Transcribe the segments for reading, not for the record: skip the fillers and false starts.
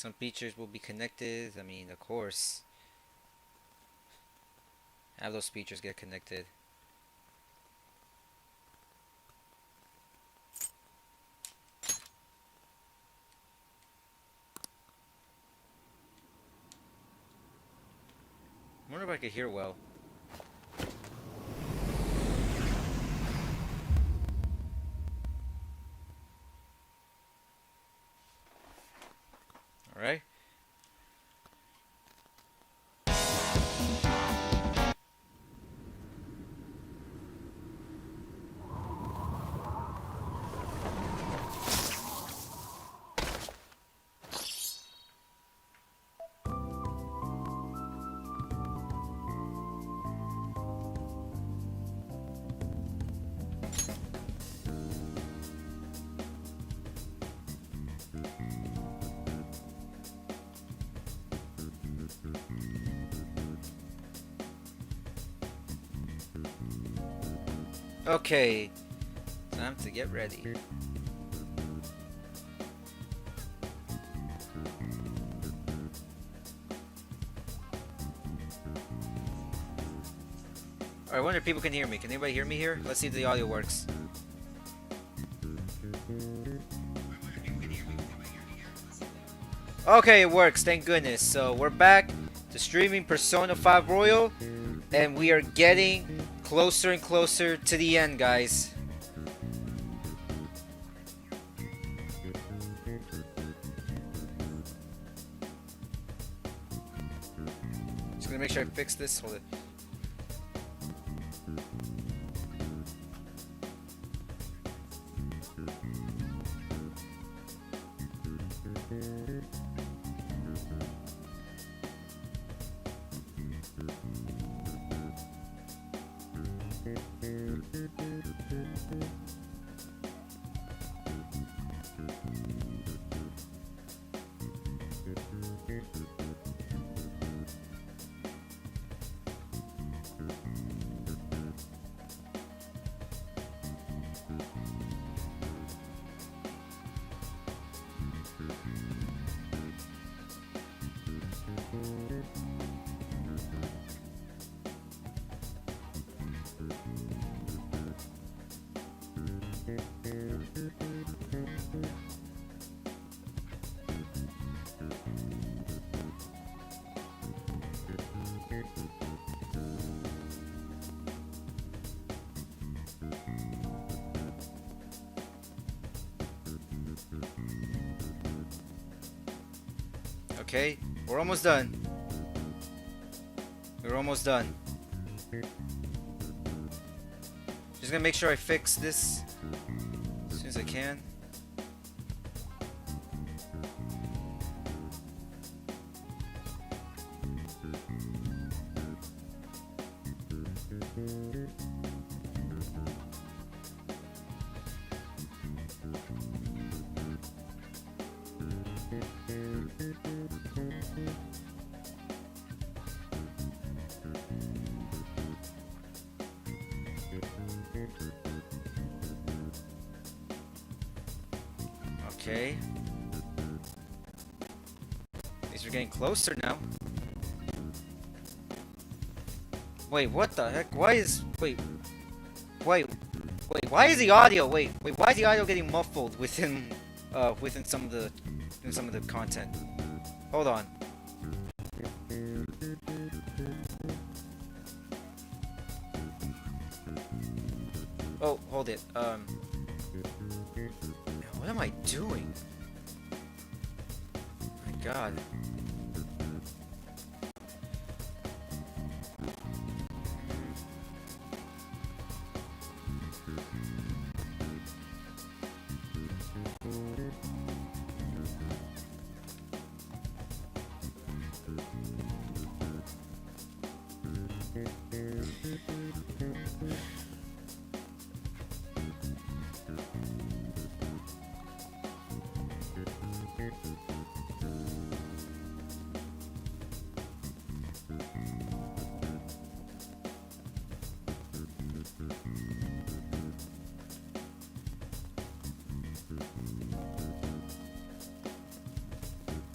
Some features will be connected. I mean, of course. Have those features get connected. I wonder if I could hear well. Alright. Okay. Time to get ready. I wonder if people can hear me. Can anybody hear me here? Let's see if the audio works. Okay, it works. Thank goodness. So we're back to streaming Persona 5 Royal, and we are getting closer and closer to the end, guys. Just gonna make sure I fix this. Hold it. Okay, we're almost done. We're almost done. Just gonna make sure I fix this as soon as I can. Okay. At least we're getting closer now. Wait, what the heck? Why is... Wait, why is the audio... Wait, why is the audio getting muffled within some of the content? Hold on. Oh, hold it. What am I doing? My God.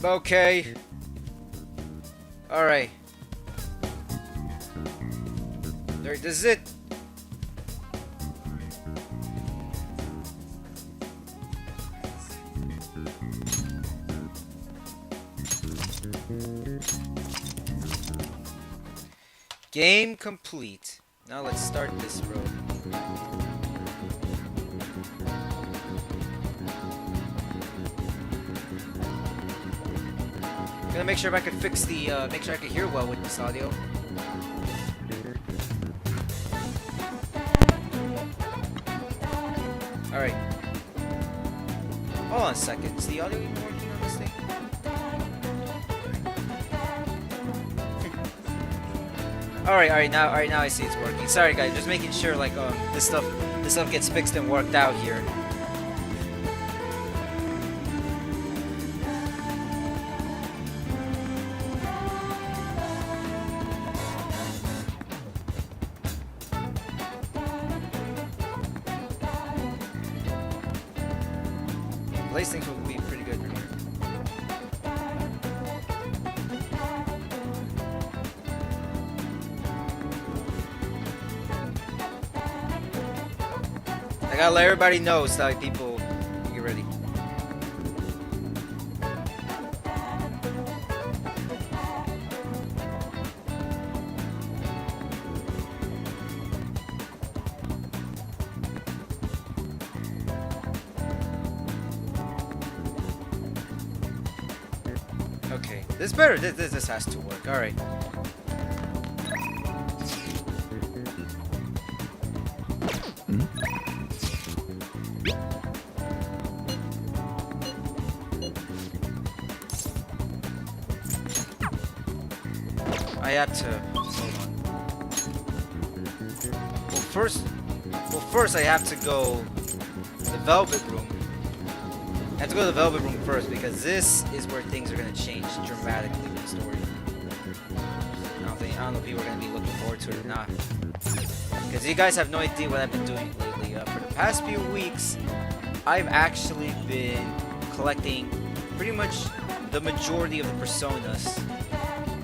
Okay. Alright. There, this is it. Game complete. Now let's start this road. Gonna make sure if I could fix the, make sure I could hear well with this audio. Alright. Hold on a second. Is the audio even working on this thing? alright, now I see it's working. Sorry guys, just making sure like this stuff gets fixed and worked out here. These things will be pretty good from here. I gotta let everybody know so that people get ready. Okay, this better. This has to work. All right. I had to. Hold on. Well, first I have to go to the Velvet Room. I have to go to the Velvet Room first because this is where things are gonna change dramatically in the story. I don't know if people are gonna be looking forward to it or not. Because you guys have no idea what I've been doing lately. For the past few weeks, I've actually been collecting pretty much the majority of the personas.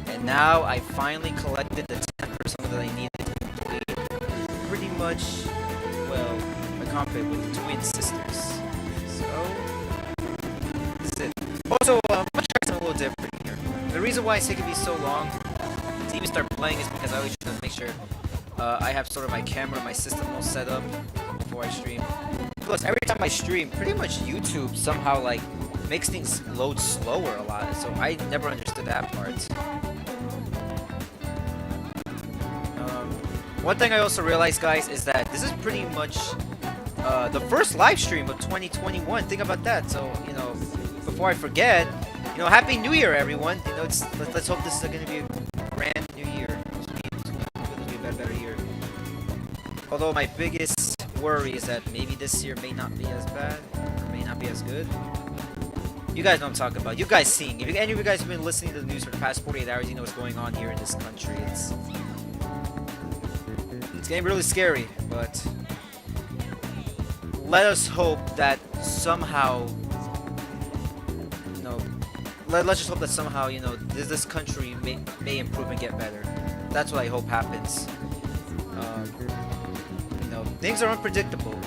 And now I finally collected the 10 personas that I needed to complete pretty much, well, a conflict with the twin sisters. So, this is it. Also, I'm gonna try something a little different here. The reason why it's taking me so long to even start playing is because I always try to make sure I have sort of my camera, my system all set up before I stream. Plus, every time I stream, pretty much YouTube somehow like makes things load slower a lot. So I never understood that part. One thing I also realized, guys, is that this is pretty much the first live stream of 2021. Think about that. So, you know, before I forget, you know, Happy New Year, everyone. You know, let's hope this is going to be a grand new year. It's going to be a better year. Although my biggest worry is that maybe this year may not be as bad, or may not be as good. You guys know what I'm talking about. You guys seeing. If any of you guys have been listening to the news for the past 48 hours, you know what's going on here in this country. It's getting really scary, but let us hope that somehow, you know, let's just hope that somehow, you know, this country may improve and get better. That's what I hope happens. You know, things are unpredictable,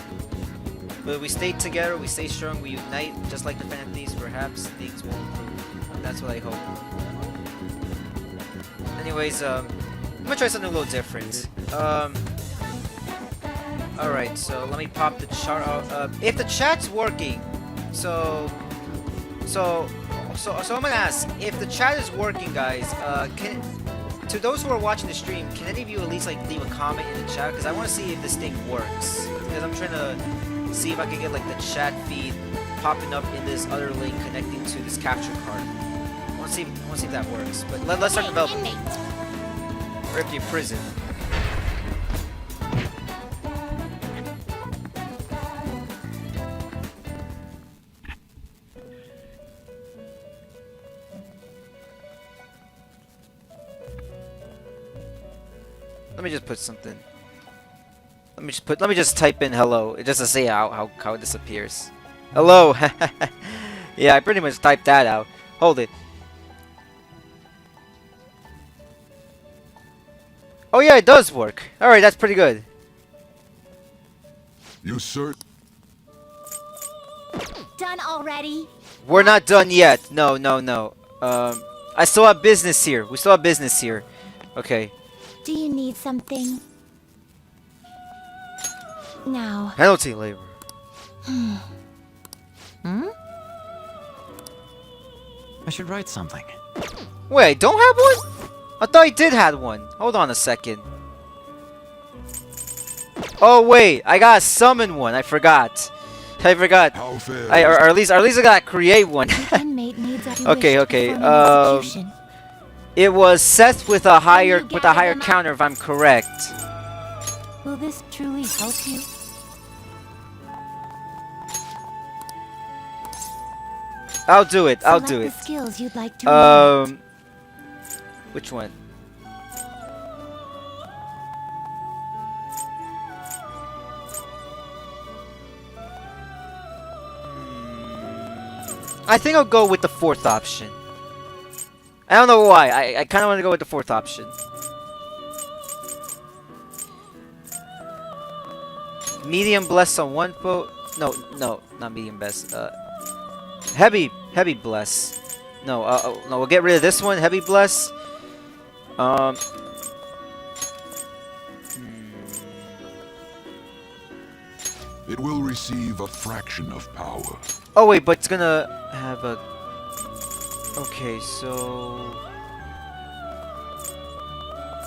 but we stay together, we stay strong, we unite, just like the Fanatics, perhaps things will improve. That's what I hope. Anyways, I'm gonna try something a little different. Alright, so let me pop the chart out. If the chat's working, so I'm gonna ask, if the chat is working, guys, to those who are watching the stream, can any of you at least like leave a comment in the chat? Because I want to see if this thing works. Because I'm trying to see if I can get like the chat feed popping up in this other link connecting to this capture card. I want to see if that works. But let's start developing. Rip the prison. Let me just put something. Let me just type in hello, just to see how it disappears. Hello. Yeah, I pretty much typed that out. Hold it. Oh yeah, it does work. Alright, that's pretty good. You sir? Done already? We're not done yet. No, no, no. I still have business here. We still have business here. Okay. Do you need something? Now. Penalty labor. Hmm? I should write something. Wait, I don't have one? I thought I did have one. Hold on a second. Oh wait, I gotta summon one. I forgot. I forgot. How fair? Or at least I gotta create one. The inmate needs a Okay, wish okay. before execution. It was set with a higher Can you gather them up? counter if I'm correct. Will this truly help you? I'll do it. I'll Select do the it. skills you'd like to learn. Which one? I think I'll go with the fourth option. I don't know why. I kind of want to go with the fourth option. Medium bless on one boat. No, not medium bless. Heavy bless. No, no. We'll get rid of this one. Heavy bless. It will receive a fraction of power. Oh wait, but it's gonna have a. Okay, so.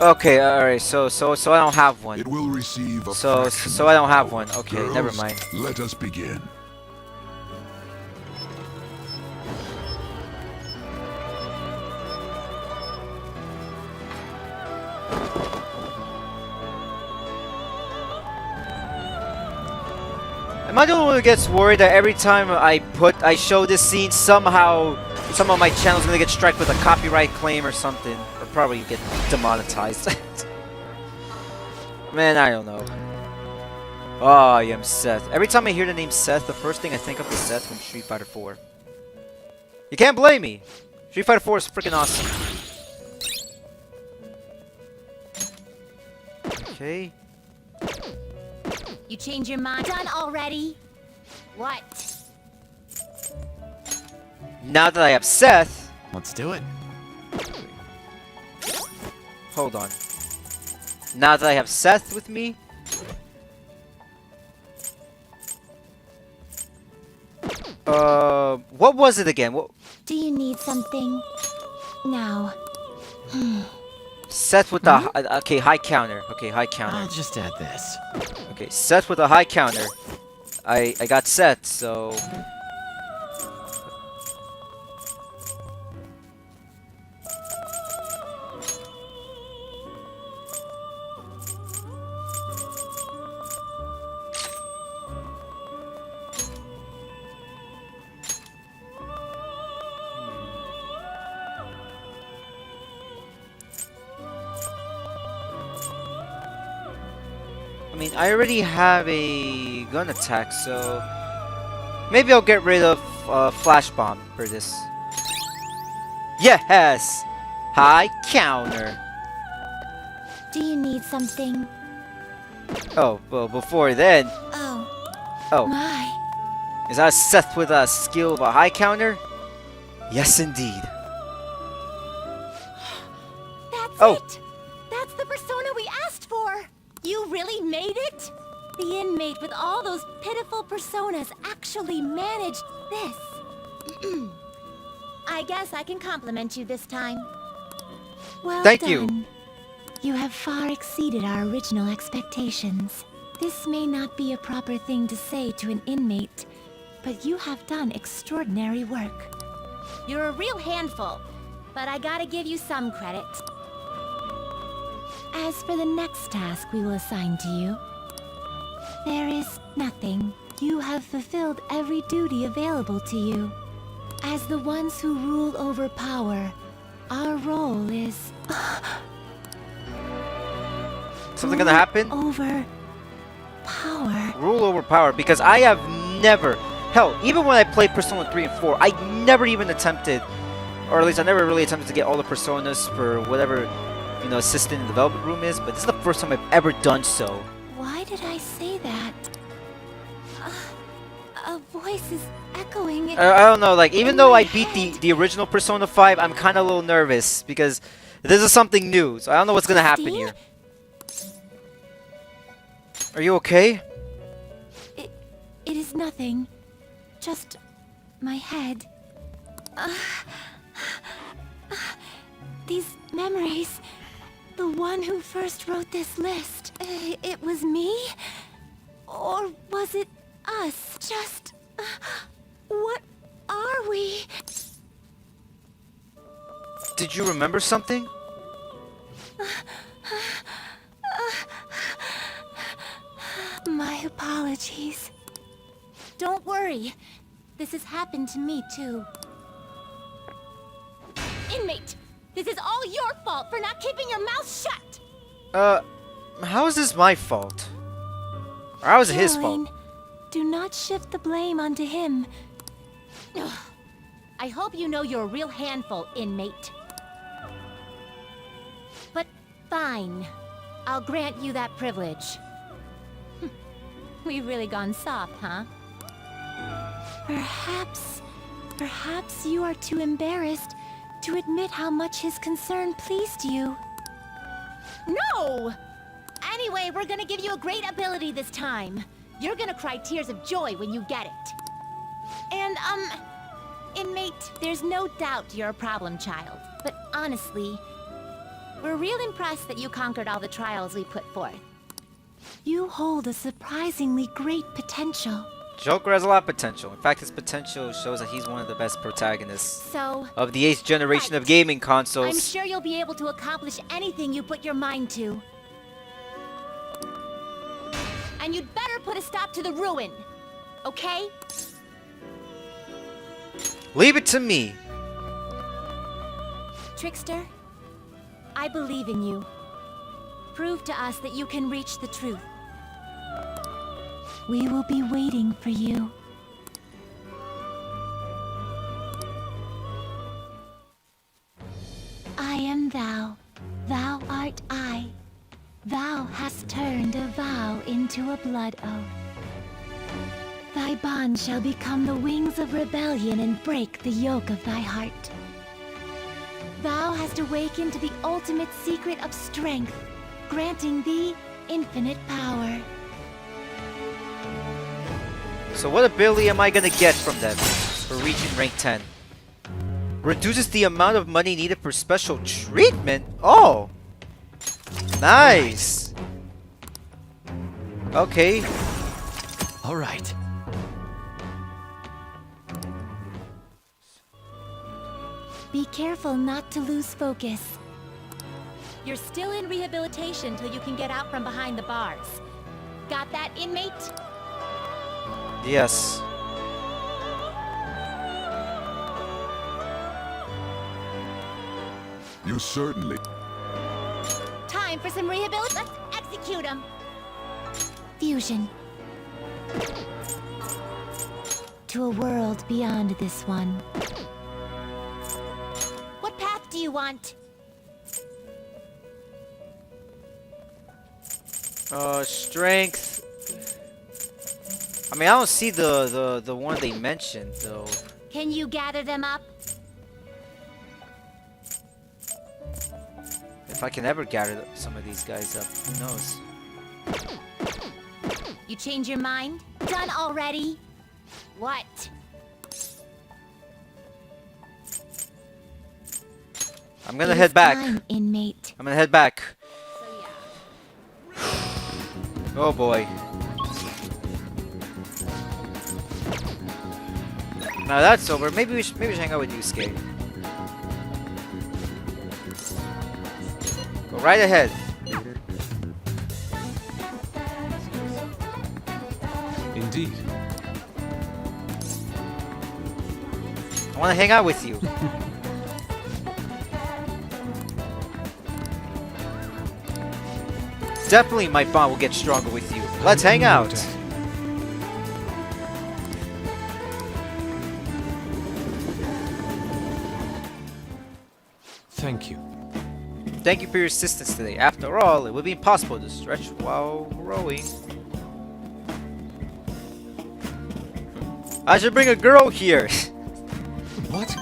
Okay, all right. So I don't have one. It will receive a So fraction I of don't have power. one. Okay, Girls, never mind. Let us begin. Am I the one who gets worried that every time I show this scene, somehow some of my channel's gonna get struck with a copyright claim or something, or probably get demonetized? Man, I don't know. Oh, I am Seth. Every time I hear the name Seth, the first thing I think of is Seth from Street Fighter 4. You can't blame me. Street Fighter 4 is freaking awesome. Okay. You change your mind? Done already? What? Now that I have Seth, Let's do it. hold on. Now that I have Seth with me, what was it again? What? Do you need something? Now. Seth with the okay, high counter. Okay, high I'll counter. just add this. Okay, Seth with a high counter. I got Seth, so I mean, I already have a gun attack, so maybe I'll get rid of Flash Bomb for this. Yes! High counter. Do you need something? Oh, well, before then. Oh, Oh, my. is that Seth with a skill of a high counter? Yes, indeed. That's Oh. it! That's the persona we asked for! You really made it? The inmate with all those pitiful personas actually managed this. I guess I can compliment you this time. Well Thank done. you. You have far exceeded our original expectations. This may not be a proper thing to say to an inmate, but you have done extraordinary work. You're a real handful, but I gotta give you some credit. As for the next task we will assign to you, there is nothing. You have fulfilled every duty available to you. As the ones who rule over power, our role is Something gonna happen? over power. Rule over power, because I have never, hell, even when I played Persona 3 and 4, I never even attempted or at least I never really attempted to get all the personas for whatever, you know, assistant in the development room is, but this is the first time I've ever done so. Why did I say that? A voice is echoing. I don't know, like, even though I beat the original Persona 5, I'm kind of a little nervous because this is something new, so I don't know what's gonna happen here. Are you okay? It is nothing. Just my head. These memories. The one who first wrote this list. It was me? Or was it us? Just... what are we? Did you remember something? My apologies. Don't worry. This has happened to me too. Inmate! This is all your fault for not keeping your mouth shut! How is this my fault? Or how is it his fault? Caroline, do not shift the blame onto him. I hope you know you're a real handful, inmate. But fine. I'll grant you that privilege. We've really gone soft, huh? Perhaps you are too embarrassed to admit how much his concern pleased you. No! Anyway, we're gonna give you a great ability this time. You're gonna cry tears of joy when you get it. And, inmate, there's no doubt you're a problem child. But honestly, we're real impressed that you conquered all the trials we put forth. You hold a surprisingly great potential. Joker has a lot of potential. In fact, his potential shows that he's one of the best protagonists So, of the 8th generation of right. gaming consoles. I'm sure you'll be able to accomplish anything you put your mind to. And you'd better put a stop to the ruin, okay? Leave it to me. Trickster, I believe in you. Prove to us that you can reach the truth. We will be waiting for you. I am thou, thou art I. Thou hast turned a vow into a blood oath. Thy bond shall become the wings of rebellion and break the yoke of thy heart. Thou hast awakened to the ultimate secret of strength, granting thee infinite power. So what ability am I gonna get from them for reaching rank 10? Reduces the amount of money needed for special treatment? Oh! Nice! Okay. Alright. Be careful not to lose focus. You're still in rehabilitation till you can get out from behind the bars. Got that, inmate? Yes. You certainly... Time for some rehabilitation. Let's execute him. Fusion. To a world beyond this one. What path do you want? Strength. I mean, I don't see the one they mentioned though. Can you gather them up? If I can ever gather some of these guys up, who knows? You change your mind? Done already? What? I'm gonna It head is back. time, inmate. I'm gonna head back. So yeah. Oh boy. Now that's over. Maybe we should hang out with you, Skate. Go right ahead. Indeed. I want to hang out with you. Definitely my bond will get stronger with you. Let's hang out. Thank you. Thank you for your assistance today. After all, it would be impossible to stretch while rowing. I should bring a girl here. What?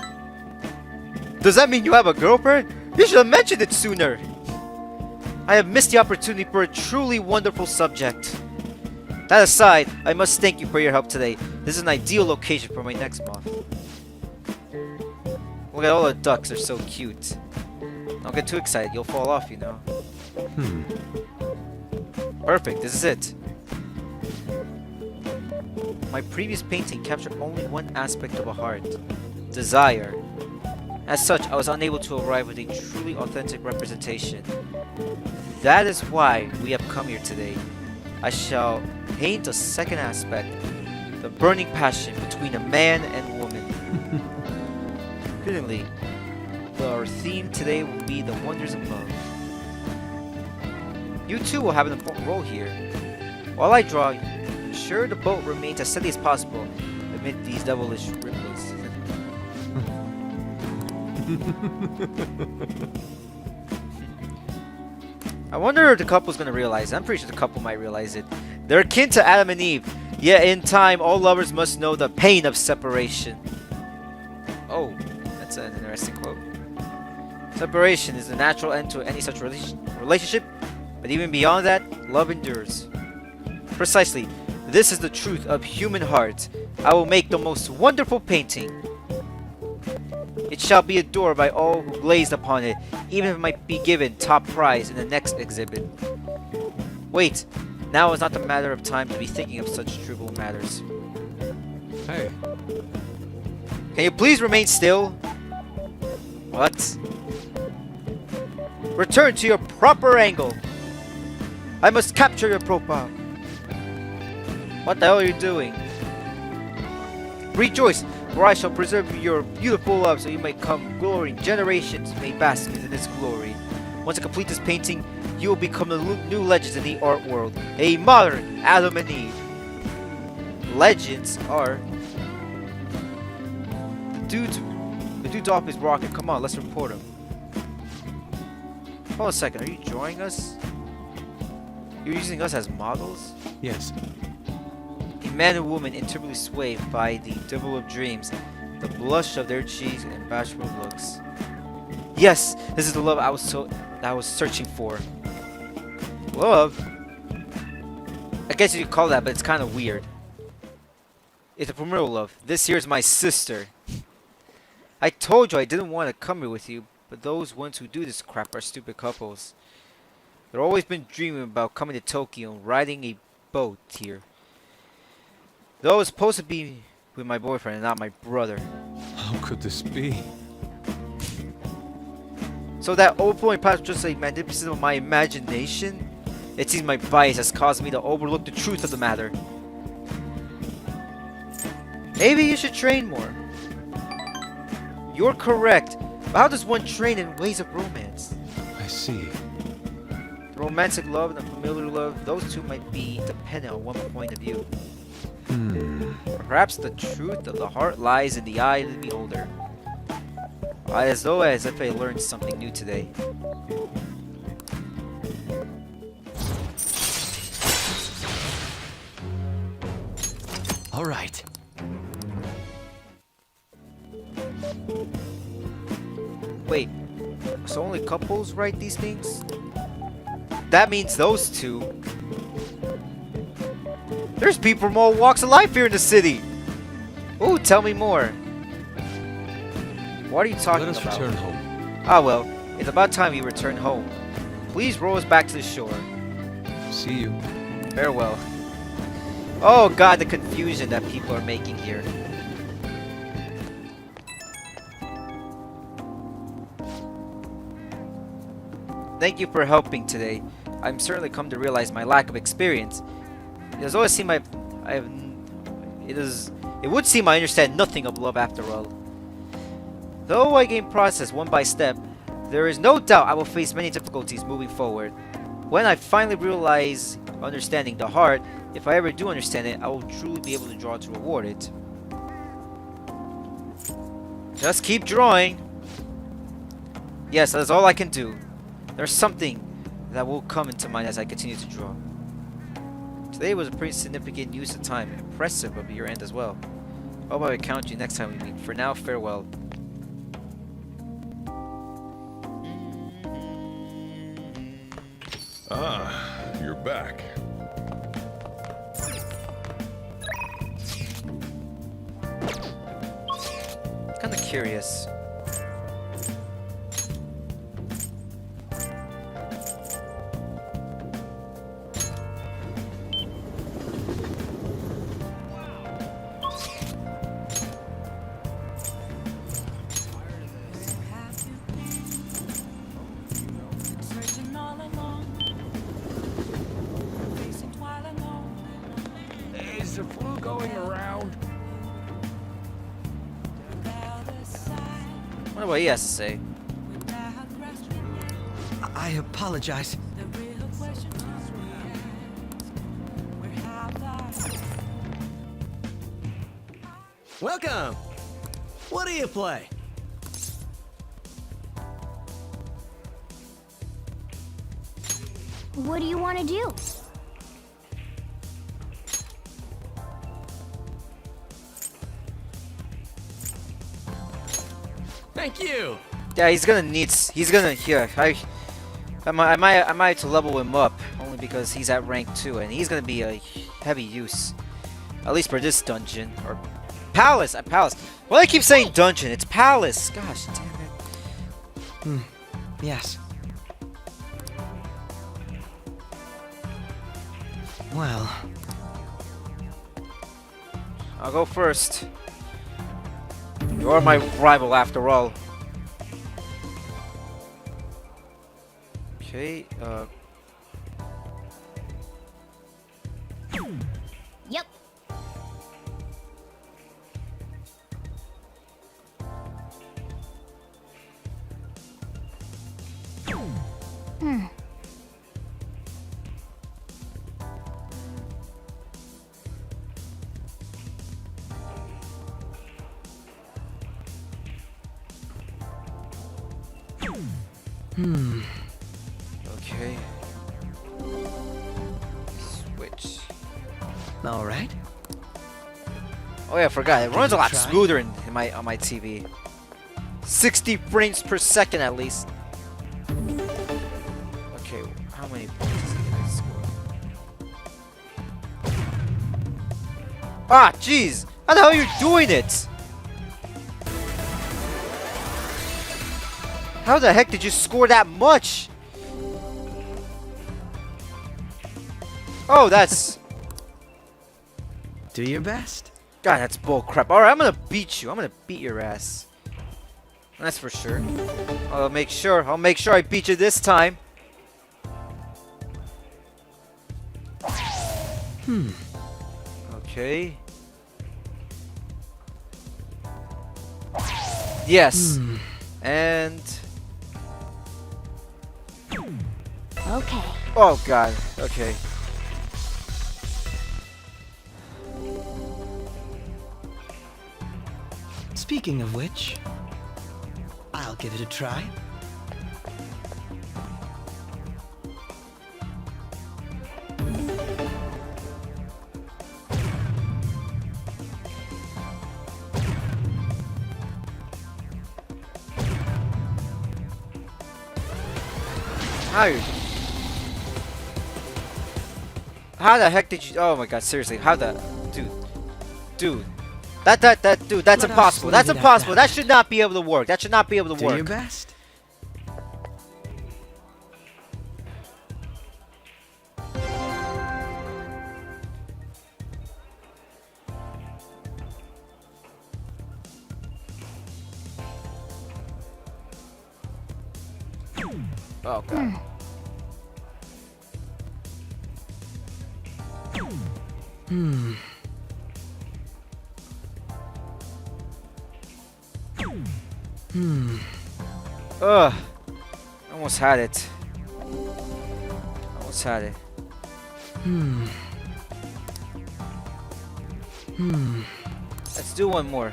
Does that mean you have a girlfriend? You should have mentioned it sooner. I have missed the opportunity for a truly wonderful subject. That aside, I must thank you for your help today. This is an ideal location for my next moth. Look at all the ducks, they're so cute. Don't get too excited, you'll fall off, you know. Perfect, this is it. My previous painting captured only one aspect of a heart. Desire. As such, I was unable to arrive with a truly authentic representation. That is why we have come here today. I shall paint a second aspect, the burning passion between a man and woman. Fittingly, our theme today will be the wonders of love. You too will have an important role here. While I draw, ensure the boat remains as steady as possible amid these devilish ripples. I wonder if the couple's gonna realize it. I'm pretty sure the couple might realize it. They're akin to Adam and Eve. Yet in time, all lovers must know the pain of separation. Oh, that's an interesting quote. Separation is the natural end to any such relationship, but even beyond that, love endures. Precisely, this is the truth of human heart. I will make the most wonderful painting. It shall be adored by all who glazed upon it, even if it might be given top prize in the next exhibit. Wait, now is not the matter of time to be thinking of such trivial matters. Hey. Can you please remain still? What? Return to your proper angle. I must capture your profile. What the hell are you doing? Rejoice, for I shall preserve your beautiful love so you may come glory. Generations may bask in its glory. Once I complete this painting, you will become the new legends in the art world. A modern Adam and Eve. Legends are... The dude's off his rocket. Come on, let's report him. Hold on a second, are you drawing us? You're using us as models? Yes. A man and woman intuitively swayed by the devil of dreams, the blush of their cheeks and bashful looks. Yes, this is the love I was searching for. Love? I guess you could call that, but it's kind of weird. It's a primordial love. This here is my sister. I told you I didn't want to come here with you, but those ones who do this crap are stupid couples. They've always been dreaming about coming to Tokyo and riding a boat here. Though I was supposed to be with my boyfriend and not my brother. How could this be? So that overflowing past was just a magnificent of my imagination? It seems my bias has caused me to overlook the truth of the matter. Maybe you should train more. You're correct. But how does one train in ways of romance? I see. The romantic love and the familiar love, those two might be dependent on one point of view. Perhaps the truth of the heart lies in the eye of the beholder. As if I learned something new today. All right. Wait, so only couples write these things? That means those two. There's people from all walks of life here in the city. Ooh, tell me more. What are you talking Let us about? return home. Ah well, it's about time we return home. Please row us back to the shore. See you. Farewell. Oh god, the confusion that people are making here. Thank you for helping today. I'm certainly come to realize my lack of experience. It has always seemed it would seem I understand nothing of love after all. Though I gain process one by step, there is no doubt I will face many difficulties moving forward. When I finally realize understanding the heart, if I ever do understand it, I will truly be able to draw to reward it. Just keep drawing. Yes, that's all I can do. There's something that will come into mind as I continue to draw. Today was a pretty significant use of time. Impressive of your end as well. Hope I will count you next time we meet. For now, farewell. Ah, you're back. Kinda curious. Is the flu going around? Wonder what he has to say. I apologize. Welcome. What do you play? What do you want to do? Thank you. Yeah, he's gonna need. He's gonna here. I might have to level him up only because he's at rank 2 and he's gonna be a heavy use. At least for this dungeon or palace. Palace. Why do I keep saying dungeon? It's palace. Gosh damn it. Yes. Well, I'll go first. You're my rival after all. Okay. Yep. Okay. Switch. all right. Oh yeah, I forgot. It runs a lot Try. smoother in my on my TV. 60 frames per second at least. Okay, how many points is he gonna score? Ah, jeez! How the hell are you doing it? How the heck did you score that much? Oh, that's... Do your best. God, that's bull crap. Alright, I'm gonna beat you. I'm gonna beat your ass. That's for sure. I'll make sure I beat you this time. Okay. Yes. And... Okay. Oh god. Okay. Speaking of which, I'll give it a try. How the heck did you? Oh my god! Seriously, how the dude? Dude, that's Let us impossible. leave That's it at impossible. that. That should not be able to work. That should not be able to Do your work. best. Oh god. Ugh. Almost had it. Almost had it. Let's do one more.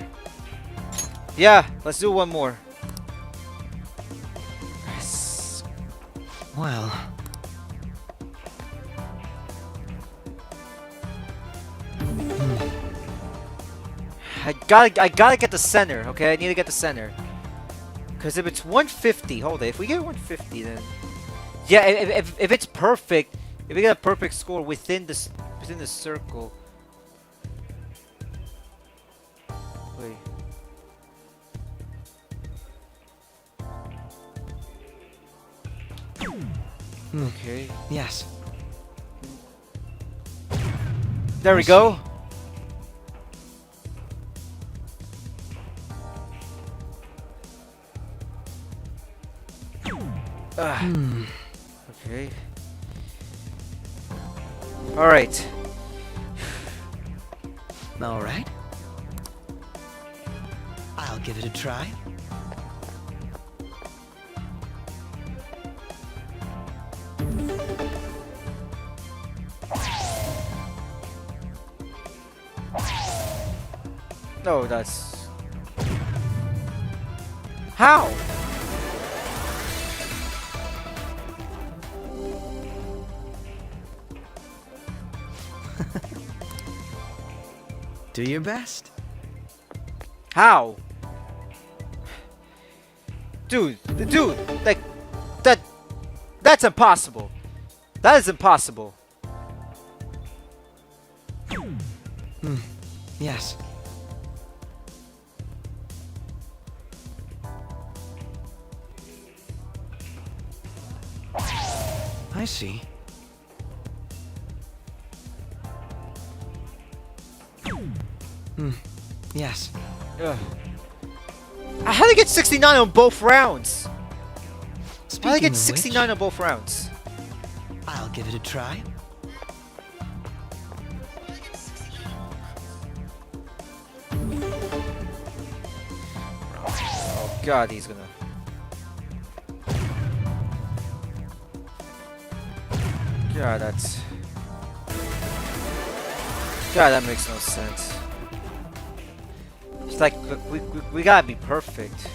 Yeah, let's do one more. Well, I gotta get the center, okay? I need to get the center. Because if it's 150, hold it. If we get 150, then yeah. If it's perfect, if we get a perfect score within the circle. Wait. Okay. yes. There we go. Okay. All right. All right. I'll give it a try. No, that's how. Do your best. How? Dude, like that's impossible. That is impossible. Yes. I see. Yes. Ugh. I had to get 69 on both rounds. I had to Speaking get of 69 which, on both rounds. I'll give it a try. Oh God, he's gonna. God, that's. God, that makes no sense. It's like we gotta be perfect.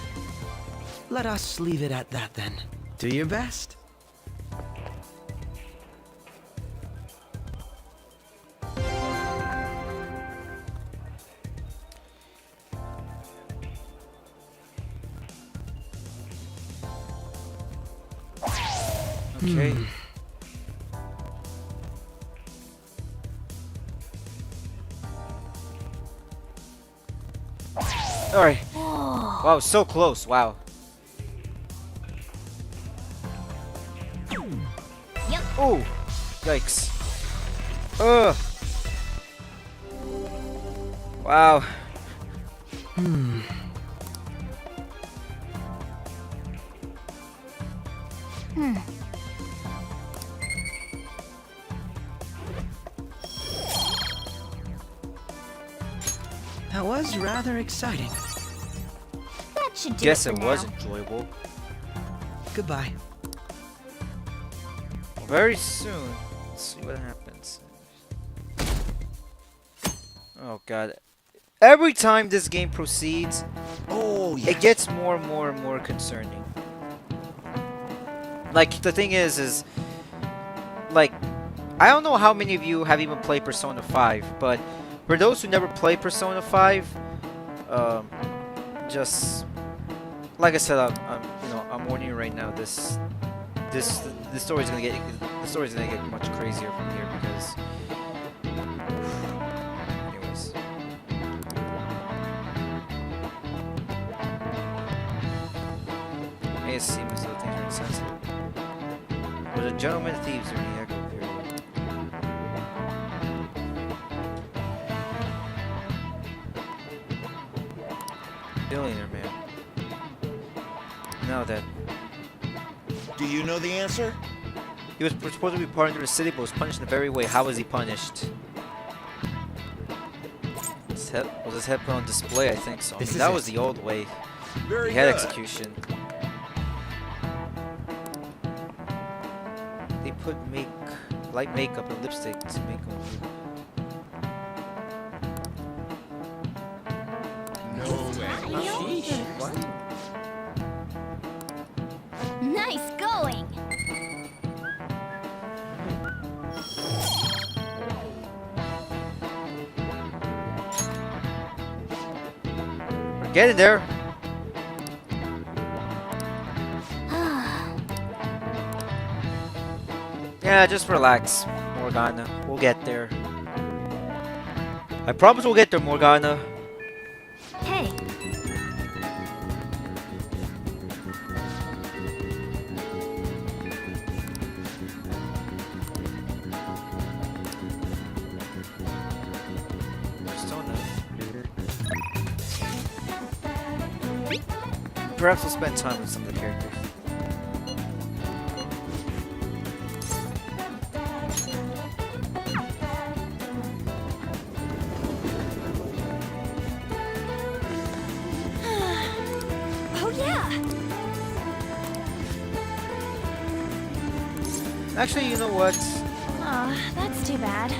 Let us leave it at that then. Do your best. Okay. Alright. Wow, so close. Wow. Yep. Oh, yikes. Ugh. Wow. That was rather exciting. That should do Guess it it for was now. enjoyable. Goodbye. Very soon. Let's see what happens. Oh God. Every time this game proceeds, Oh, yes. it gets more and more and more concerning. Like, the thing is like, I don't know how many of you have even played Persona 5, but for those who never played Persona 5, just like I said, I'm warning you right now. This story's gonna get much crazier from here because. Anyways. May it seem as though things are insensitive. But the gentlemen thieves are in the echo period. Billionaire man. Now then. Do you know the answer? He was supposed to be pardoned through the city, but was punished in the very way. How was he punished? Was his head put on display? I think so. This is That it. was the old way. Very The head good. execution. They put light makeup and lipstick to make him. Nice going. Get in there. Yeah, just relax, Morgana. We'll get there. I promise we'll get there, Morgana. Hey, Persona. Perhaps we'll spend time with some of the characters. oh yeah! Actually, you know what? Aw, that's too bad.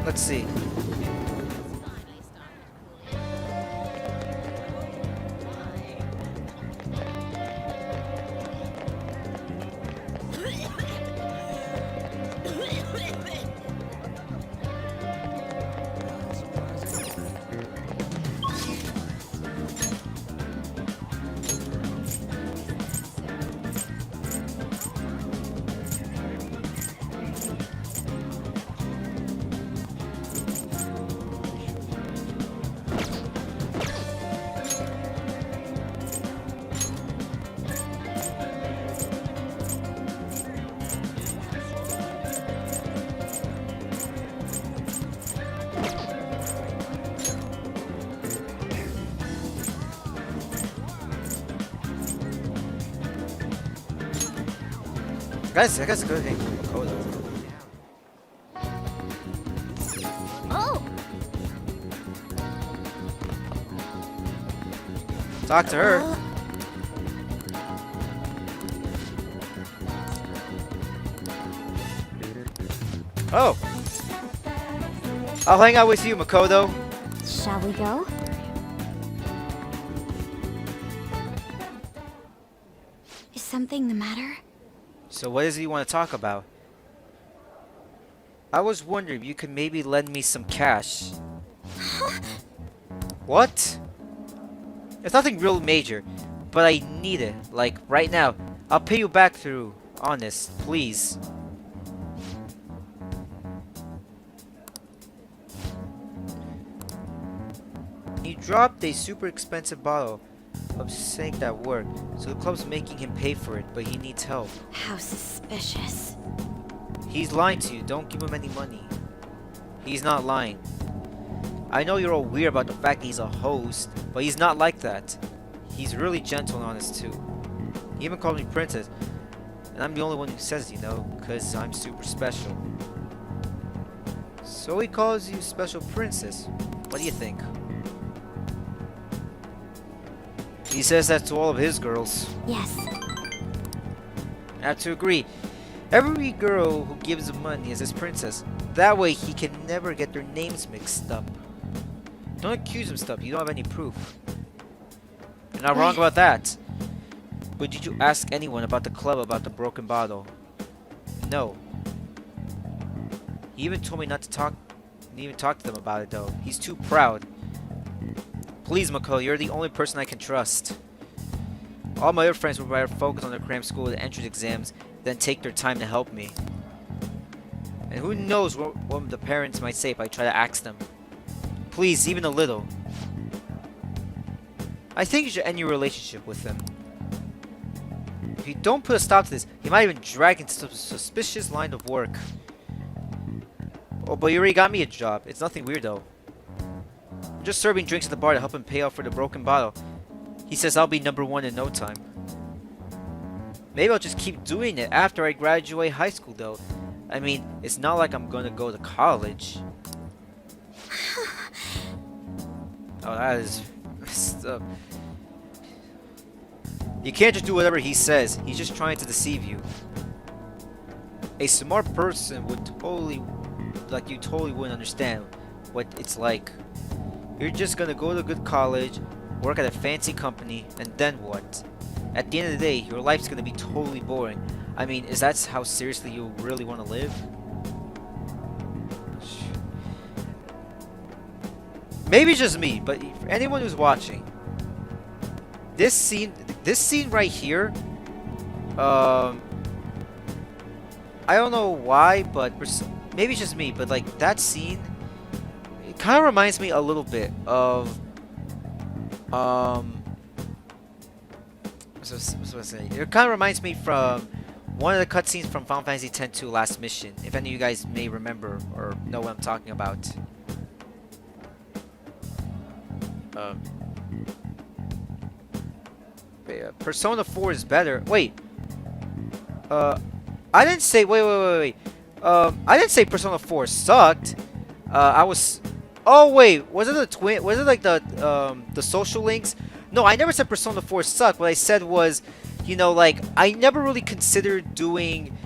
Let's see. Guys, I guess a good thing for Makoto. Oh! Talk to her. Oh! I'll hang out with you, Makoto. Shall we go? Is something the matter? So what is it you want to talk about? I was wondering if you could maybe lend me some cash. What? It's nothing real major, but I need it, like right now. I'll pay you back through Honest, please. He dropped a super expensive bottle of Sank at work, so the club's making him pay for it, but he needs help. How suspicious. He's lying to you. Don't give him any money. He's not lying. I know you're all weird about the fact that he's a host, but he's not like that. He's really gentle and honest too. He even called me princess, and I'm the only one who says, you know, because I'm super special. So he calls you special princess. What do you think? He says that to all of his girls. Yes. I have to agree. Every girl who gives him money is his princess. That way he can never get their names mixed up. Don't accuse him stuff. You don't have any proof. You're not wrong about that. But did you ask anyone about the club about the broken bottle? No. He even told me not to talk. Didn't even talk to them about it though. He's too proud. Please, Mako, you're the only person I can trust. All my other friends would rather focus on their cram school and entrance exams than take their time to help me. And who knows what the parents might say if I try to ask them. Please, even a little. I think you should end your relationship with him. If you don't put a stop to this, he might even drag into some suspicious line of work. Oh, but you already got me a job. It's nothing weird though. I'm just serving drinks at the bar to help him pay off for the broken bottle. He says I'll be #1 in no time. Maybe I'll just keep doing it after I graduate high school though. I mean, it's not like I'm gonna go to college. Oh, that is messed up. You can't just do whatever he says. He's just trying to deceive you. A smart person would totally, like you totally wouldn't understand what it's like. You're just gonna go to a good college, work at a fancy company, and then what? At the end of the day, your life's gonna be totally boring. I mean, is that how seriously you really want to live? Maybe it's just me, but for anyone who's watching, this scene right here, I don't know why, but maybe it's just me, but like that scene, it kind of reminds me a little bit of, what's I saying? It kind of reminds me from one of the cutscenes from Final Fantasy X-2 Last Mission, if any of you guys may remember or know what I'm talking about. Persona 4 is better. Wait. I didn't say. Wait. I didn't say Persona 4 sucked. I was. Oh wait, was it the twin? Was it like the social links? No, I never said Persona 4 sucked. What I said was, you know, like I never really considered doing.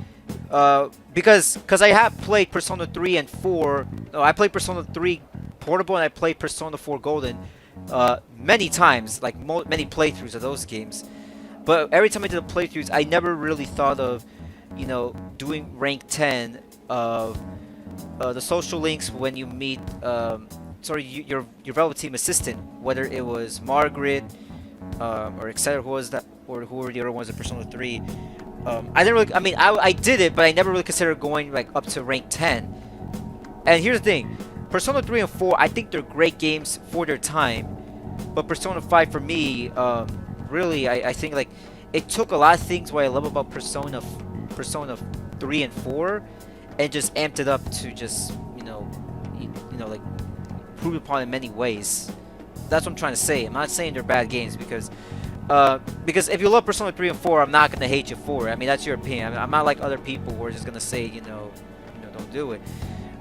Because I have played Persona 3 and 4. No, I played Persona 3 Portable and I played Persona 4 Golden. Many times, like many playthroughs of those games, but every time I did the playthroughs, I never really thought of, you know, doing rank 10 of the social links when you meet, your Velvet Team assistant, whether it was Margaret, or etc. Who was that, or who were the other ones in Persona 3? I didn't really. I mean, I did it, but I never really considered going like up to rank 10. And here's the thing. Persona 3 and 4, I think they're great games for their time, but Persona 5 for me, really, I think like it took a lot of things what I love about Persona 3 and 4, and just amped it up to just you know like prove upon in many ways. That's what I'm trying to say. I'm not saying they're bad games because if you love Persona 3 and 4, I'm not gonna hate you for it. I mean, that's your opinion. I'm not like other people who are just gonna say you know don't do it.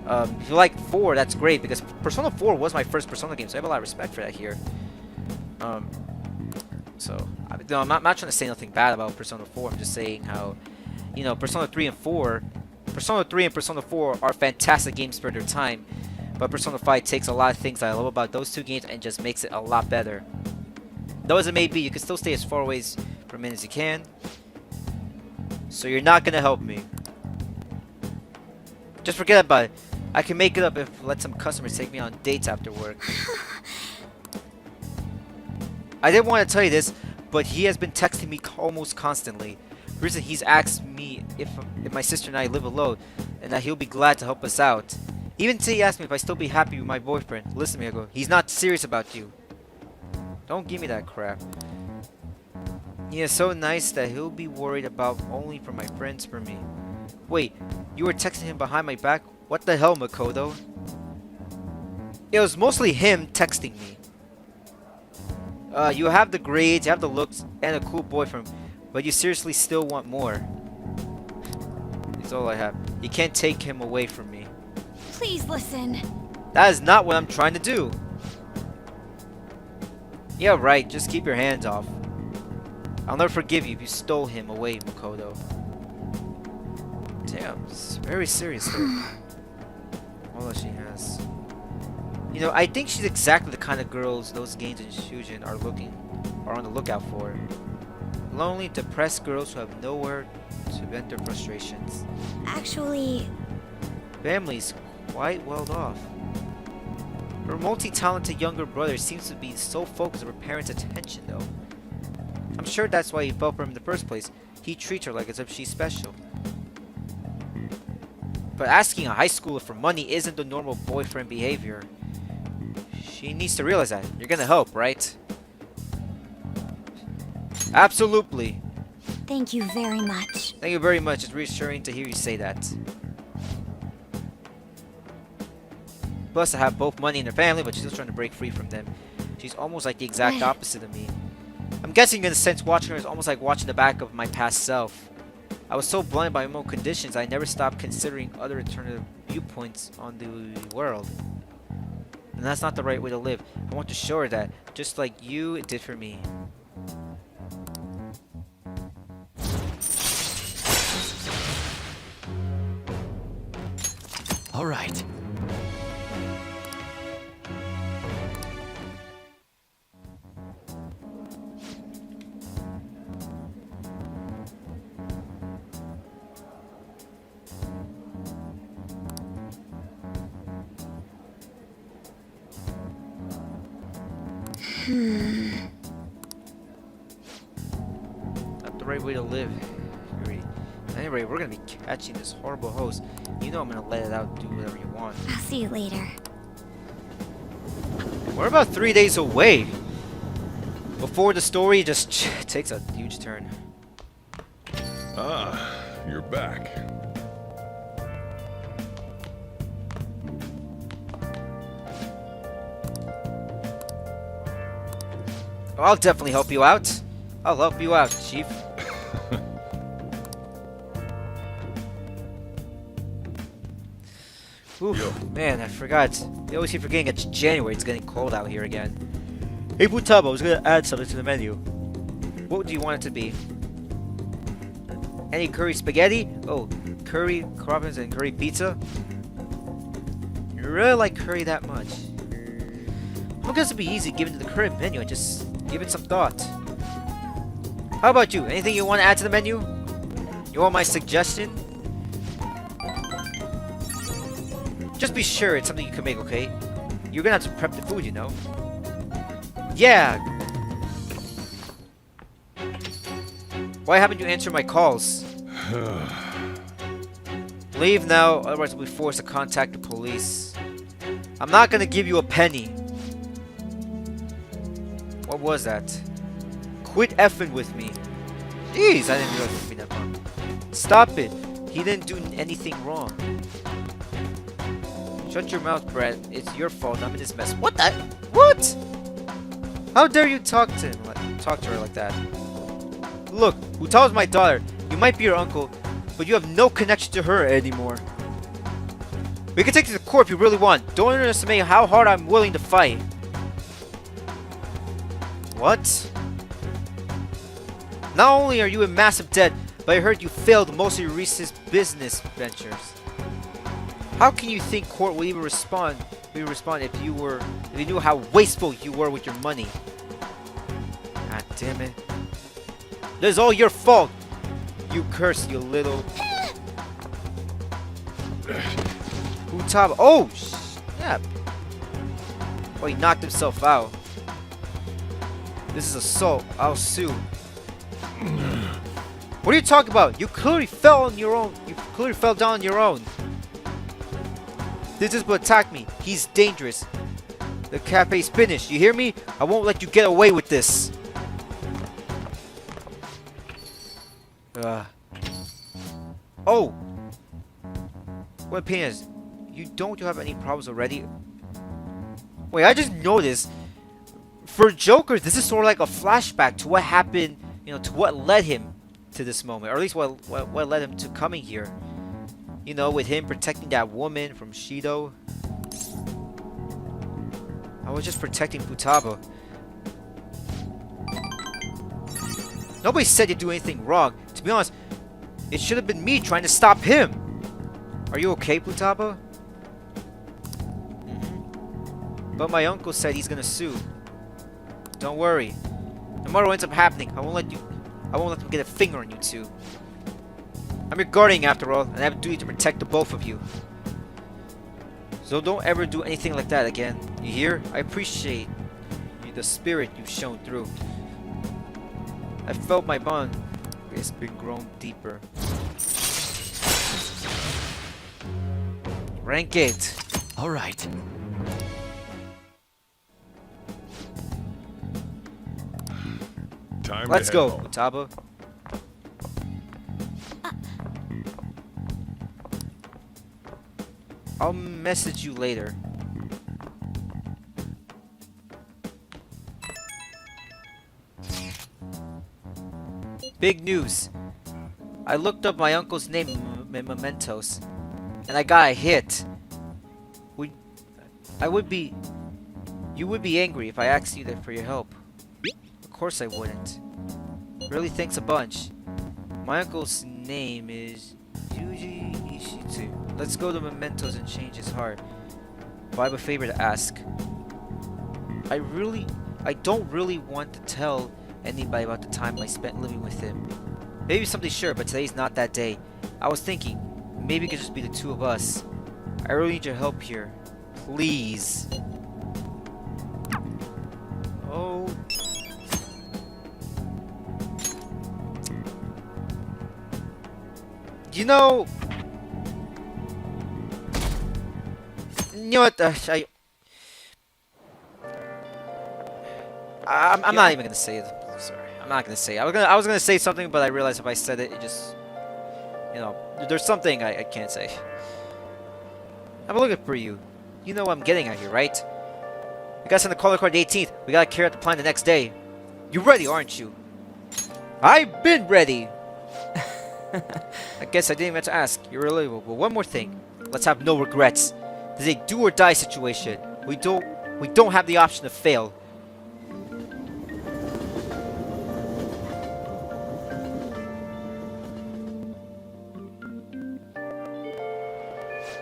If you like 4, that's great, because Persona 4 was my first Persona game, so I have a lot of respect for that here. So, I'm not trying to say nothing bad about Persona 4, I'm just saying how, you know, Persona 3 and 4 are fantastic games for their time, but Persona 5 takes a lot of things that I love about those two games and just makes it a lot better. Though as it may be, you can still stay as far away from it as you can, so you're not gonna help me. Just forget about it. I can make it up if I let some customers take me on dates after work. I didn't want to tell you this, but he has been texting me almost constantly. The reason he's asked me if my sister and I live alone, and that he'll be glad to help us out. Even today he asked me if I still be happy with my boyfriend. Listen to me, I go, he's not serious about you. Don't give me that crap. He is so nice that he'll be worried about only for my friends for me. Wait, you were texting him behind my back? What the hell, Makoto? It was mostly him texting me. You have the grades, you have the looks, and a cool boyfriend, but you seriously still want more. That's all I have. You can't take him away from me. Please listen. That is not what I'm trying to do. Yeah, right. Just keep your hands off. I'll never forgive you if you stole him away, Makoto. Damn, it's very serious there. All that she has. You know, I think she's exactly the kind of girls those games in Shujin are on the lookout for. Lonely, depressed girls who have nowhere to vent their frustrations. Actually, Family's quite well off. Her multi-talented younger brother seems to be so focused on her parents' attention, though. I'm sure that's why he fell for him in the first place. He treats her like as if she's special. But asking a high schooler for money isn't the normal boyfriend behavior. She needs to realize that. You're gonna help, right? Absolutely. thank you very much. Thank you very much. It's reassuring to hear you say that. Plus, I have both money in her family, but she's still trying to break free from them. She's almost like the exact opposite of me. I'm guessing in a sense watching her is almost like watching the back of my past self. I was so blinded by my own conditions, I never stopped considering other alternative viewpoints on the world. And that's not the right way to live. I want to show her that, just like you did for me. All right. Not the right way to live. Anyway, we're gonna be catching this horrible host. You know I'm gonna let it out, do whatever you want. I'll see you later. We're about 3 days away before the story just takes a huge turn. Ah, you're back. I'll definitely help you out. I'll help you out, Chief. Ooh, man, I forgot. I always keep forgetting it's January. It's getting cold out here again. Hey, Butaba, I was gonna add something to the menu. What do you want it to be? Any curry spaghetti? Oh, curry crawfish and curry pizza? You really like curry that much? How can it be easy given to the current menu and just give it some thought? How about you? Anything you want to add to the menu? You want my suggestion? Just be sure it's something you can make, okay? You're gonna have to prep the food, you know? Yeah! Why haven't you answered my calls? Leave now, otherwise we'll be forced to contact the police. I'm not gonna give you a penny. What was that? Quit effing with me. Jeez, I didn't realize it would be that fun. Stop it. He didn't do anything wrong. Shut your mouth, Brett. It's your fault I'm in this mess. What the? What? How dare you talk to her like that? Look, Utao's my daughter. You might be her uncle, but you have no connection to her anymore. We can take you to court if you really want. Don't underestimate how hard I'm willing to fight. What? Not only are you in massive debt, but I heard you failed most of your recent business ventures. How can you think court will even respond? If you knew how wasteful you were with your money? God damn it! This is all your fault. You curse, you little. Utaba. Oh, snap! Oh, he knocked himself out. This is assault. I'll sue. What are you talking about? You clearly fell on your own. You clearly fell down on your own. This is what attacked me. He's dangerous. The cafe's finished. You hear me? I won't let you get away with this. Oh. What opinion is? You don't have any problems already? Wait, I just noticed. For Joker, this is sort of like a flashback to what happened, you know, to what led him to this moment, or at least what led him to coming here. You know, with him protecting that woman from Shido. I was just protecting Futaba. Nobody said you do anything wrong. To be honest, it should have been me trying to stop him. Are you okay, Futaba? But my uncle said he's gonna sue. Don't worry. No matter what ends up happening, I won't let them get a finger on you two. I'm your guardian after all, and I have a duty to protect the both of you. So don't ever do anything like that again. You hear? I appreciate the spirit you've shown through. I felt my bond has been grown deeper. Rank 8. All right. Time Let's to go, head home. Futaba. I'll message you later. Big news. I looked up my uncle's name in mementos, and I got a hit. You would be angry if I asked you for your help. Of course I wouldn't. Really, thanks a bunch. My uncle's name is Yuji Ishitsu. Let's go to mementos and change his heart. But I have a favor to ask. I don't really want to tell anybody about the time I spent living with him. Maybe someday, sure, but today's not that day. I was thinking, maybe it could just be the two of us. I really need your help here. Please. Oh You know... You know what? I'm not even gonna say it. Sorry, I'm not gonna say it. I was gonna say something, but I realized if I said it, it just, you know, there's something I can't say. I'm looking for you. You know what I'm getting at here, right? We got to send the calling card the 18th. We gotta carry out the plan the next day. You're ready, aren't you? I've been ready. I guess I didn't even have to ask. You're reliable. But one more thing. Let's have no regrets. This is a do or die situation. We don't have the option to fail.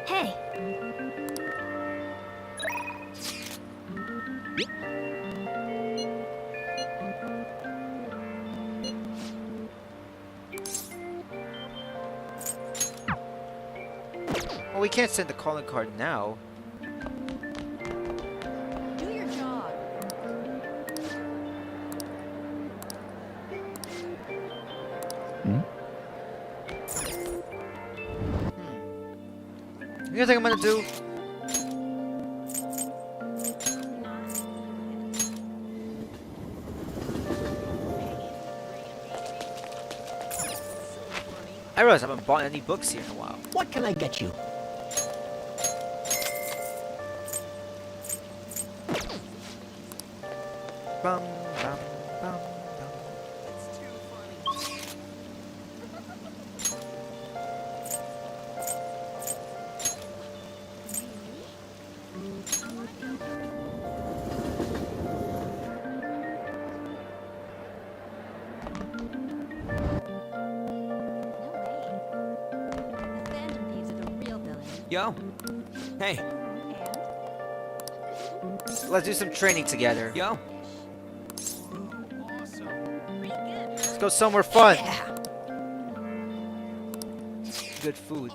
Hey, Well, we can't send the calling card now. Do your job. You know what I'm gonna do? I realize I haven't bought any books here in a while. What can I get you? Bum, bum, bum, bum. Yo. Hey. Let's do some training together. Yo. Let's go somewhere fun. Good food.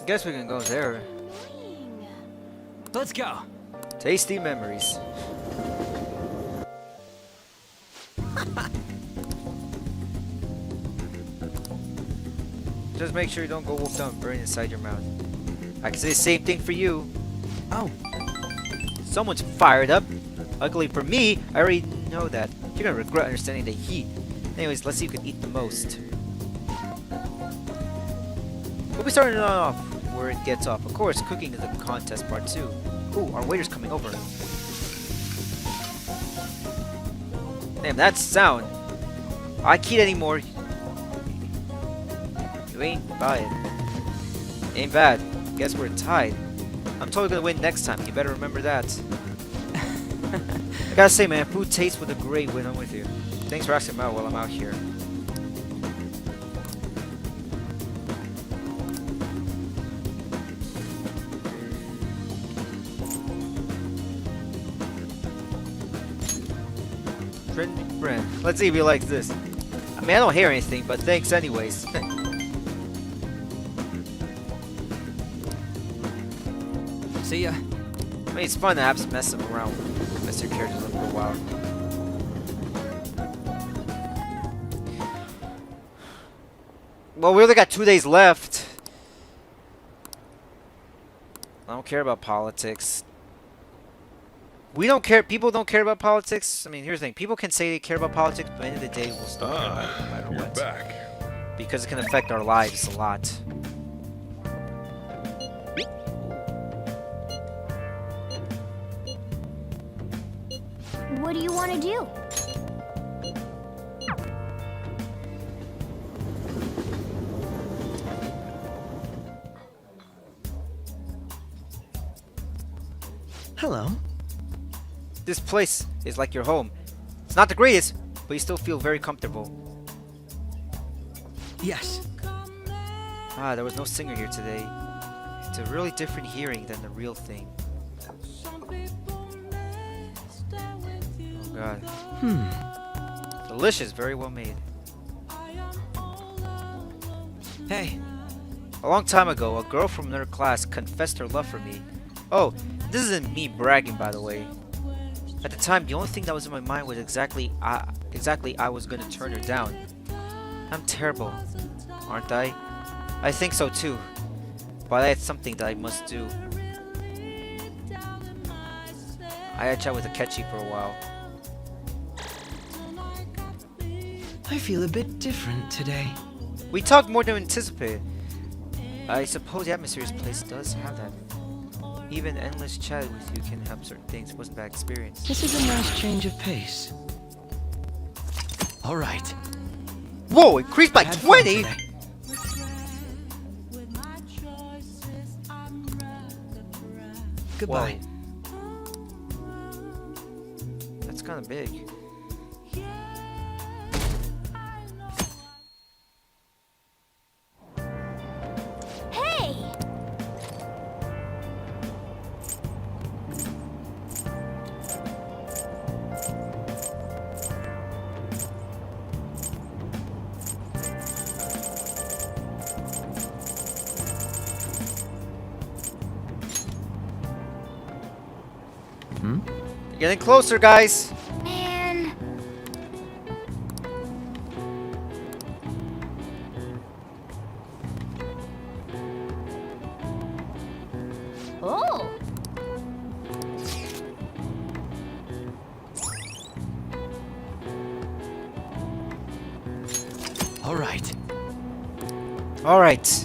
Guess we can go there. Let's go. Tasty memories. Just make sure you don't go wolf down and burn inside your mouth. I can say the same thing for you. Oh. Someone's fired up. Luckily for me, I already know that. You're gonna regret understanding the heat. Anyways, let's see who can eat the most. We'll be starting off where it gets off. Of course, cooking is a contest part 2. Ooh, our waiter's coming over. Damn, that sound. I can't anymore. You ain't buying. Ain't bad. Guess we're tied. I'm totally gonna win next time. You better remember that. I gotta say, man, food tastes with a great when I'm with you. Thanks for asking me out while I'm out here. Trendy friend. Let's see if he likes this. I mean, I don't hear anything, but thanks anyways. See ya. I mean, it's fun to have some mess them around. Mess your characters up for a while. Well, we only got 2 days left. I don't care about politics. We don't care. People don't care about politics. I mean, here's the thing. People can say they care about politics, but at the end of the day, we'll still care about it no matter You're what. back. Because it can affect our lives a lot. what do you want to do? Hello. This place is like your home. It's not the greatest, but you still feel very comfortable. Yes. Ah, there was no singer here today. It's a really different hearing than the real thing. Oh god. Delicious, very well made. Hey. A long time ago, a girl from another class confessed her love for me. Oh, this isn't me bragging, by the way. At the time, the only thing that was in my mind was exactly I was gonna turn her down. I'm terrible, aren't I? I think so too, but that's something that I must do. I had a chat with Akechi for a while. I feel a bit different today. We talked more than anticipated. I suppose the atmosphere of this place does have that. Even endless chat with you can help certain things. It wasn't a bad experience. This is a nice change of pace. All right. Whoa, increased by I had fun 20! today. Goodbye. That's kind of big. Hey! Getting closer, guys. Man. Oh. All right. All right.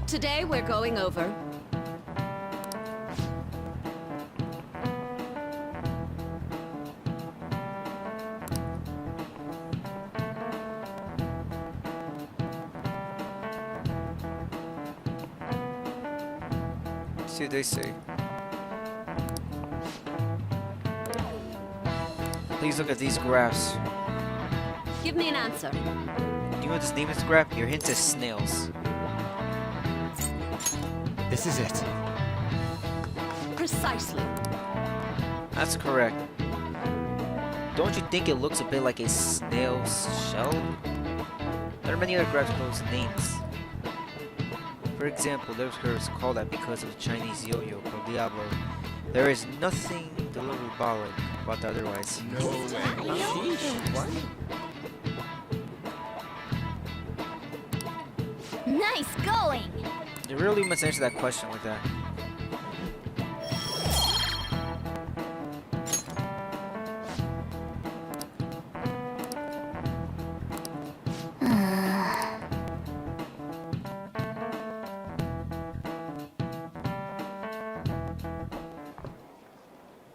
Today we're going over See what they say. Please look at these graphs. Give me an answer. Do you know what this name is, graph? Your hint is snails. This is it. Precisely. That's correct. Don't you think it looks a bit like a snail's shell? There are many other graphs with those names. For example, there's hers called that because of the Chinese yo-yo called Diablo. There is nothing diabolic about that otherwise. Nice going. You really must answer that question like that.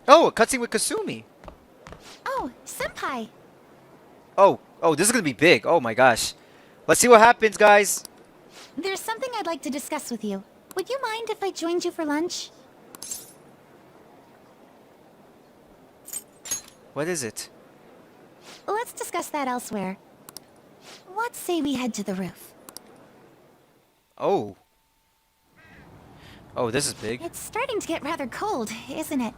Oh, a cutscene with Kasumi. Oh, Senpai! Oh, this is gonna be big. Oh my gosh. Let's see what happens, guys. There's something I'd like to discuss with you. Would you mind if I joined you for lunch? What is it? Let's discuss that elsewhere. What say we head to the roof? Oh. Oh, this is big. It's starting to get rather cold, isn't it?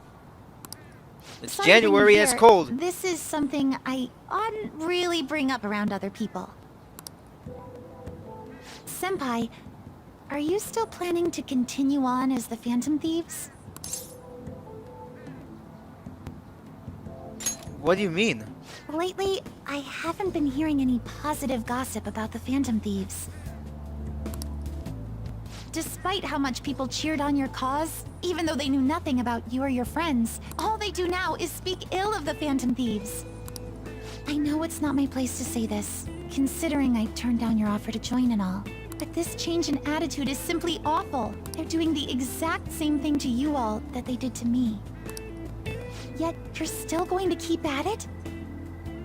It's Sorry to bring January you and it's here. cold. This is something I oughtn't really bring up around other people. Senpai, are you still planning to continue on as the Phantom Thieves? What do you mean? Lately, I haven't been hearing any positive gossip about the Phantom Thieves. Despite how much people cheered on your cause, even though they knew nothing about you or your friends, all they do now is speak ill of the Phantom Thieves. I know it's not my place to say this, considering I turned down your offer to join and all. But this change in attitude is simply awful. They're doing the exact same thing to you all that they did to me. Yet you're still going to keep at it?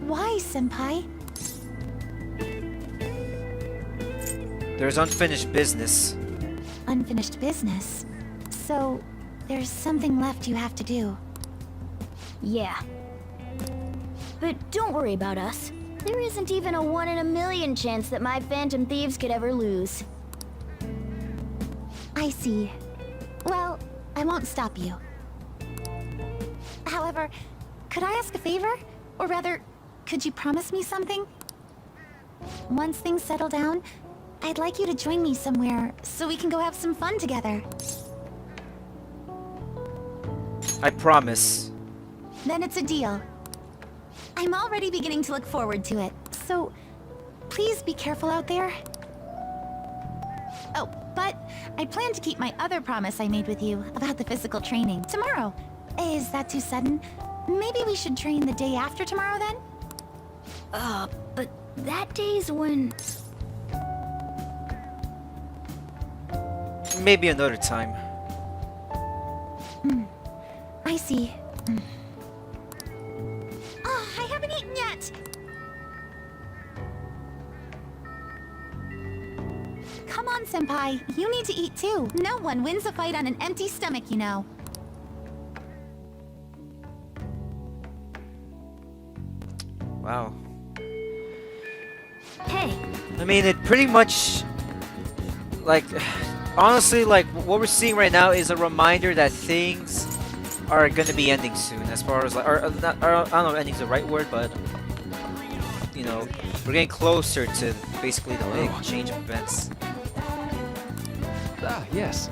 Why, Senpai? There's unfinished business. Unfinished business. So, there's something left you have to do. Yeah. But don't worry about us. There isn't even a 1 in a million chance that my Phantom Thieves could ever lose. I see. Well, I won't stop you. However, could I ask a favor? Or rather, could you promise me something? Once things settle down, I'd like you to join me somewhere so we can go have some fun together. I promise. Then it's a deal. I'm already beginning to look forward to it, so please be careful out there. Oh, but I plan to keep my other promise I made with you about the physical training tomorrow. Is that too sudden? Maybe we should train the day after tomorrow then? But that day's when... Maybe another time. I see. Oh, I haven't eaten yet! Come on, Senpai. You need to eat too. No one wins a fight on an empty stomach, you know. Wow. Hey, I mean, it pretty much, like, honestly, like, what we're seeing right now is a reminder that things are gonna be ending soon, as far as, like, not, or, I don't know if ending's the right word, but, you know, we're getting closer to basically the big change of events. Ah, yes.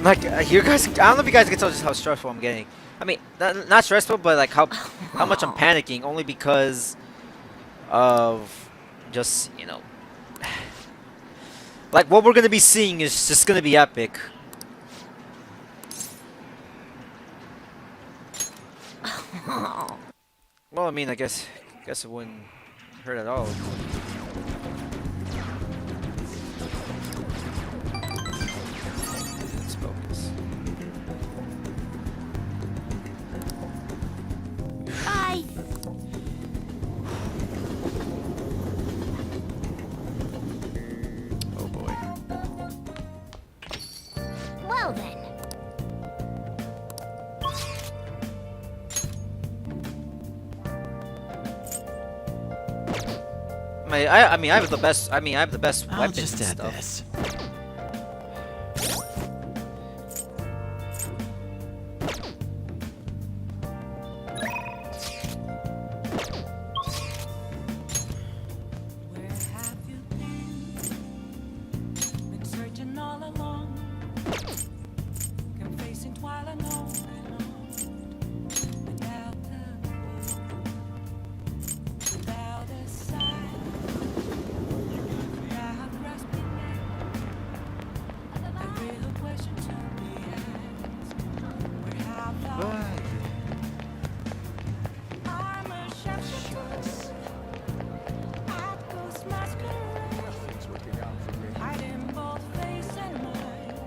Like, you guys, I don't know if you guys can tell just how stressful I'm getting. I mean, not stressful, but like how much I'm panicking, only because of just, you know, like what we're gonna be seeing is just gonna be epic. Well, I mean, I guess it wouldn't hurt at all. Let's focus. bye! Oh boy. Well then. I mean, I have the best. I mean, I have the best I'll weapons just and add stuff. this.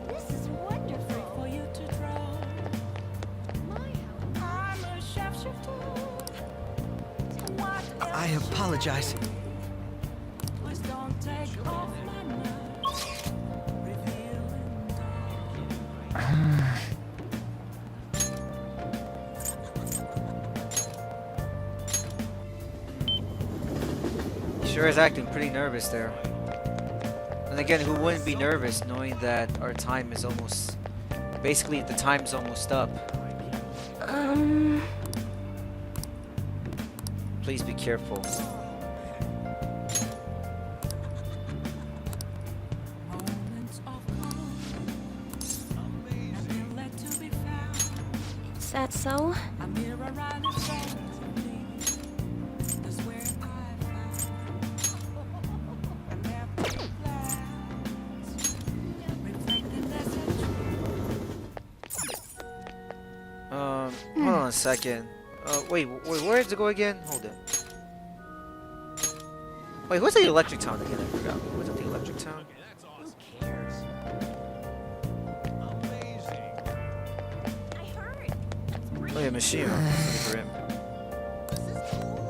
This is wonderful. I apologize. Sure is acting pretty nervous there. And again, who wouldn't be nervous knowing that our time is almost... Basically, the time's almost up. Please be careful. Is that so? Hold on a second. Wait, where did it go again? Hold it. Wait, what's the electric town again? I forgot. What's the electric town? Who cares? I heard. Oh yeah, Mishima. Looking for him. This is cool.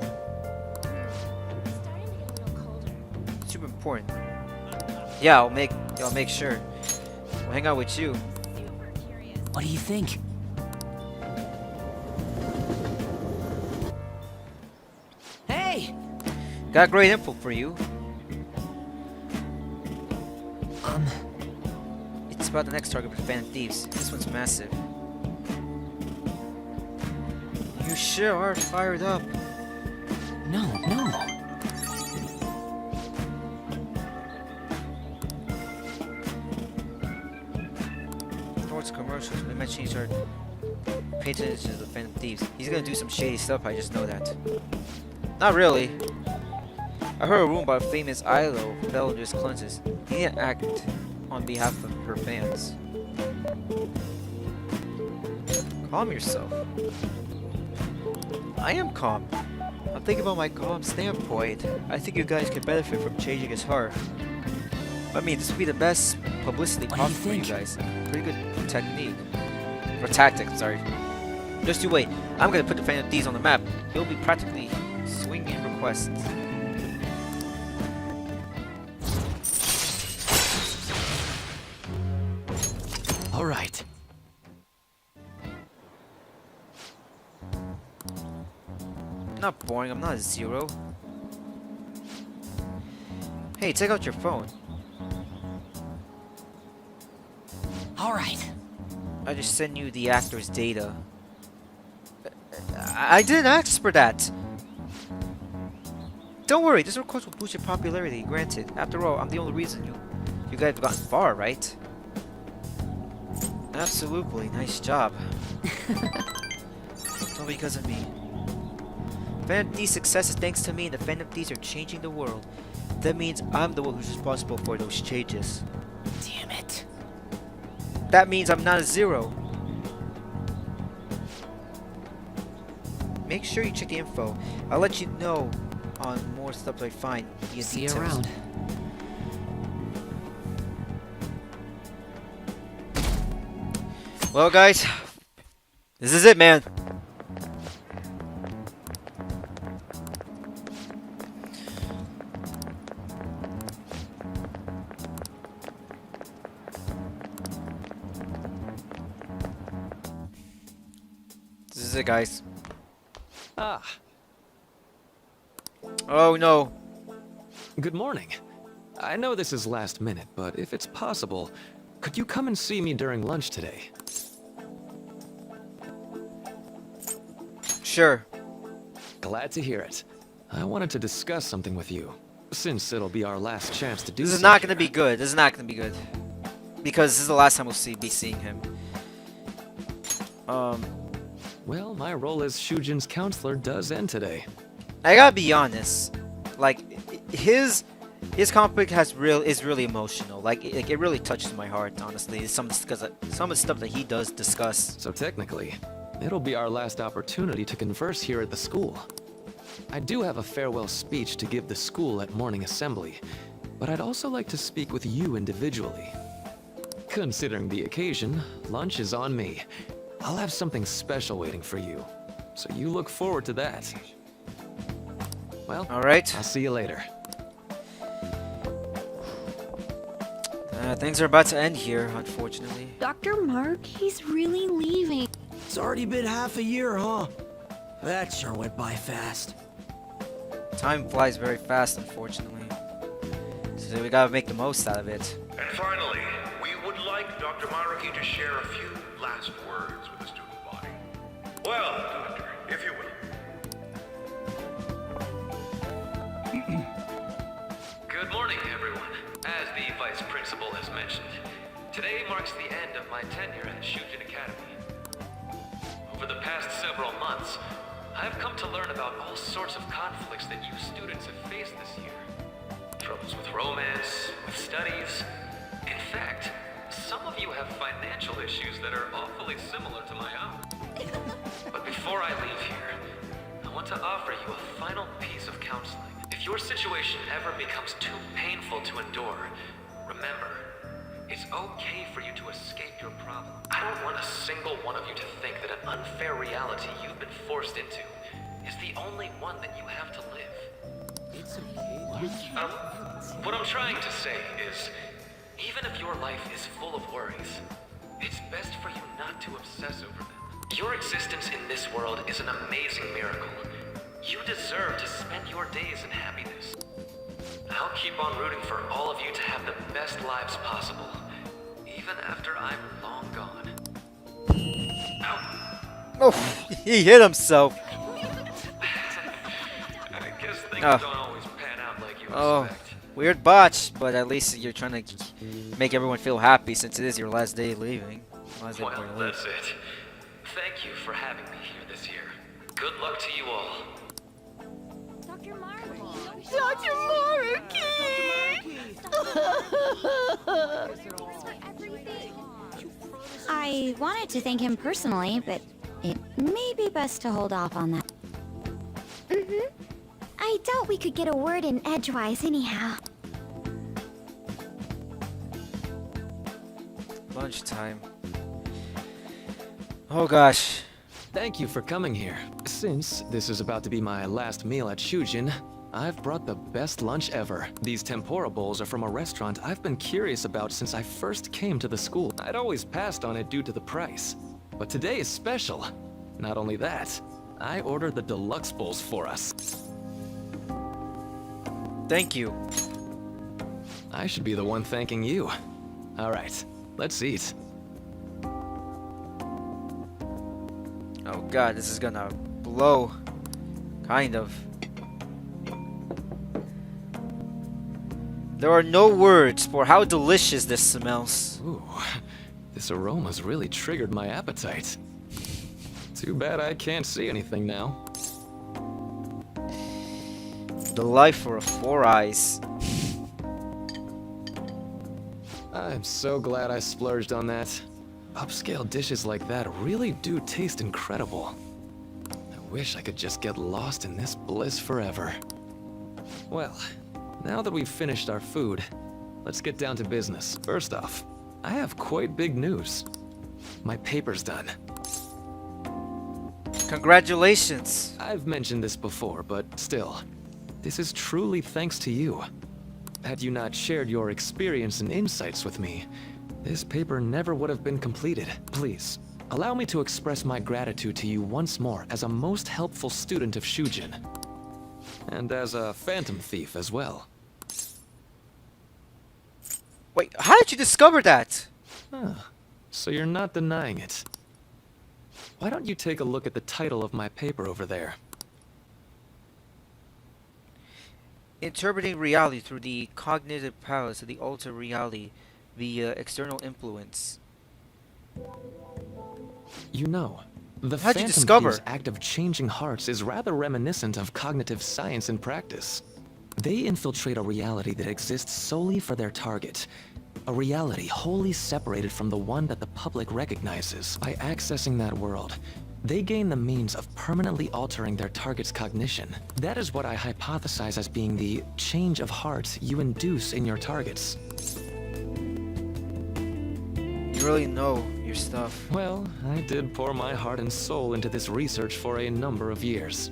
It's starting to get a little colder. Super important. Yeah, I'll make sure. I'll hang out with you. Super curious. What do you think? Hey! Got great info for you. It's about the next target for Phantom Thieves. This one's massive. You sure are fired up. No. Towards commercials, we mentioned he's pay attention to the Phantom Thieves. He's gonna do some shady stuff, I just know that. Not really. I heard a rumor about famous idol who fell into his clutches. He didn't act on behalf of her fans. Calm yourself. I am calm. I'm thinking about my calm standpoint. I think you guys could benefit from changing his heart. I mean, this would be the best publicity What do you possible for you think? guys. Pretty good technique. Or tactic, sorry. Just you wait. I'm gonna put the Phantom Thieves on the map. You'll be practically swinging requests. All right. I'm not boring, I'm not a zero. Hey, take out your phone. All right. I just sent you the actor's data. I didn't ask for that. Don't worry, this request will boost your popularity, granted. After all, I'm the only reason you guys have gotten far, right? Absolutely, nice job. All because of me. Phantom Thieves' success is thanks to me, and the Phantom Thieves are changing the world. That means I'm the one who's responsible for those changes. Damn it. That means I'm not a zero. Make sure you check the info. I'll let you know on more stuff I find. via See you details. around. Well, guys, this is it, man. This is it, guys. Ah, Oh no. good morning. I know this is last minute, but if it's possible, could you come and see me during lunch today? Sure. Glad to hear it. I wanted to discuss something with you, since it'll be our last chance to do This is so not gonna here. be good. This is not gonna be good. Because this is the last time we'll be seeing him. Well, my role as Shujin's counselor does end today. I gotta be honest. Like, his comic book is really emotional. Like it really touches my heart, honestly. Some of the stuff that he does discuss. So technically, it'll be our last opportunity to converse here at the school. I do have a farewell speech to give the school at morning assembly, but I'd also like to speak with you individually. Considering the occasion, lunch is on me. I'll have something special waiting for you, so you look forward to that. Well, All right. I'll see you later. Things are about to end here, unfortunately. Dr. Mark, he's really leaving. It's already been half a year, huh? That sure went by fast. Time flies very fast, unfortunately. So we gotta make the most out of it. And finally, we would like Dr. Maruki to share a few last words with the student body. Well, Doctor, if you will. Good morning, everyone. As the Vice Principal has mentioned, today marks the end of my tenure at Shujin Academy. Over the past several months, I've come to learn about all sorts of conflicts that you students have faced this year. Troubles with romance, with studies. In fact, some of you have financial issues that are awfully similar to my own. But before Before I leave here, I want to offer you a final piece of counseling. If your situation ever becomes too painful to endure, remember, it's okay for you to escape your problem. I don't want a single one of you to think that an unfair reality you've been forced into is the only one that you have to live. It's okay. What I'm trying to say is, even if your life is full of worries, it's best for you not to obsess over them. Your existence in this world is an amazing miracle. You deserve to spend your days in happiness. I'll keep on rooting for all of you to have the best lives possible, even after I'm long gone. Ow. Oh, he hit himself. I guess things Oh. don't always pan out like you Oh, expect. weird botch, but at least you're trying to make everyone feel happy since it is your last day leaving. Last day Well, before you leave. that's it. Thank you for having me here this year. Good luck to you all. Dr. Marky. Dr. I wanted to thank him personally, but it may be best to hold off on that. I doubt we could get a word in edgewise anyhow. Lunchtime. Oh gosh. Thank you for coming here. Since this is about to be my last meal at Shujin, I've brought the best lunch ever. These tempura bowls are from a restaurant I've been curious about since I first came to the school. I'd always passed on it due to the price. But today is special. Not only that, I ordered the deluxe bowls for us. Thank you. I should be the one thanking you. All right, let's eat. Oh god, this is gonna blow. Kind of. There are no words for how delicious this smells. Ooh, this aroma's really triggered my appetite. Too bad I can't see anything now. The life for a Four Eyes. I'm so glad I splurged on that. Upscale dishes like that really do taste incredible. I wish I could just get lost in this bliss forever. Well, now that we've finished our food, let's get down to business. First off, I have quite big news. My paper's done. Congratulations. I've mentioned this before, but still, this is truly thanks to you. Had you not shared your experience and insights with me, this paper never would have been completed. Please, allow me to express my gratitude to you once more as a most helpful student of Shujin. And as a phantom thief as well. Wait, how did you discover that? Huh. So you're not denying it. Why don't you take a look at the title of my paper over there? Interpreting reality through the cognitive powers of the alter reality via external influence. You know, the How'd you Phantom discover? Thief's act of changing hearts is rather reminiscent of cognitive science in practice. They infiltrate a reality that exists solely for their target. A reality wholly separated from the one that the public recognizes. By accessing that world, they gain the means of permanently altering their target's cognition. That is what I hypothesize as being the change of heart you induce in your targets. You really know your stuff. Well, I did pour my heart and soul into this research for a number of years.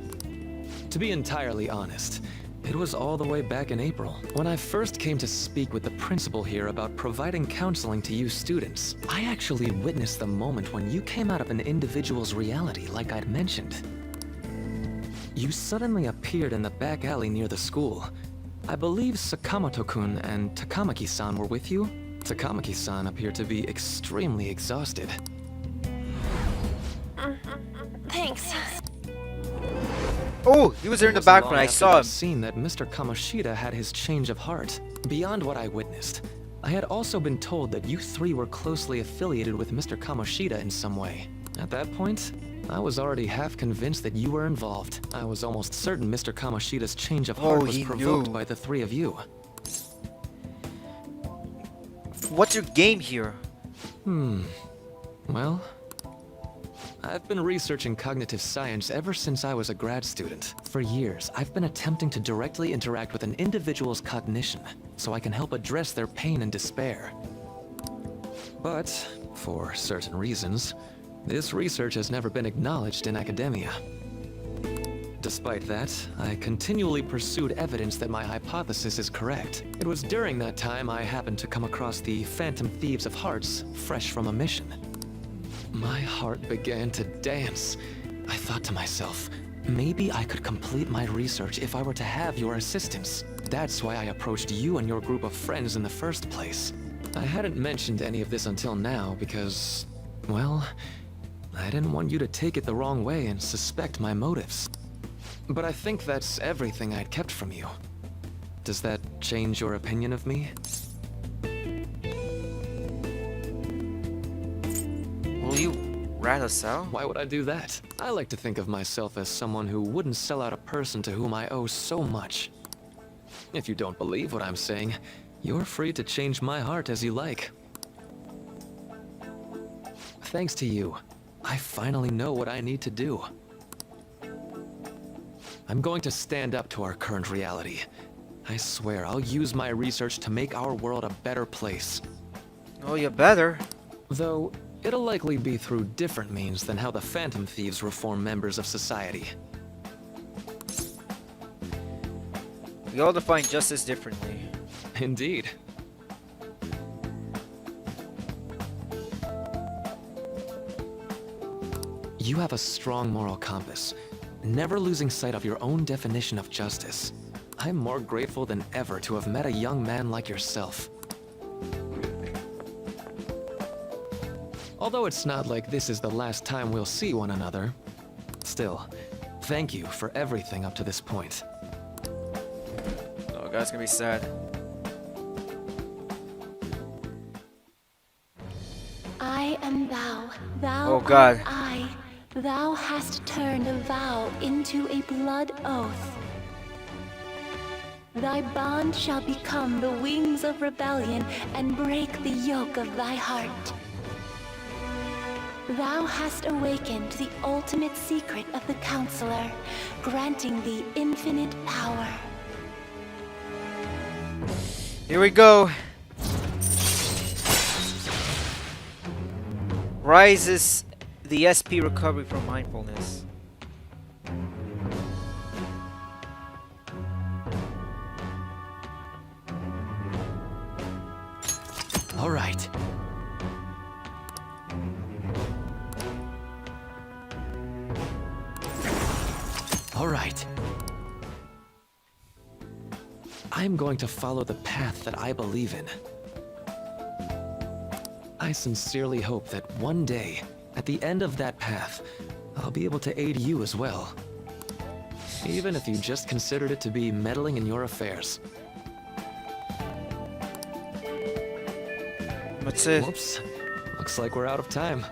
To be entirely honest, it was all the way back in April, when I first came to speak with the principal here about providing counseling to you students. I actually witnessed the moment when you came out of an individual's reality like I'd mentioned. You suddenly appeared in the back alley near the school. I believe Sakamoto-kun and Takamaki-san were with you? Takamaki-san appeared to be extremely exhausted. Thanks. Oh, he was there in the It wasn't back long when I after saw that him. scene that Mr. Kamoshida had his change of heart. Beyond what I witnessed, I had also been told that you three were closely affiliated with Mr. Kamoshida in some way. At that point, I was already half convinced that you were involved. I was almost certain Mr. Kamoshida's change of heart was he provoked knew. by the three of you. What's your game here? Well, I've been researching cognitive science ever since I was a grad student. For years, I've been attempting to directly interact with an individual's cognition, so I can help address their pain and despair. But, for certain reasons, this research has never been acknowledged in academia. Despite that, I continually pursued evidence that my hypothesis is correct. It was during that time I happened to come across the Phantom Thieves of Hearts, fresh from a mission. My heart began to dance. I thought to myself, maybe I could complete my research if I were to have your assistance. That's why I approached you and your group of friends in the first place. I hadn't mentioned any of this until now because, well, I didn't want you to take it the wrong way and suspect my motives. But I think that's everything I'd kept from you. Does that change your opinion of me? Will you rat us out? Why would I do that? I like to think of myself as someone who wouldn't sell out a person to whom I owe so much. If you don't believe what I'm saying, you're free to change my heart as you like. Thanks to you, I finally know what I need to do. I'm going to stand up to our current reality. I swear I'll use my research to make our world a better place. Oh, you better. Though, it'll likely be through different means than how the Phantom Thieves reform members of society. We all define justice differently. Indeed. You have a strong moral compass, never losing sight of your own definition of justice. I'm more grateful than ever to have met a young man like yourself. Although it's not like this is the last time we'll see one another, still, thank you for everything up to this point. Oh, God, it's gonna be sad. I am thou, thou Oh, God. art I. Thou hast turned a vow into a blood oath. Thy bond shall become the wings of rebellion and break the yoke of thy heart. Thou hast awakened the ultimate secret of the Counselor, granting thee infinite power. Here we go. Rises the SP recovery from mindfulness. All right. All right. I'm going to follow the path that I believe in. I sincerely hope that one day, at the end of that path, I'll be able to aid you as well. Even if you just considered it to be meddling in your affairs. That's it. Whoops. Looks like we're out of time.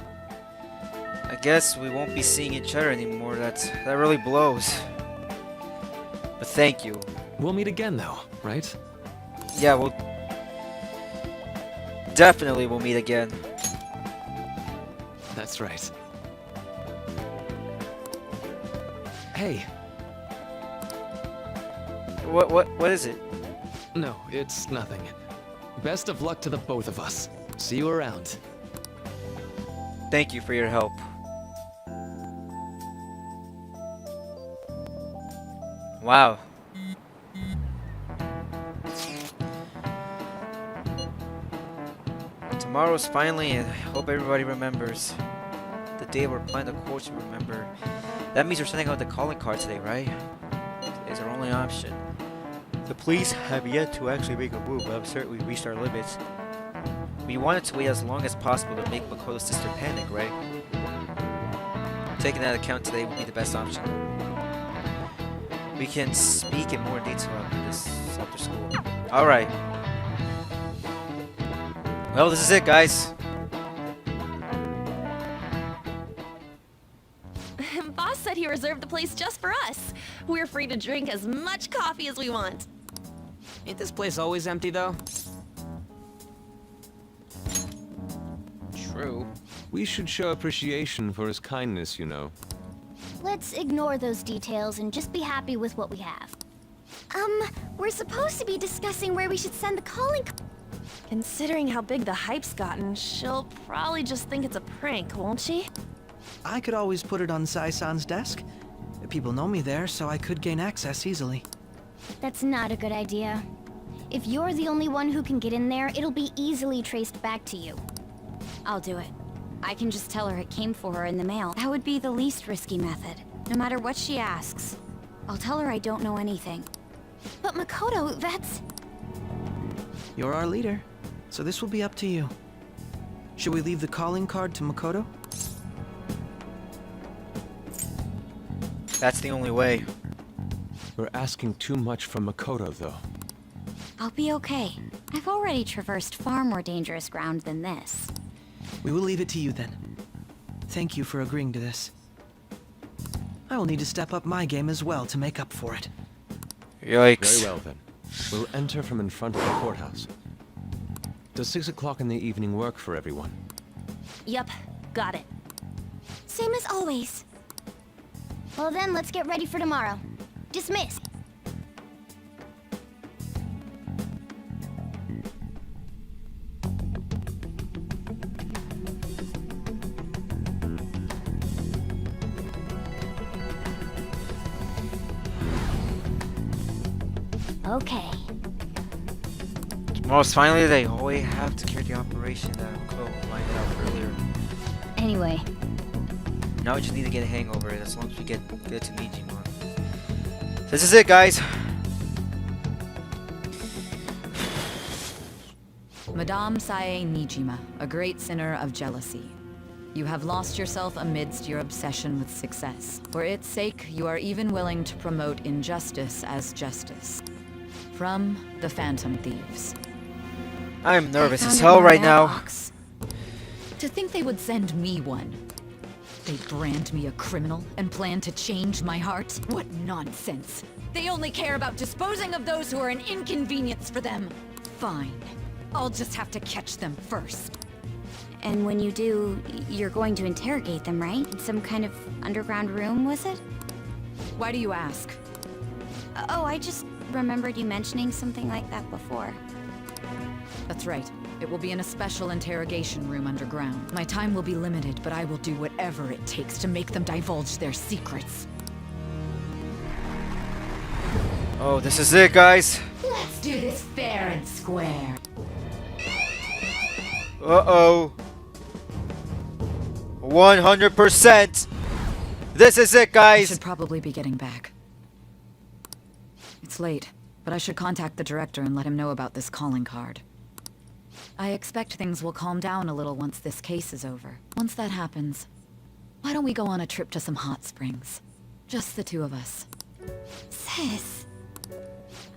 I guess we won't be seeing each other anymore. That really blows. But thank you. We'll meet again though, right? Yeah, we'll definitely we'll meet again. That's right. Hey. What is it? No, it's nothing. Best of luck to the both of us. See you around. Thank you for your help. Wow. Tomorrow's finally, and I hope everybody remembers the day we're playing the course to remember. That means we're sending out the calling card today, right? Today's our only option. The police have yet to actually make a move, but I'm certain we've reached our limits. We wanted to wait as long as possible to make Makoto's sister panic, right? Taking that account today would be the best option. We can speak in more detail after this after school. Alright. Well, this is it, guys. Boss said he reserved the place just for us. We're free to drink as much coffee as we want. Ain't this place always empty, though? True. We should show appreciation for his kindness, you know. Let's ignore those details and just be happy with what we have. We're supposed to be discussing where we should send the calling. Considering how big the hype's gotten, she'll probably just think it's a prank, won't she? I could always put it on Sai-san's desk. People know me there, so I could gain access easily. That's not a good idea. If you're the only one who can get in there, it'll be easily traced back to you. I'll do it. I can just tell her it came for her in the mail. That would be the least risky method. No matter what she asks, I'll tell her I don't know anything. But Makoto, that's... You're our leader, so this will be up to you. Should we leave the calling card to Makoto? That's the only way. We're asking too much from Makoto, though. I'll be okay. I've already traversed far more dangerous ground than this. We will leave it to you then. Thank you for agreeing to this. I will need to step up my game as well to make up for it. Yikes. Very well, then. We'll enter from in front of the courthouse. Does 6 o'clock in the evening work for everyone? Yup, got it. Same as always. Well then, let's get ready for tomorrow. Dismiss. Okay. Tomorrow's finally the day. Oh, we have to carry the operation that Makoto lined out earlier. Anyway. Now we just need to get a hang over it as long as we get to Nijima. This is it, guys. Madame Sae Nijima, a great sinner of jealousy. You have lost yourself amidst your obsession with success. For its sake, you are even willing to promote injustice as justice. From the Phantom Thieves. I'm nervous as hell right now. To think they would send me one. They brand me a criminal and plan to change my heart? What nonsense. They only care about disposing of those who are an inconvenience for them. Fine. I'll just have to catch them first. And when you do, you're going to interrogate them, right? In some kind of underground room, was it? Why do you ask? Oh, I just remembered you mentioning something like that before. That's right. It will be in a special interrogation room underground. My time will be limited, but I will do whatever it takes to make them divulge their secrets. Oh, this is it, guys. Let's do this fair and square. Uh-oh. 100%. This is it, I guys. should probably be getting back. It's late, but I should contact the director and let him know about this calling card. I expect things will calm down a little once this case is over. Once that happens, why don't we go on a trip to some hot springs? Just the two of us. Sis.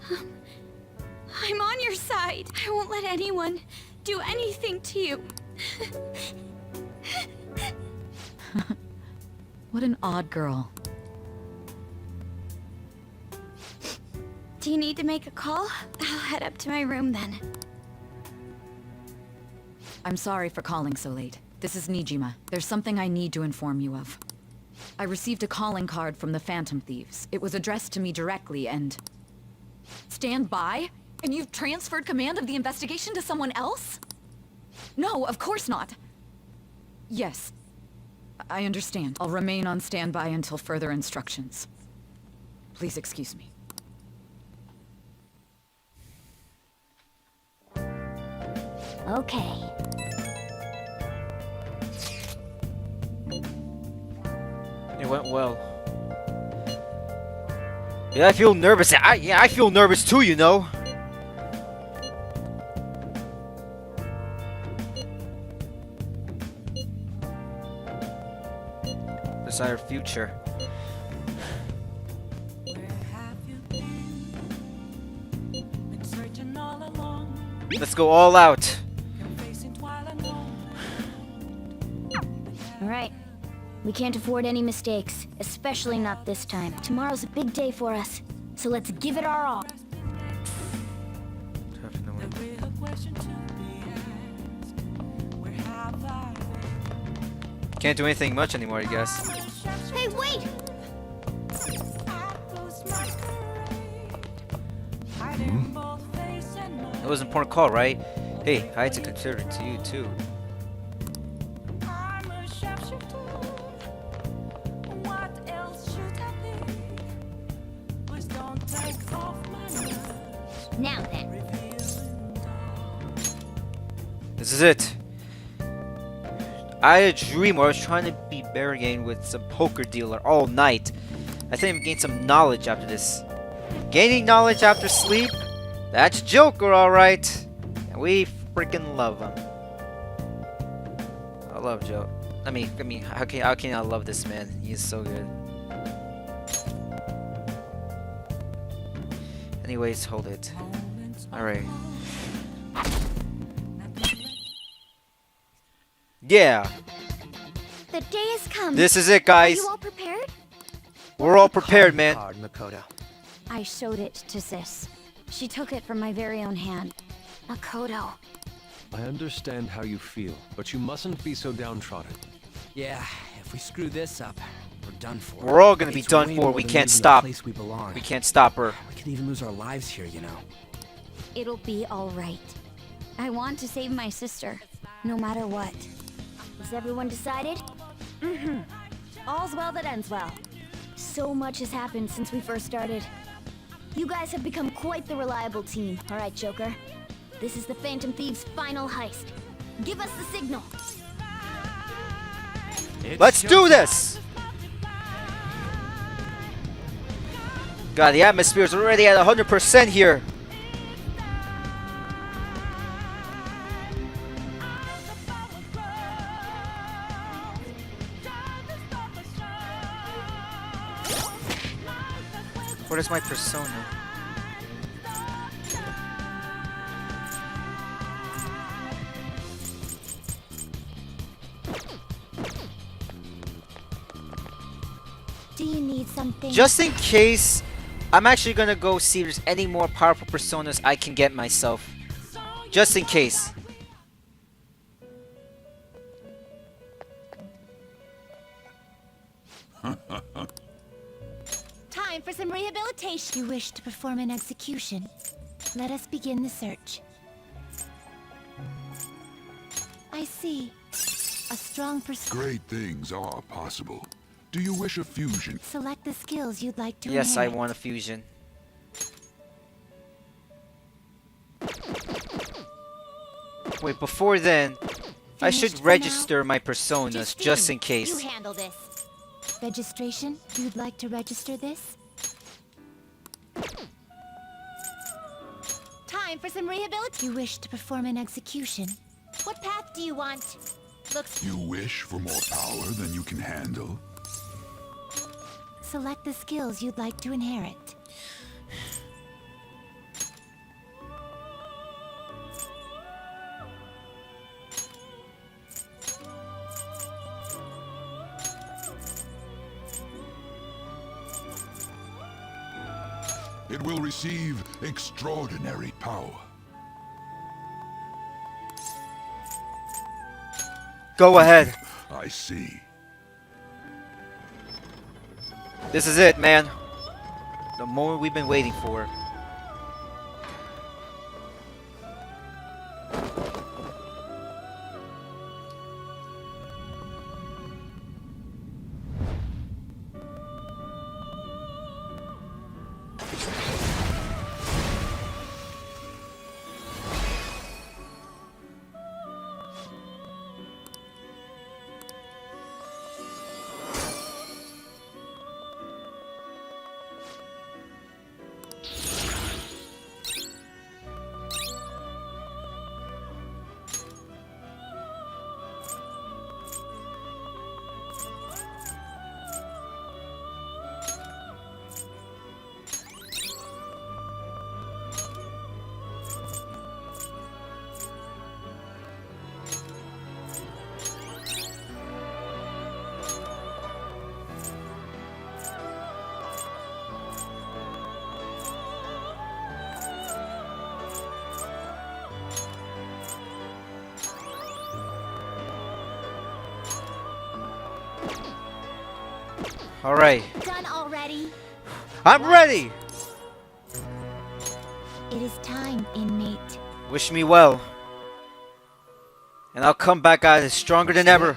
I'm on your side. I won't let anyone do anything to you. What an odd girl. Do you need to make a call? I'll head up to my room then. I'm sorry for calling so late. This is Nijima. There's something I need to inform you of. I received a calling card from the Phantom Thieves. It was addressed to me directly and... Stand by? And you've transferred command of the investigation to someone else? No, of course not. Yes. I understand. I'll remain on standby until further instructions. Please excuse me. Okay. It went well. Yeah, I feel nervous. I feel nervous too, you know. Decide our future. Let's go all out. Alright. We can't afford any mistakes, especially not this time. Tomorrow's a big day for us, so let's give it our all. Can't do anything much anymore, I guess. Hey, wait! It was an important call, right? Hey, I had to consider it to you too. Now then. This is it. I had a dream where I was trying to be bargaining with some poker dealer all night. I think I'm gaining some knowledge after this. Gaining knowledge after sleep? That's Joker, alright. And we freaking love him. I love Joe. I mean, how can I love this man? He is so good. Anyways, hold it. Alright. Yeah. The day has come. This is it, guys. Are you all prepared? We're all prepared, man. Card, Makoto. I showed it to Sis. She took it from my very own hand. Makoto. I understand how you feel, but you mustn't be so downtrodden. Yeah, if we screw this up, we're done for. We're all gonna be It's done way for. more We than can't losing the stop. place we belong. We can't stop her. We could even lose our lives here, you know. It'll be all right. I want to save my sister, no matter what. Is everyone decided? Mm-hmm. All's well that ends well. So much has happened since we first started. You guys have become quite the reliable team. All right, Joker. This is the Phantom Thieves' final heist. Give us the signal. Let's do this! God, the atmosphere is already at 100% here. What is my persona? Do you need something? Just in case, I'm actually gonna go see if there's any more powerful personas I can get myself. Just in case. Time for some rehabilitation. You wish to perform an execution. Let us begin the search. I see. A strong Great things are possible. Do you wish a fusion? Select the skills you'd like to Yes, I inherit. want a fusion. Wait, before then, I should Finished for register my personas just in You case. handle this. Registration? You'd like to register this? Time for some rehabilitation. You wish to perform an execution. What path do you want? Looks. You wish for more power than you can handle? Select the skills you'd like to inherit. It will receive extraordinary power. Go ahead. I see. This is it, man. The moment we've been waiting for. Alright. Done already? I'm ready! It is time, inmate. Wish me well. And I'll come back out as stronger than ever.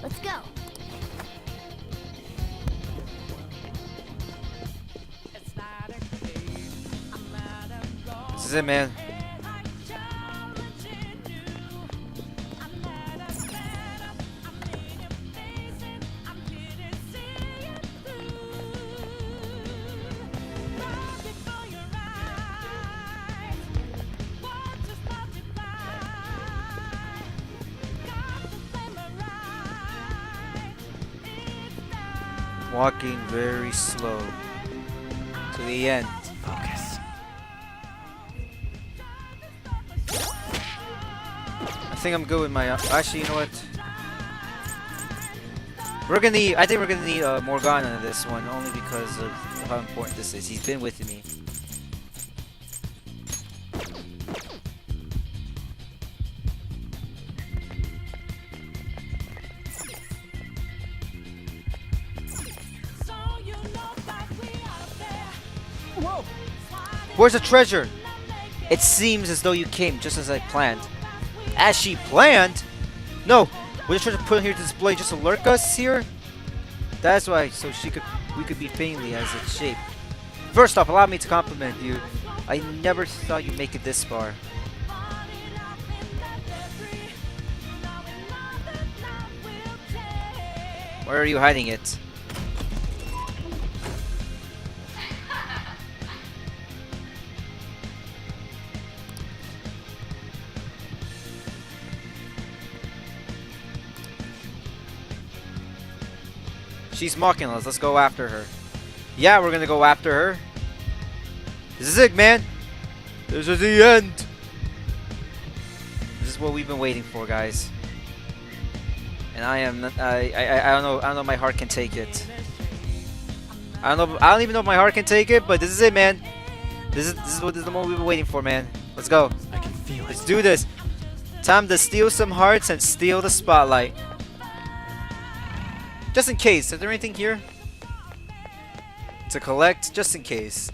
Let's go. This is it, man. Walking very slow to the end. Focus. I think I'm good with my. Actually, you know what? We're gonna need. I think we're gonna need Morgana in this one, only because of how important this is. He's been with me. Whoa! Where's the treasure? It seems as though you came just as I planned. As she planned? No, was the treasure put here to display just to lurk us here? That's why, so we could be faintly as its shape. First off, allow me to compliment you. I never thought you'd make it this far. Where are you hiding it? She's mocking us. Let's go after her. Yeah, we're gonna go after her. This is it, man. This is the end. This is what we've been waiting for, guys. And I am. I don't know. I don't know if my heart can take it. I don't know. I don't even know if my heart can take it. But this is it, man. This is the moment we've been waiting for, man. Let's go. I can feel it. Let's do this. Time to steal some hearts and steal the spotlight. Just in case, is there anything here to collect? Just in case.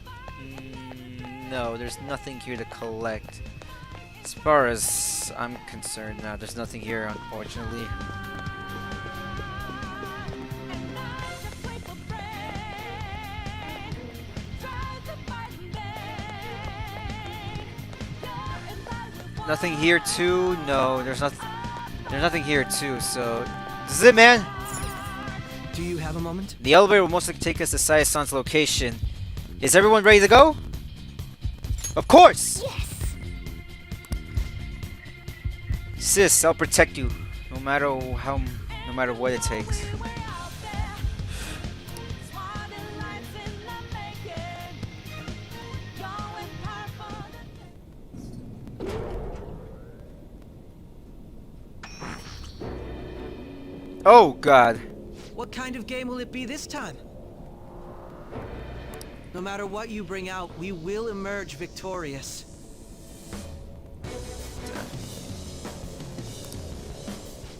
No, there's nothing here to collect. As far as I'm concerned, no, there's nothing here, unfortunately. Nothing here too? No, there's nothing here too, so this is it, man. Do you have a moment? The elevator will most likely take us to Saya-san's location. Is everyone ready to go? Of course! Yes! Sis, I'll protect you. No matter what it takes. Oh God. What kind of game will it be this time? No matter what you bring out, we will emerge victorious.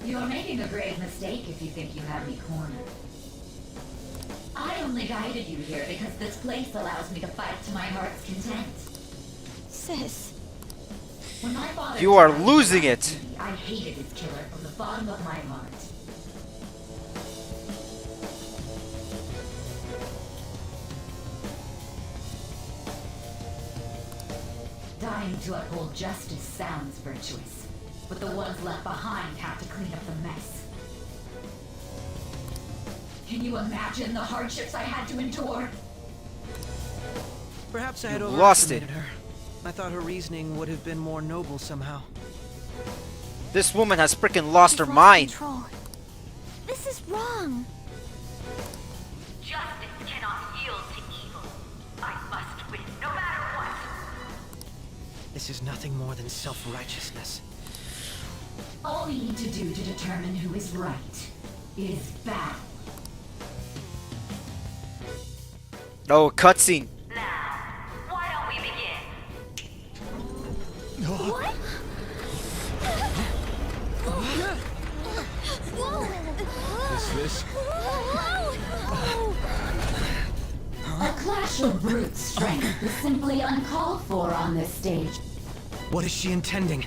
You're making a grave mistake if you think you have me cornered. I only guided you here because this place allows me to fight to my heart's content. Sis. When my father You are losing it. I hated his killer from the bottom of my heart. Dying to uphold justice sounds virtuous, but the ones left behind have to clean up the mess. Can you imagine the hardships I had to endure? Perhaps I had lost it. overestimated her. I thought her reasoning would have been more noble somehow. This woman has freaking lost her mind. Control. This is wrong. Justice cannot yield to evil. I must win, no matter what. This is nothing more than self-righteousness. All we need to do to determine who is right is battle. Oh, cutscene. Now, why don't we begin? What? This? A clash of brute strength is simply uncalled for on this stage. What is she intending?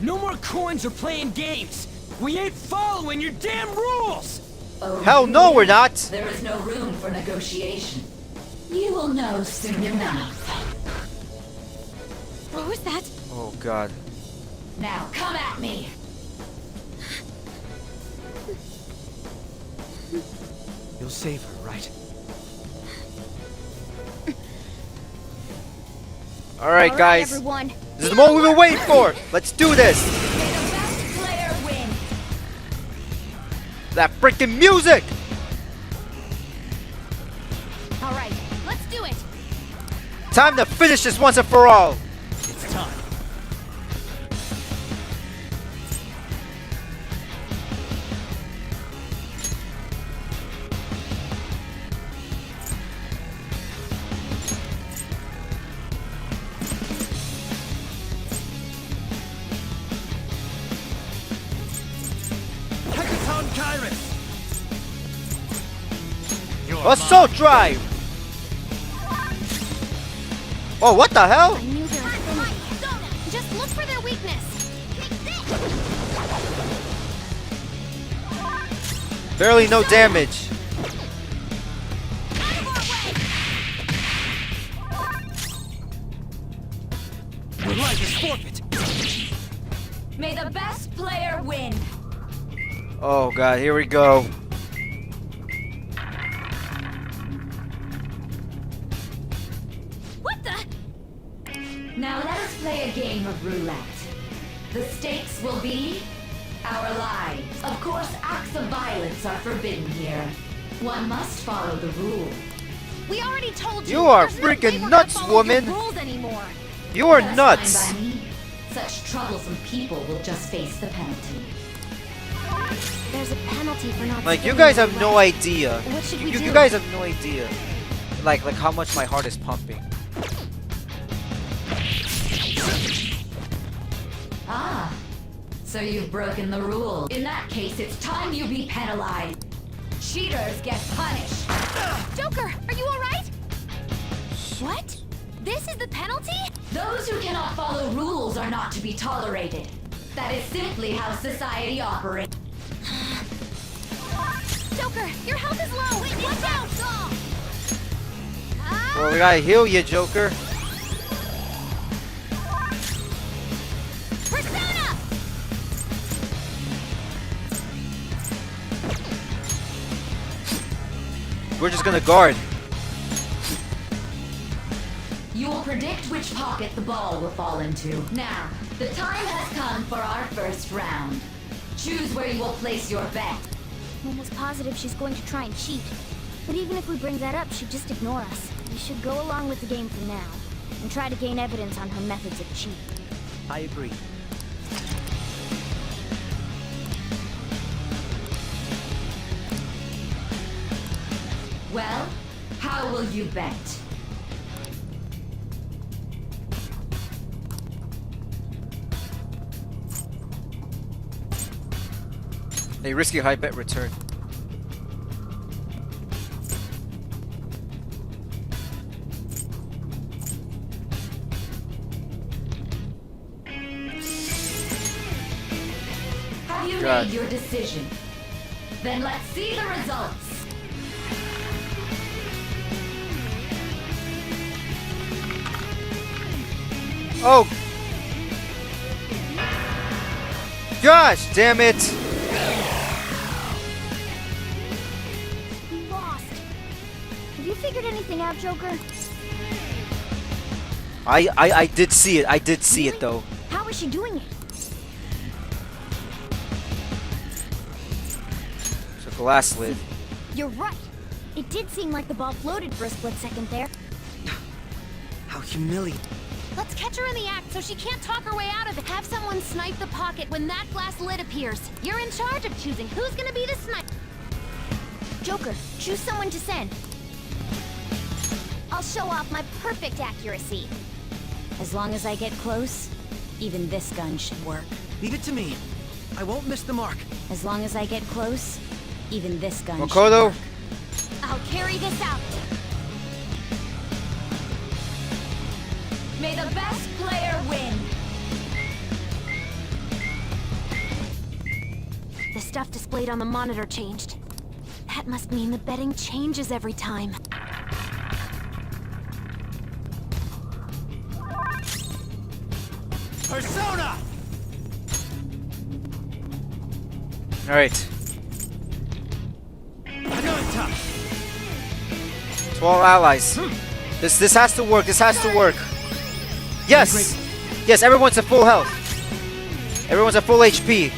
No more coins or playing games! We ain't following your damn rules! Oh, Hell no, we're not. there is no room for negotiation. You will know soon enough. What was that? Oh god. Now come at me! You'll save her, right? Alright, guys. Everyone. This is the moment we've been waiting for. Let's do this. May the best player win! That freaking music. All right, let's do it. Time to finish this once and for all. It's time. Hekaton Kairos! Assault drive. Oh, what the hell? I knew their affinity. Just look for their weakness. Barely no damage. Your life is forfeit! May the best player win! Oh god, here we go. What the? Now let us play a game of roulette. The stakes will be our lives. Of course, acts of violence are forbidden here. One must follow the rules. We already told you. You are there's no freaking way we're nuts, gonna follow your woman. rules anymore. You are That's nuts. fine by me. Such troublesome people will just face the penalty. There's a penalty for not. Like, you staying guys in have the no left. idea. What should we You do? guys have no idea. Like how much my heart is pumping. Ah, so you've broken the rule. In that case, it's time you be penalized. Cheaters get punished. Joker, are you all right? What? This is the penalty? Those who cannot follow rules are not to be tolerated. That is simply how society operates. Joker, your health is low. Watch out! Well, we gotta heal you, Joker. Persona! We're just gonna guard. You will predict which pocket the ball will fall into. Now, the time has come for our first round. Choose where you will place your bet. I'm almost positive she's going to try and cheat. But even if we bring that up, she'd just ignore us. We should go along with the game for now, and try to gain evidence on her methods of cheating. I agree. Well, how will you bet? A risky high bet return. Have you God. made your decision? Then let's see the results. Oh! Gosh, damn it! We lost. Have you figured anything out, Joker? I did see it. I did see it though. How is she doing it? So glass lid. You're right. It did seem like the ball floated for a split second there. How humiliating. Let's catch her in the act so she can't talk her way out of it. Have someone Everyone snipe the pocket when that glass lid appears. You're in charge of choosing who's gonna be the sniper. Joker, choose someone to send. I'll show off my perfect accuracy. As long as I get close, even this gun should work. Leave it to me. I won't miss the mark. As long as I get close, even this gun should Makoto, work. I'll carry this out. May the best player win. The stuff displayed on the monitor changed. That must mean the betting changes every time. Persona! alright. Ananta! 12 allies. This has to work, this has to work. Yes! Yes, everyone's at full health. Everyone's at full HP.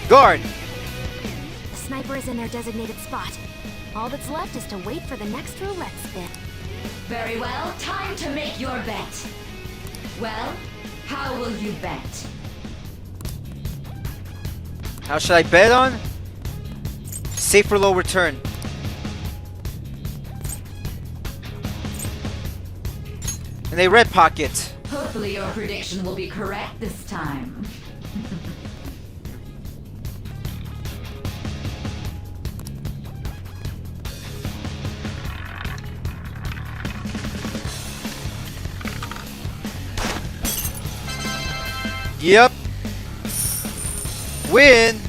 Guard! The sniper is in their designated spot. All that's left is to wait for the next roulette spin. Very well, time to make your bet. Well, how will you bet? How should I bet on? Safe for low return. And a red pocket. Hopefully your prediction will be correct this time. Yep. Win.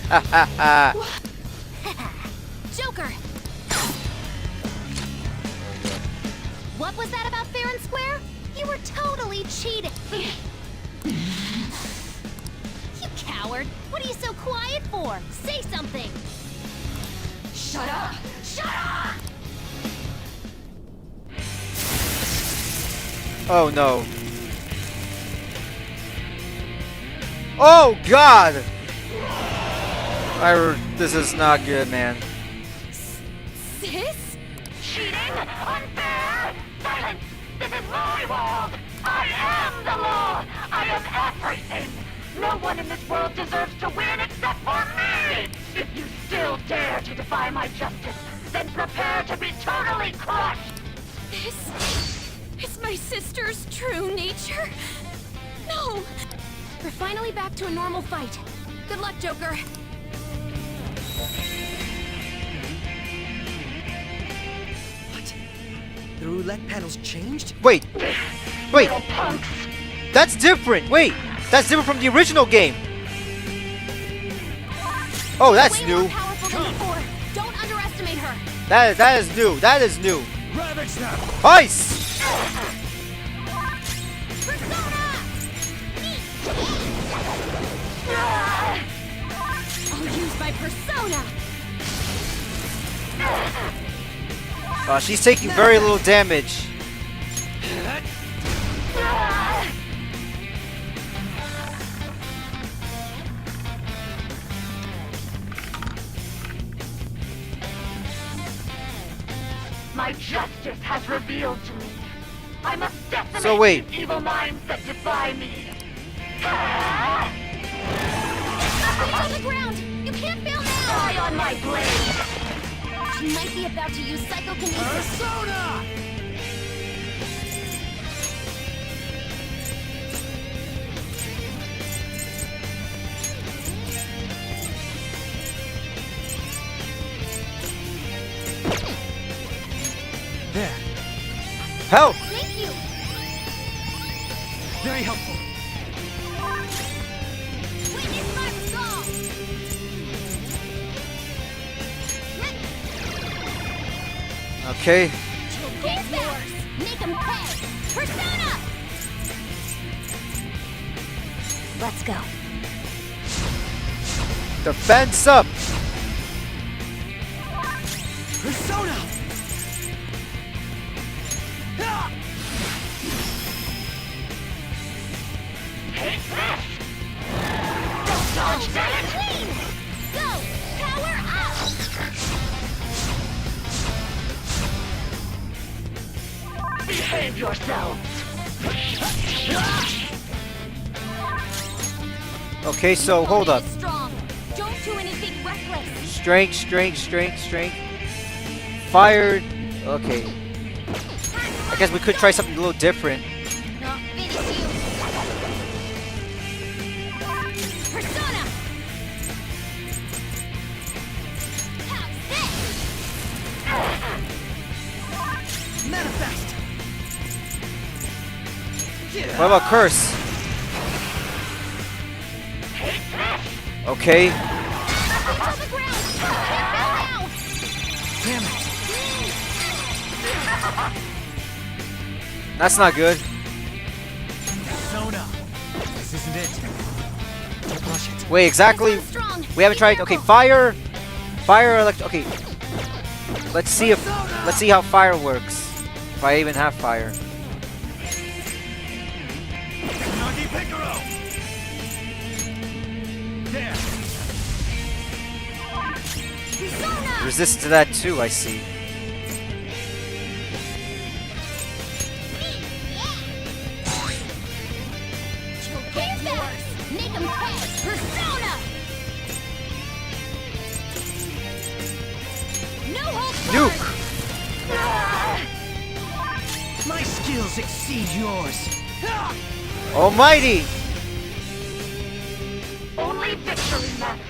Ha ha ha. Joker! What was that about fair and square? You were totally cheating. You coward! What are you so quiet for? Say something! Shut up! Shut up! Oh no. Oh god! This is not good, man. Sis? Cheating? Unfair? Silence! This is my world! I am the law! I am everything! No one in this world deserves to win except for me! If you still dare to defy my justice, then prepare to be totally crushed! This is my sister's true nature? No! We're finally back to a normal fight. Good luck, Joker. What? The roulette panel's changed? Wait. Wait. That's different. Wait. That's different from the original game. Oh, that's Way new. more powerful than before. Don't underestimate her. That is new. That is new. Ravage them! Ice. I'll use my persona. She's taking very little damage. My justice has revealed to me. I must decimate So wait. these evil minds that defy me. Stay on the ground. You can't fail now. Die on my blade. She might be about to use psychokinesis. Persona! There. Help! Thank you. Very helpful. Witness my resolve. Okay. Get yours. Make him pay. Persona. Let's go. Defense up. Persona! Take this! Don't dodge that! Clean. Go. Power up. Behave yourselves. Okay, so hold up. Strong. Don't do anything reckless. Strength, strength, strength, strength. Fired. Okay. I guess we could try something a little different. Not finish you. Persona. How's this? Manifest! What about curse? Okay. Damn it! That's not good. Sona. This isn't it. Don't rush it. Wait, exactly. We haven't tried. Okay, fire. Fire. Okay. Let's see how fire works. If I even have fire. Nagi Picaro. There. Resist to that too, I see. Make him pay. Persona. No hold. Nuke. My skills exceed yours. Almighty. Only victory matters.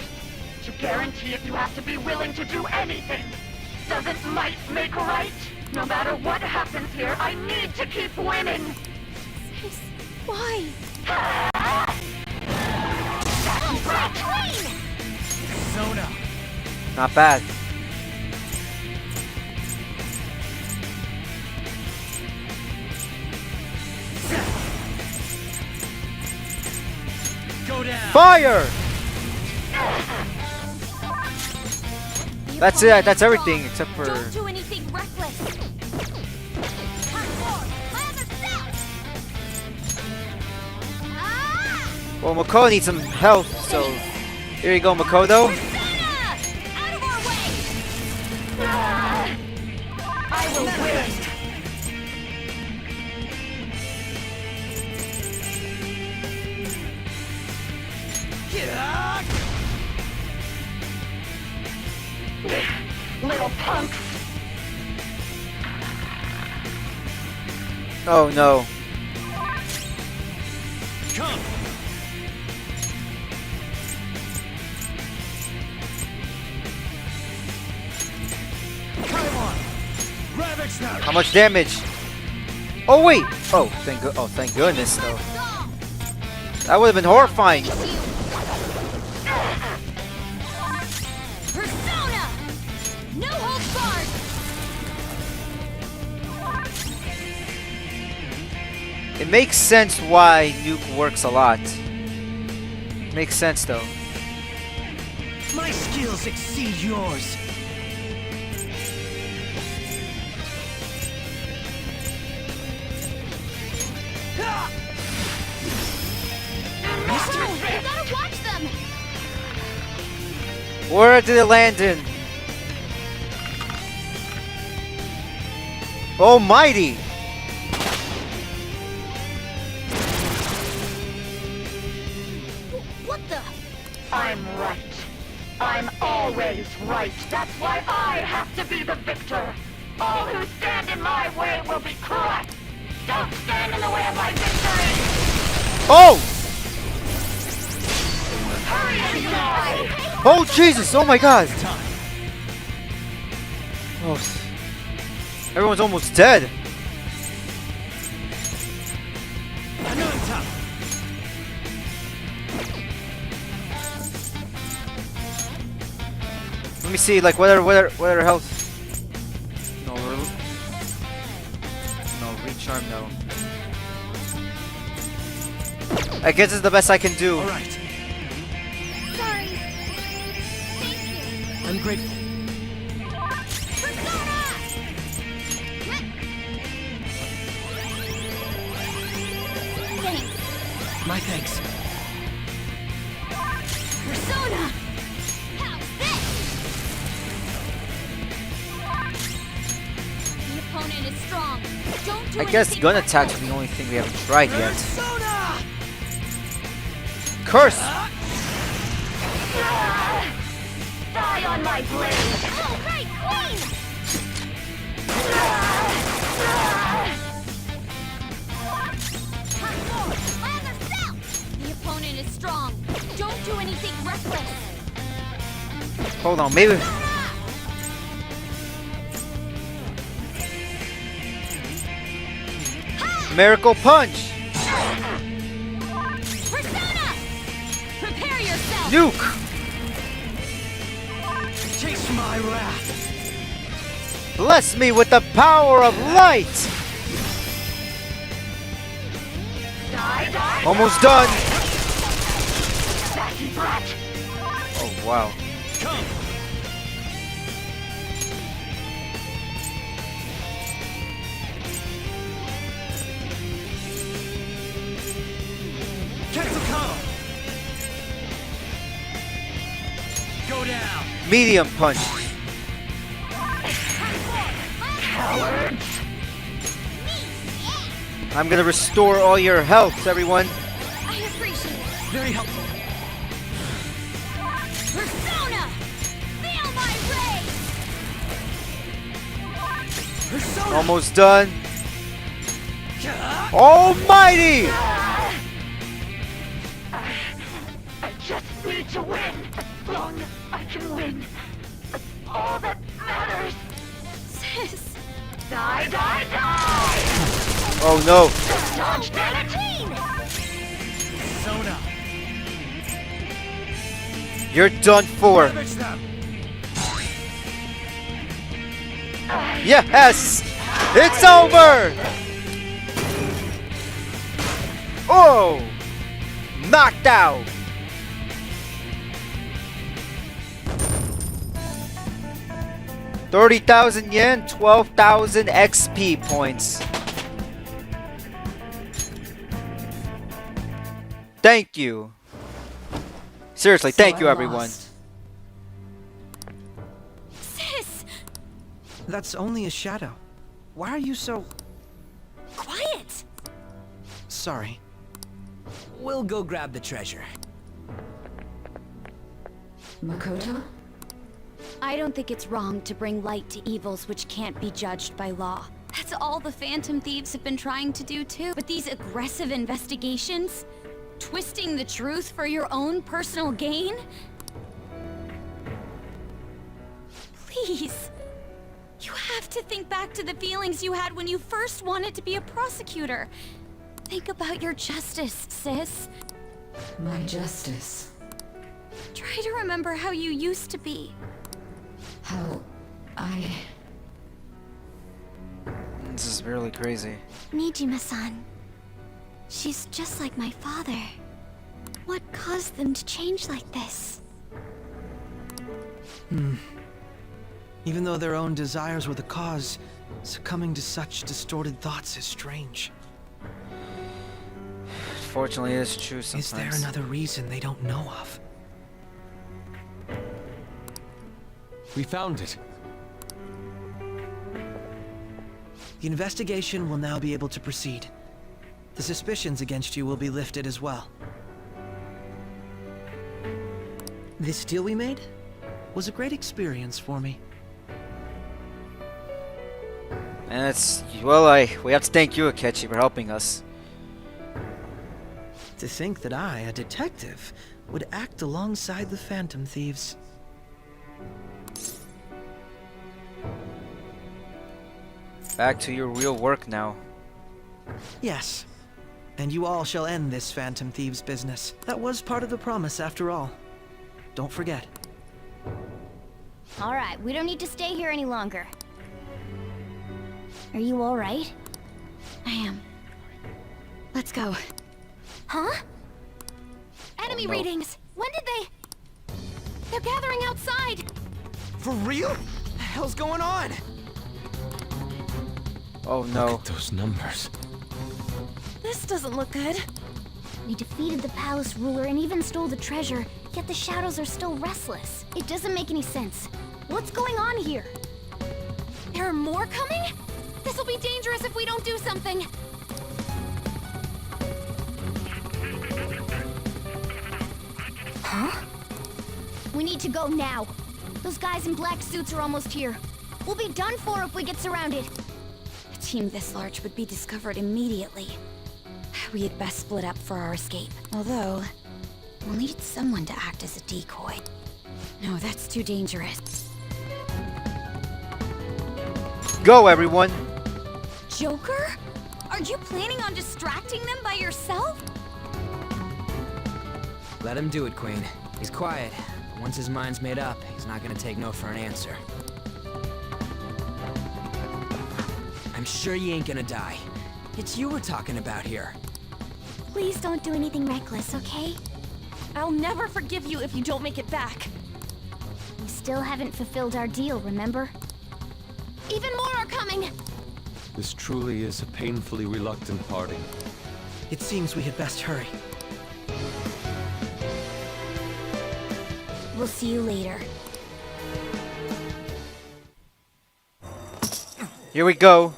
To guarantee it, you have to be willing to do anything. Doesn't might make right? No matter what happens here, I need to keep winning. Why? Sona. Not bad. Go down. Fire. That's it. That's everything except for. Don't do anything reckless. Well, Makoto needs some health, so here you go, Makoto. I will win. Little punks. Oh no. Come. Ravage now. How much damage? Oh wait. Oh, thank goodness though. That would have been horrifying. Persona. No hold barred. It makes sense why Nuke works a lot. Makes sense though. My skills exceed yours. You gotta watch them. Where did it land in? Almighty! What the? I'm right. I'm always right. That's why I have to be the victor. All who stand in my way will be crushed. Don't stand in the way of my victory. Oh! Hurry and die. Oh Jesus! Oh my God! Oh, everyone's almost dead. Let me see, like, what are health? No, recharm, no. I guess it's the best I can do. All right. Sorry. I'm grateful. Thanks. My thanks. Persona. How's this? The opponent is strong. Don't do I guess gun attacks are the only thing we haven't tried yet. Curse! Die on my blade! Oh, right, Queen! The opponent is strong. Don't do anything reckless. Hold on, maybe. Miracle Punch! Persona! Prepare yourself! Nuke! Taste my wrath! Bless me with the power of light! Die, die, Almost done! Nasty brat! Oh, wow. Come! Ketsukano! Go down! Medium Punch. Cowards! I'm gonna restore all your health, everyone. I appreciate it. Very helpful. Persona! Feel my rage! Persona! Almost done. Almighty! I just need to win. As long as I can win. That's all that matters. Sis! Die, die, die! Oh no. Dodge, damn it! Persona! You're done for. Ravage them! Yes! It's over! Oh! Knocked out! $30,000 yen, 12,000 XP points. Thank you. Seriously, thank So you I everyone. lost. Sis! That's only a shadow. Why are you so... Quiet! Sorry. We'll go grab the treasure. Makoto? I don't think it's wrong to bring light to evils which can't be judged by law. That's all the Phantom Thieves have been trying to do too. But these aggressive investigations? Twisting the truth for your own personal gain? Please. You have to think back to the feelings you had when you first wanted to be a prosecutor. Think about your justice, sis. My justice. Try to remember how you used to be. How I... This is really crazy. Nijima-san. She's just like my father. What caused them to change like this? Even though their own desires were the cause, succumbing to such distorted thoughts is strange. Fortunately, it's true sometimes. Is there another reason they don't know of? We found it. The investigation will now be able to proceed. The suspicions against you will be lifted as well. This deal we made was a great experience for me. And it's, well, we have to thank you, Akechi, for helping us. To think that I, a detective, would act alongside the Phantom Thieves. Back to your real work now. Yes. And you all shall end this Phantom Thieves business. That was part of the promise after all. Don't forget. All right, we don't need to stay here any longer. Are you all right? I am. Let's go. Huh? Enemy no. readings! When did they... They're gathering outside! For real? What the hell's going on? Oh no. Look at those numbers. This doesn't look good. We defeated the palace ruler and even stole the treasure, yet the shadows are still restless. It doesn't make any sense. What's going on here? There are more coming? This This'll be dangerous if we don't do something. Huh? We need to go now. Those guys in black suits are almost here. We'll be done for if we get surrounded. A team this large would be discovered immediately. We had best split up for our escape. Although, we'll need someone to act as a decoy. No, that's too dangerous. Go, everyone! Joker? Are you planning on distracting them by yourself? Let him do it, Queen. He's quiet. Once his mind's made up, he's not gonna take no for an answer. I'm sure you ain't gonna die. It's you we're talking about here. Please don't do anything reckless, okay? I'll never forgive you if you don't make it back. We still haven't fulfilled our deal, remember? Even more are coming! This truly is a painfully reluctant parting. It seems we had best hurry. We'll see you later. Here we go.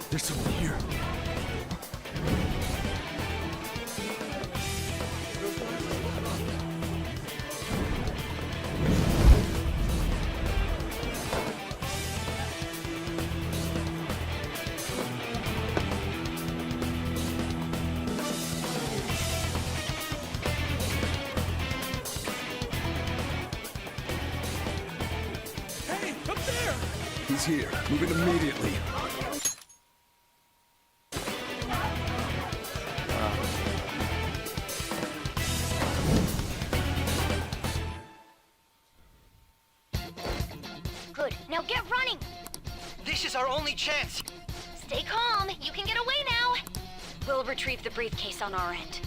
There's someone here. Hey, up there! He's here. Move it immediately. Good. Now get running! This is our only chance! Stay calm. You can get away now. We'll retrieve the briefcase on our end.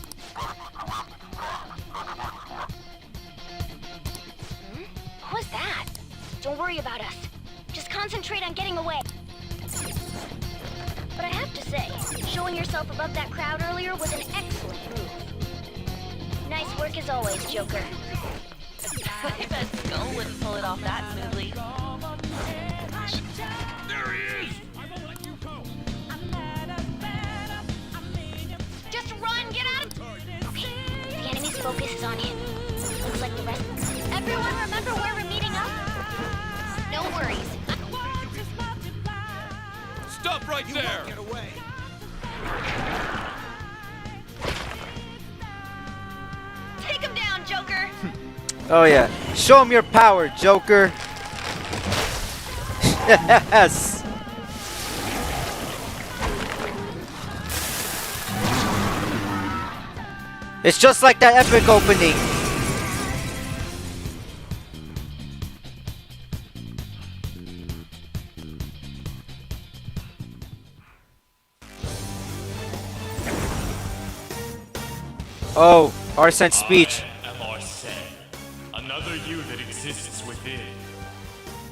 What was that? Don't worry about us. Just concentrate on getting away. But I have to say, showing yourself above that crowd earlier was an excellent move. Nice work as always, Joker. I bet Skull wouldn't pull it off that smoothly. There he is! Just run! Get out of... Okay, the enemy's focus is on him. Looks like the rest... Everyone remember where we're meeting up? No worries. Stop right there! Get away! Take him down, Joker! Oh yeah. Show him your power, Joker. Yes. It's just like that epic opening. Oh, Arsene's speech. I am Arsene, another you that exists within.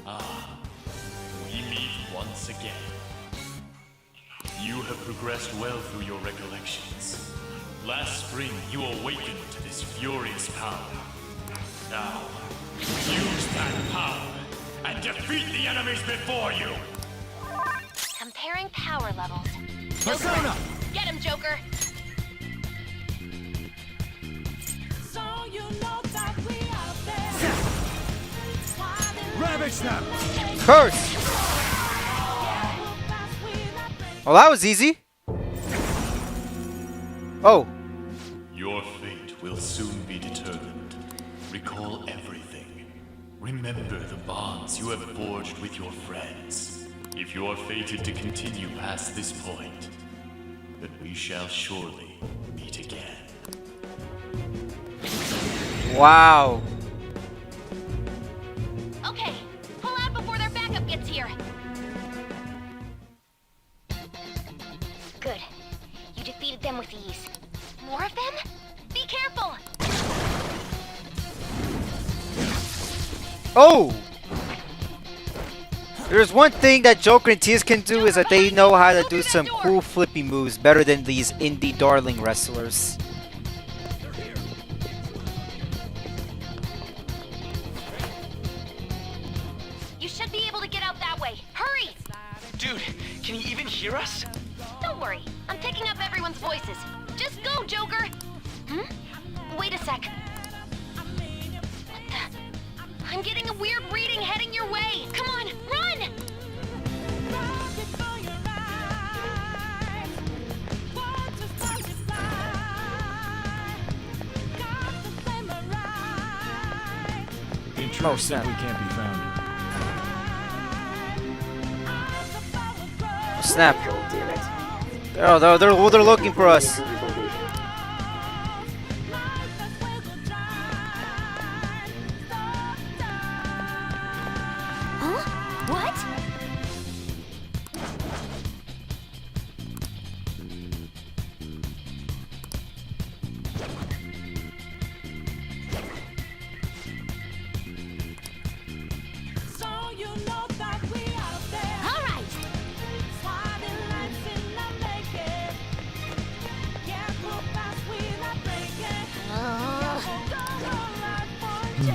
Ah, we meet once again. You have progressed well through your recollections. Last spring, you awakened to this furious power. Now, use that power and defeat the enemies before you! Comparing power levels. Persona! Get him, Joker! Ravage them! Curse! Well, that was easy. Oh. Your fate will soon be determined. Recall everything. Remember the bonds you have forged with your friends. If you are fated to continue past this point, then we shall surely meet again. Wow. Okay, pull out before their backup gets here. Good. You defeated them with ease. More of them? Be careful! Oh! There's one thing that Joker and Tears can do is that they know how to do some cool flippy moves better than these indie darling wrestlers. You should be able to get out that way. Hurry! Dude, can you even hear us? Don't worry. I'm picking up everyone's voices. Just go, Joker! Wait a sec. What the? I'm getting a weird reading heading your way. Come on, run! Intruder simply can't be found. Snap. Oh, they're looking for us. Huh? What?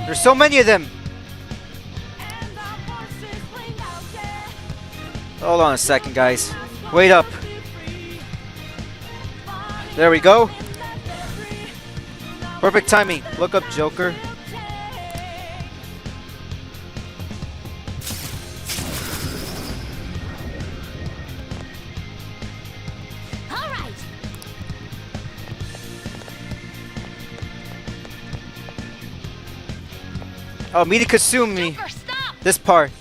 There's so many of them. Hold on a second, guys. Wait up. There we go. Perfect timing. Look up, Joker. Oh, me to consume me. Joker, stop! This part.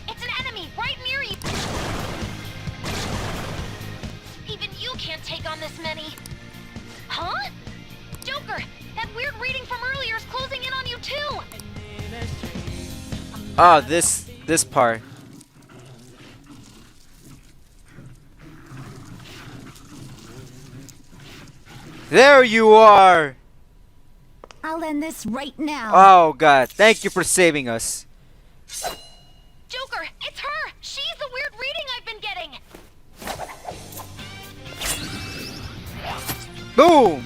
It's an enemy right near you. Even you can't take on this many. Huh? Joker, that weird reading from earlier is closing in on you too. Ah, this part. There you are. I'll end this right now. Oh God, thank you for saving us. Joker, it's her! She's the weird reading I've been getting! Boom!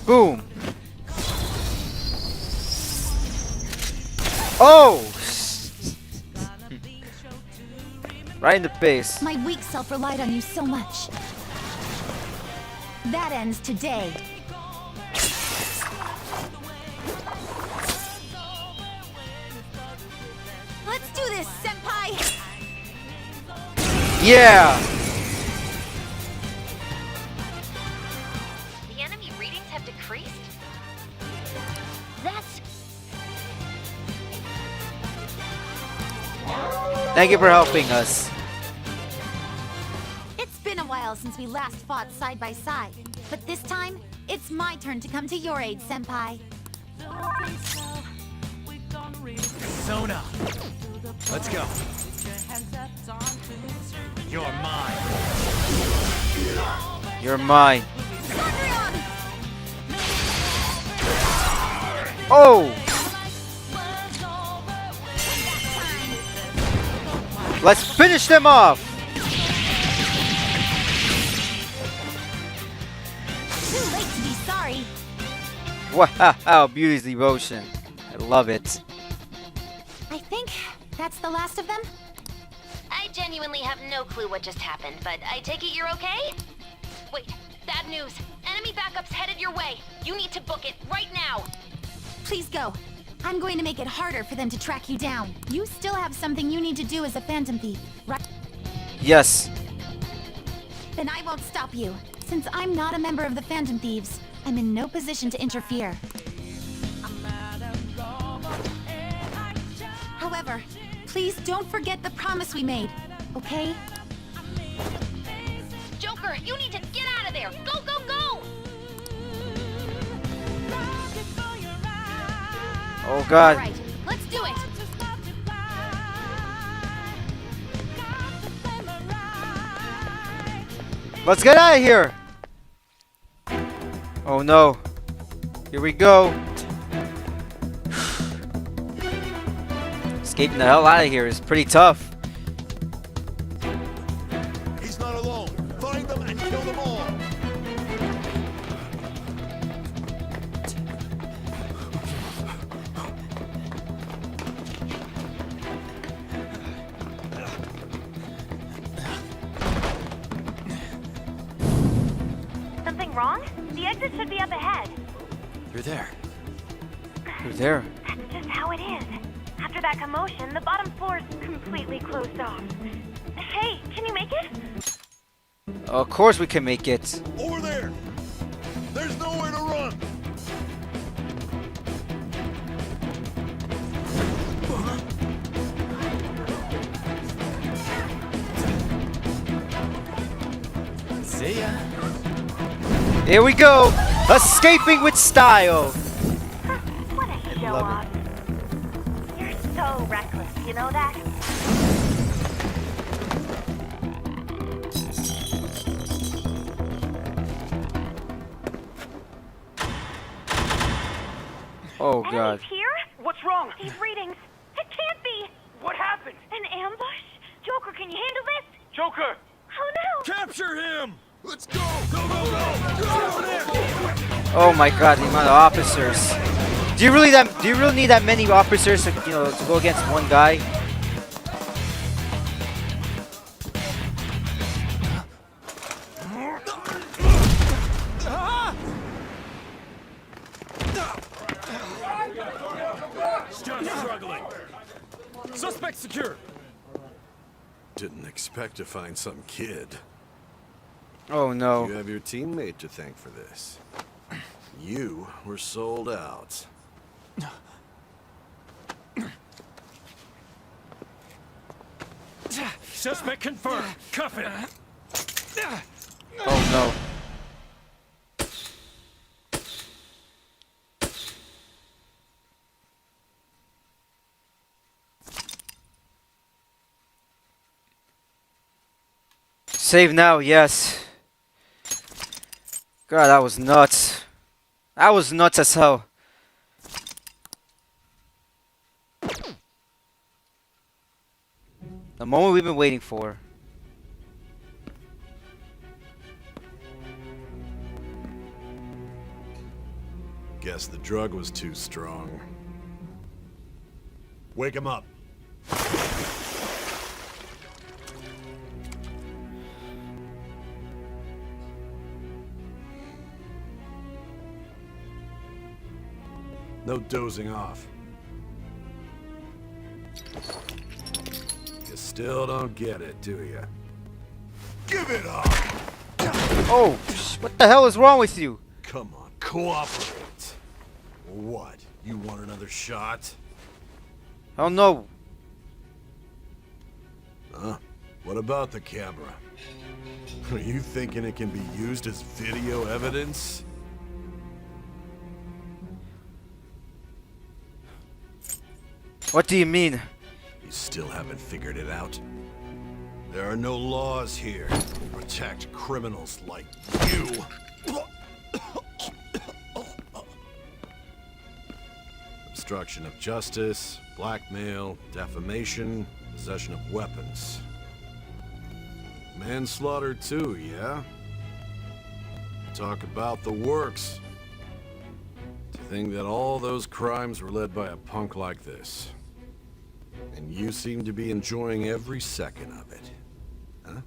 Boom! Oh! Right in the face. My weak self relied on you so much. That ends today. Let's do this, Senpai! Yeah! The enemy readings have decreased? That's... Thank you for helping us. It's been a while since we last fought side by side, but this time, it's my turn to come to your aid, Senpai. Sona! Let's go. You're mine. You're mine. Oh! Let's finish them off! Too late to be sorry. Wow, beauty's devotion. I love it. I think that's the last of them. I genuinely have no clue what just happened, but I take it you're okay? Wait, bad news. Enemy backup's headed your way. You need to book it right now. Please go. I'm going to make it harder for them to track you down. You still have something you need to do as a Phantom Thief, right? Yes. Then I won't stop you. Since I'm not a member of the Phantom Thieves, I'm in no position to interfere. However, please don't forget the promise we made, okay? Joker, you need to get out of there! Go, go, go! Oh God. All right, let's do it! Let's get out of here! Oh no. Here we go. Escaping the hell out of here is pretty tough. He's not alone. Find them and kill them all. Something wrong? The exit should be up ahead. You're there. You're there. That's just how it is. After that commotion, the bottom floor is completely closed off. Hey, can you make it? Of course we can make it. Over there. There's nowhere to run. See ya. Here we go. Escaping with style. What a show off. You're so reckless, you know that? Oh god. He's here? What's wrong? These readings. It can't be. What happened? An ambush? Joker, can you handle this? Joker! Oh no! Capture him. Let's go. Go, go, go. Go. Oh my god, the amount of officers. Do you really need that many officers to, you know, to go against one guy? Just struggling. Suspect secure. Didn't expect to find some kid. Oh no. You have your teammate to thank for this. You were sold out. Suspect confirmed. Cuff it. Oh no. Save now, yes. God, that was nuts. That was nuts as hell. The moment we've been waiting for. Guess the drug was too strong. Wake him up. No dozing off. You still don't get it, do you? Give it up. Oh, what the hell is wrong with you? Come on, cooperate. What? You want another shot? Oh no. Huh? What about the camera? Are you thinking it can be used as video evidence? What do you mean? You still haven't figured it out? There are no laws here to protect criminals like you. Obstruction of justice, blackmail, defamation, possession of weapons. Manslaughter too, yeah? Talk about the works. To think that all those crimes were led by a punk like this. And you seem to be enjoying every second of it. Huh?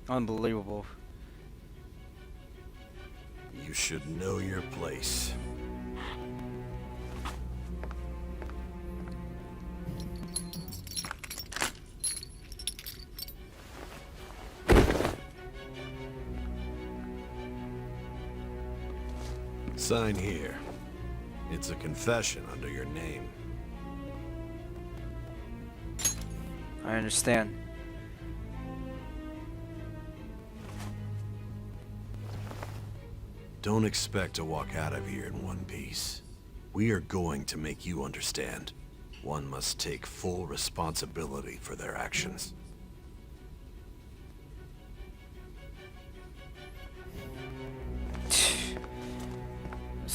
Unbelievable. You should know your place. Sign here. It's a confession under your name. I understand. Don't expect to walk out of here in one piece. We are going to make you understand. One must take full responsibility for their actions.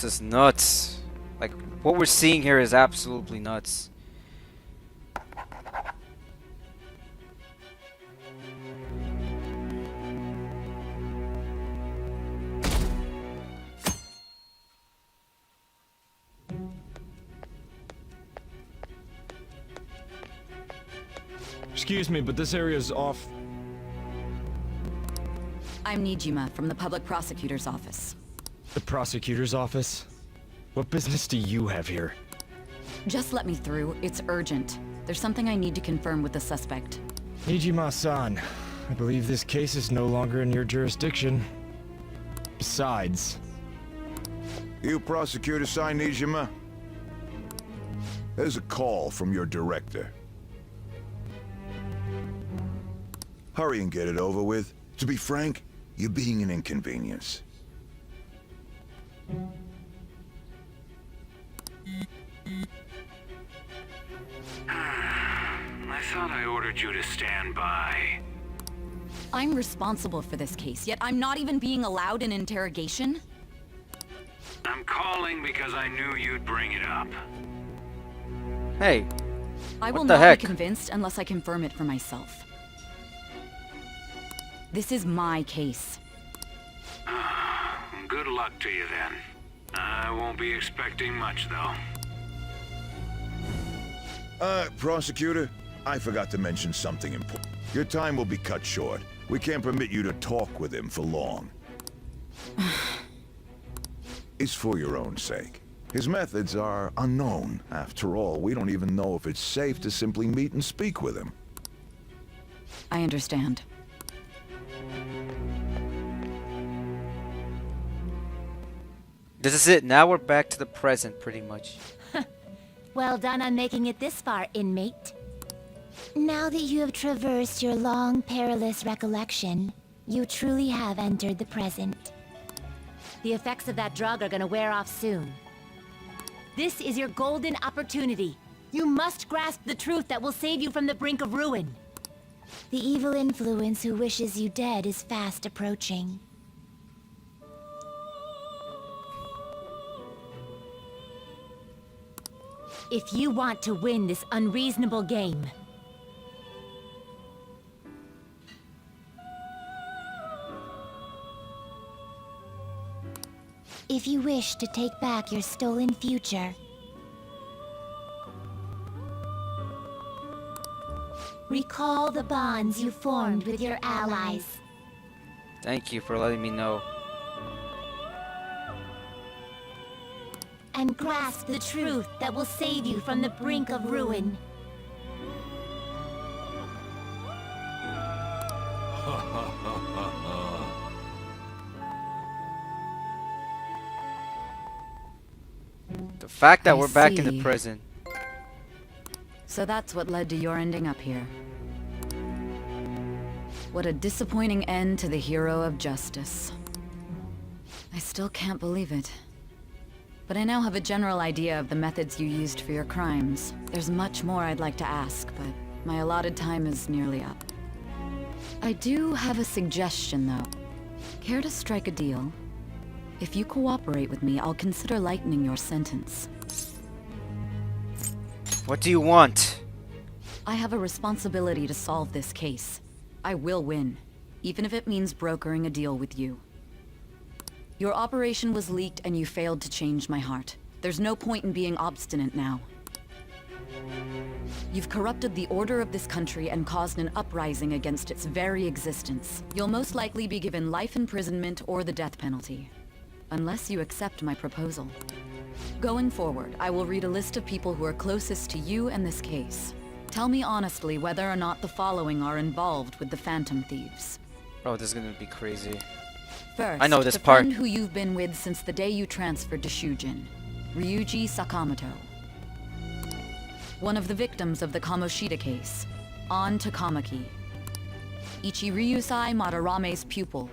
This is nuts. Like, what we're seeing here is absolutely nuts. Excuse me, but this area's off. I'm Nijima from the Public Prosecutor's Office. The prosecutor's office? What business do you have here? Just let me through. It's urgent. There's something I need to confirm with the suspect. Nijima-san, I believe this case is no longer in your jurisdiction. Besides... You prosecutor, Sai Nijima? There's a call from your director. Hurry and get it over with. To be frank, you're being an inconvenience. I thought I ordered you to stand by. I'm responsible for this case, yet I'm not even being allowed an interrogation? I'm calling because I knew you'd bring it up. Hey, I will what the not heck? be convinced unless I confirm it for myself. This is my case. Good luck to you then. I won't be expecting much though. Prosecutor, I forgot to mention something important. Your time will be cut short. We can't permit you to talk with him for long. It's for your own sake. His methods are unknown. After all, we don't even know if it's safe to simply meet and speak with him. I understand. This is it. Now we're back to the present, pretty much. Well done on making it this far, inmate. Now that you have traversed your long, perilous recollection, you truly have entered the present. The effects of that drug are gonna wear off soon. This is your golden opportunity. You must grasp the truth that will save you from the brink of ruin. The evil influence who wishes you dead is fast approaching. If you want to win this unreasonable game, If you wish to take back your stolen future, recall the bonds you formed with your allies. Thank you for letting me know. And grasp the truth that will save you from the brink of ruin. The fact that I we're back in the see. prison. So that's what led to your ending up here. What a disappointing end to the hero of justice. I still can't believe it. But I now have a general idea of the methods you used for your crimes. There's much more I'd like to ask, but my allotted time is nearly up. I do have a suggestion, though. Care to strike a deal? If you cooperate with me, I'll consider lightening your sentence. What do you want? I have a responsibility to solve this case. I will win, even if it means brokering a deal with you. Your operation was leaked and you failed to change my heart. There's no point in being obstinate now. You've corrupted the order of this country and caused an uprising against its very existence. You'll most likely be given life imprisonment or the death penalty. Unless you accept my proposal. Going forward, I will read a list of people who are closest to you and this case. Tell me honestly whether or not the following are involved with the Phantom Thieves. Bro, this is gonna be crazy. First, I know this the part. friend who you've been with since the day you transferred to Shujin, Ryuji Sakamoto. One of the victims of the Kamoshida case, An Takamaki. Ichiryusai Madarame's pupil,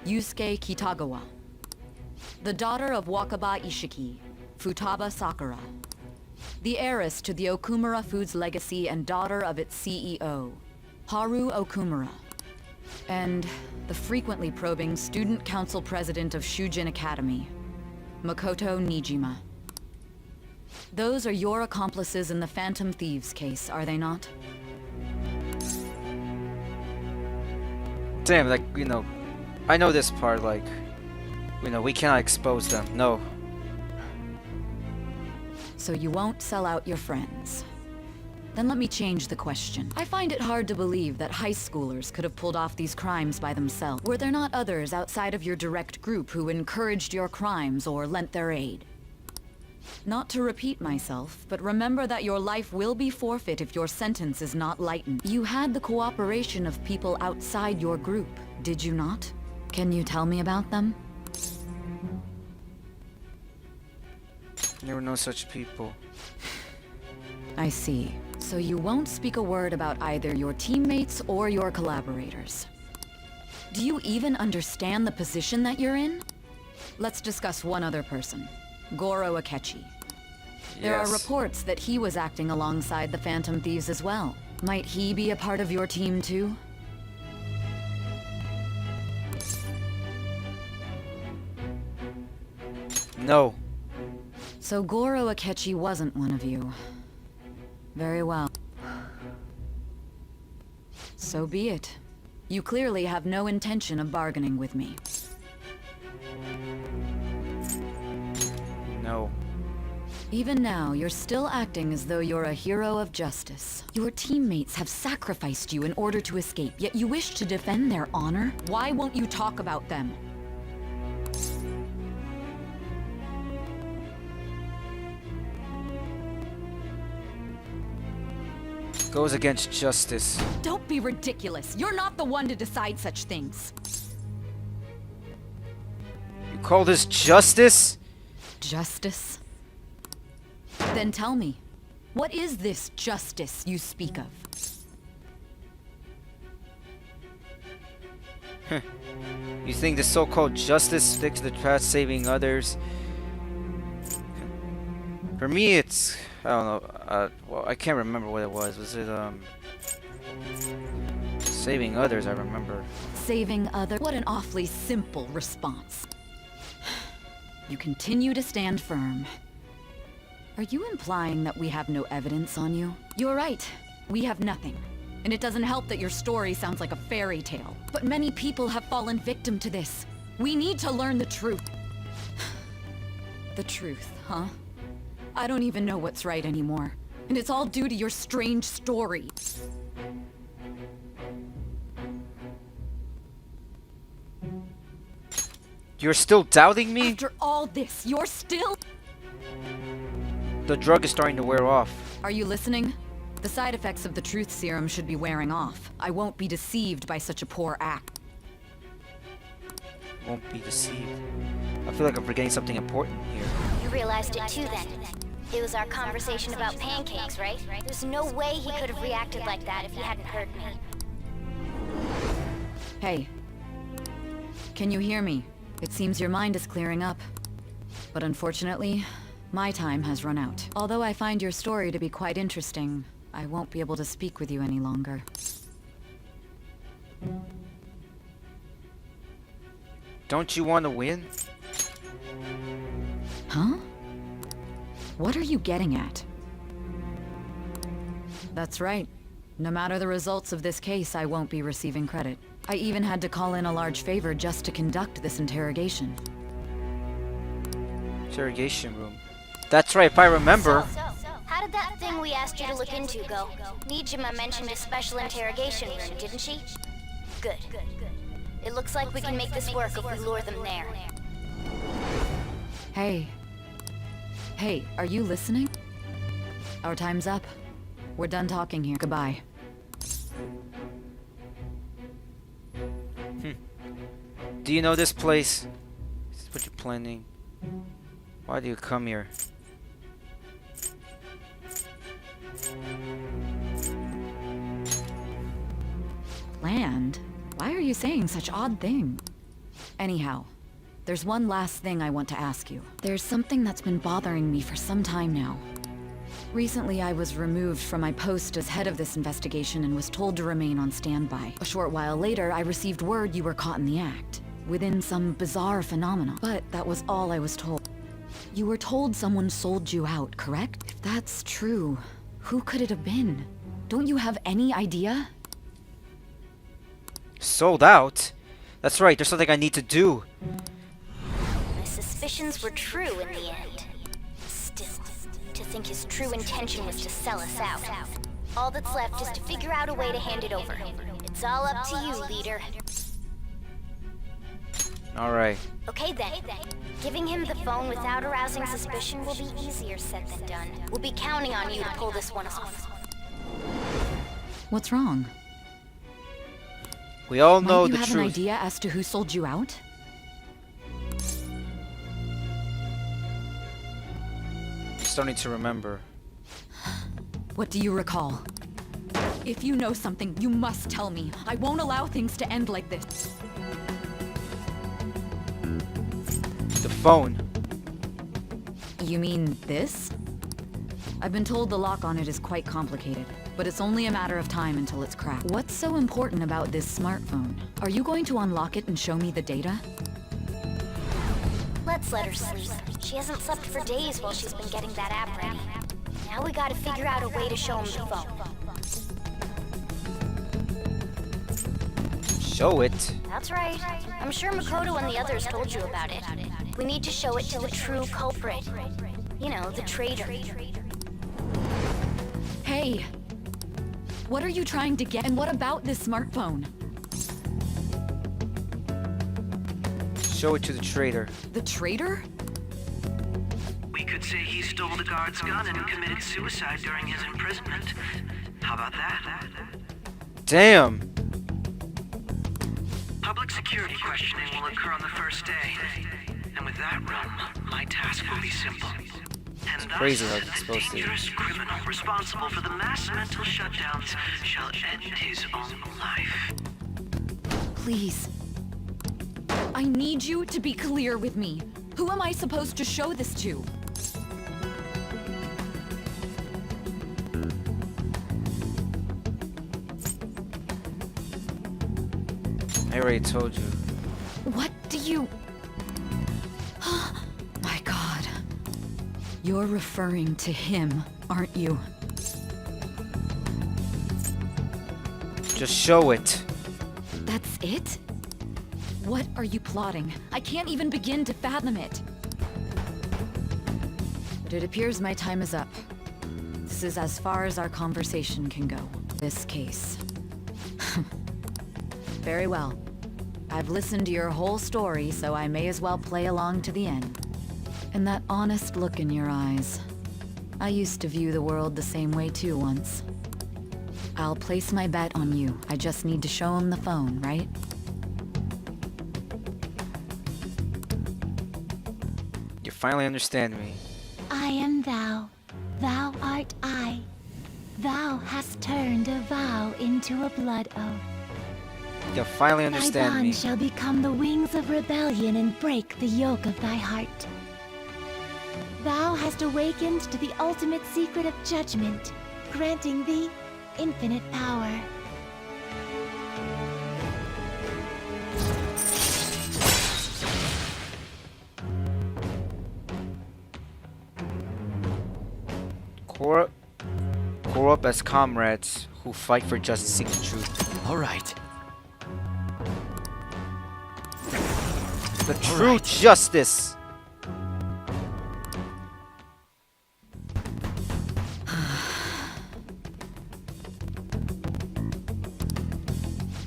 Yusuke Kitagawa. The daughter of Wakaba Ishiki, Futaba Sakura. The heiress to the Okumura Foods legacy and daughter of its CEO, Haru Okumura. And the frequently probing student council president of Shujin Academy, Makoto Nijima. Those are your accomplices in the Phantom Thieves case, are they not? Damn, like, you know, I know this part, like, you know, we cannot expose them. No. So you won't sell out your friends. Then let me change the question. I find it hard to believe that high schoolers could have pulled off these crimes by themselves. Were there not others outside of your direct group who encouraged your crimes or lent their aid? Not to repeat myself, but remember that your life will be forfeit if your sentence is not lightened. You had the cooperation of people outside your group, did you not? Can you tell me about them? There were no such people. I see. So you won't speak a word about either your teammates or your collaborators. Do you even understand the position that you're in? Let's discuss one other person. Goro Akechi. There are reports that he was acting alongside the Phantom Thieves as well. Might he be a part of your team too? No. So Goro Akechi wasn't one of you. Very well. So be it. You clearly have no intention of bargaining with me. No. Even now, you're still acting as though you're a hero of justice. Your teammates have sacrificed you in order to escape, yet you wish to defend their honor? Why won't you talk about them? Goes against justice. Don't be ridiculous. You're not the one to decide such things. You call this justice? Justice? Then tell me, what is this justice you speak of? You think the so-called justice sticks to the past saving others? For me, it's... I don't know. Well, I can't remember what it was. Was it, saving others, I remember. Saving others? What an awfully simple response. You continue to stand firm. Are you implying that we have no evidence on you? You're right. We have nothing. And it doesn't help that your story sounds like a fairy tale. But many people have fallen victim to this. We need to learn the truth. The truth, huh? I don't even know what's right anymore. And it's all due to your strange story. You're still doubting me? After all this, you're still... The drug is starting to wear off. Are you listening? The side effects of the truth serum should be wearing off. I won't be deceived by such a poor act. Won't be deceived. I feel like I'm forgetting something important here. You realized it too then. It was our conversation about pancakes, right? There's no way he could have reacted like that if he hadn't heard me. Hey. Can you hear me? It seems your mind is clearing up. But unfortunately, my time has run out. Although I find your story to be quite interesting, I won't be able to speak with you any longer. Don't you want to win? Huh? What are you getting at? That's right. No matter the results of this case, I won't be receiving credit. I even had to call in a large favor just to conduct this interrogation. Interrogation room. That's right, if I remember. So, how did that thing we asked you to look into go? Nijima mentioned a special interrogation room, didn't she? Good. It looks like we can make this work if we lure them there. Hey. Hey, are you listening? Our time's up. We're done talking here. Goodbye. Do you know this place? Is this what you're planning? Why do you come here? Land? Why are you saying such odd things? Anyhow, there's one last thing I want to ask you. There's something that's been bothering me for some time now. Recently, I was removed from my post as head of this investigation and was told to remain on standby. A short while later, I received word you were caught in the act, within some bizarre phenomenon. But that was all I was told. You were told someone sold you out, correct? If that's true, who could it have been? Don't you have any idea? Sold out? That's right, there's something I need to do. My suspicions were true in the end. Still, to think his true intention was to sell us out. All that's left is to figure out a way to hand it over. It's all up to you, leader. Alright. Okay then. Giving him the phone without arousing suspicion will be easier said than done. We'll be counting on you to pull this one off. What's wrong? We all know Might you the have truth. an idea as to who sold you out? Starting to remember. What do you recall? If you know something, you must tell me. I won't allow things to end like this. The phone. You mean this? I've been told the lock on it is quite complicated, but it's only a matter of time until it's cracked. What's so important about this smartphone? Are you going to unlock it and show me the data? Let's let her sleep. She hasn't slept for days while she's been getting that app ready. Now we gotta figure out a way to show him the phone. Show it. That's right. I'm sure Makoto and the others told you about it. We need to show it to the true culprit. You know, the traitor. Hey! What are you trying to get? And what about this smartphone? Show it to the traitor. The traitor? We could say he stole the guard's gun and committed suicide during his imprisonment. How about that? Damn. Public security questioning will occur on the first day. And with that run, my task will be simple. And thus, Crazy how it's the supposed to. dangerous criminal responsible for the mass mental shutdowns shall end his own life. Please. I need you to be clear with me. Who am I supposed to show this to? I already told you. What do you... My God. You're referring to him, aren't you? Just show it. That's it? What are you plotting? I can't even begin to fathom it. But it appears my time is up. This is as far as our conversation can go. This case. Very well. I've listened to your whole story, so I may as well play along to the end. And that honest look in your eyes. I used to view the world the same way too once. I'll place my bet on you. I just need to show him the phone, right? You finally understand me. I am thou, thou art I. Thou hast turned a vow into a blood oath. You finally Thy understand bond me. shall become the wings of rebellion and break the yoke of thy heart. Thou hast awakened to the ultimate secret of judgment, granting thee infinite power. Grow up as comrades who fight for justice and truth. All right. The true justice.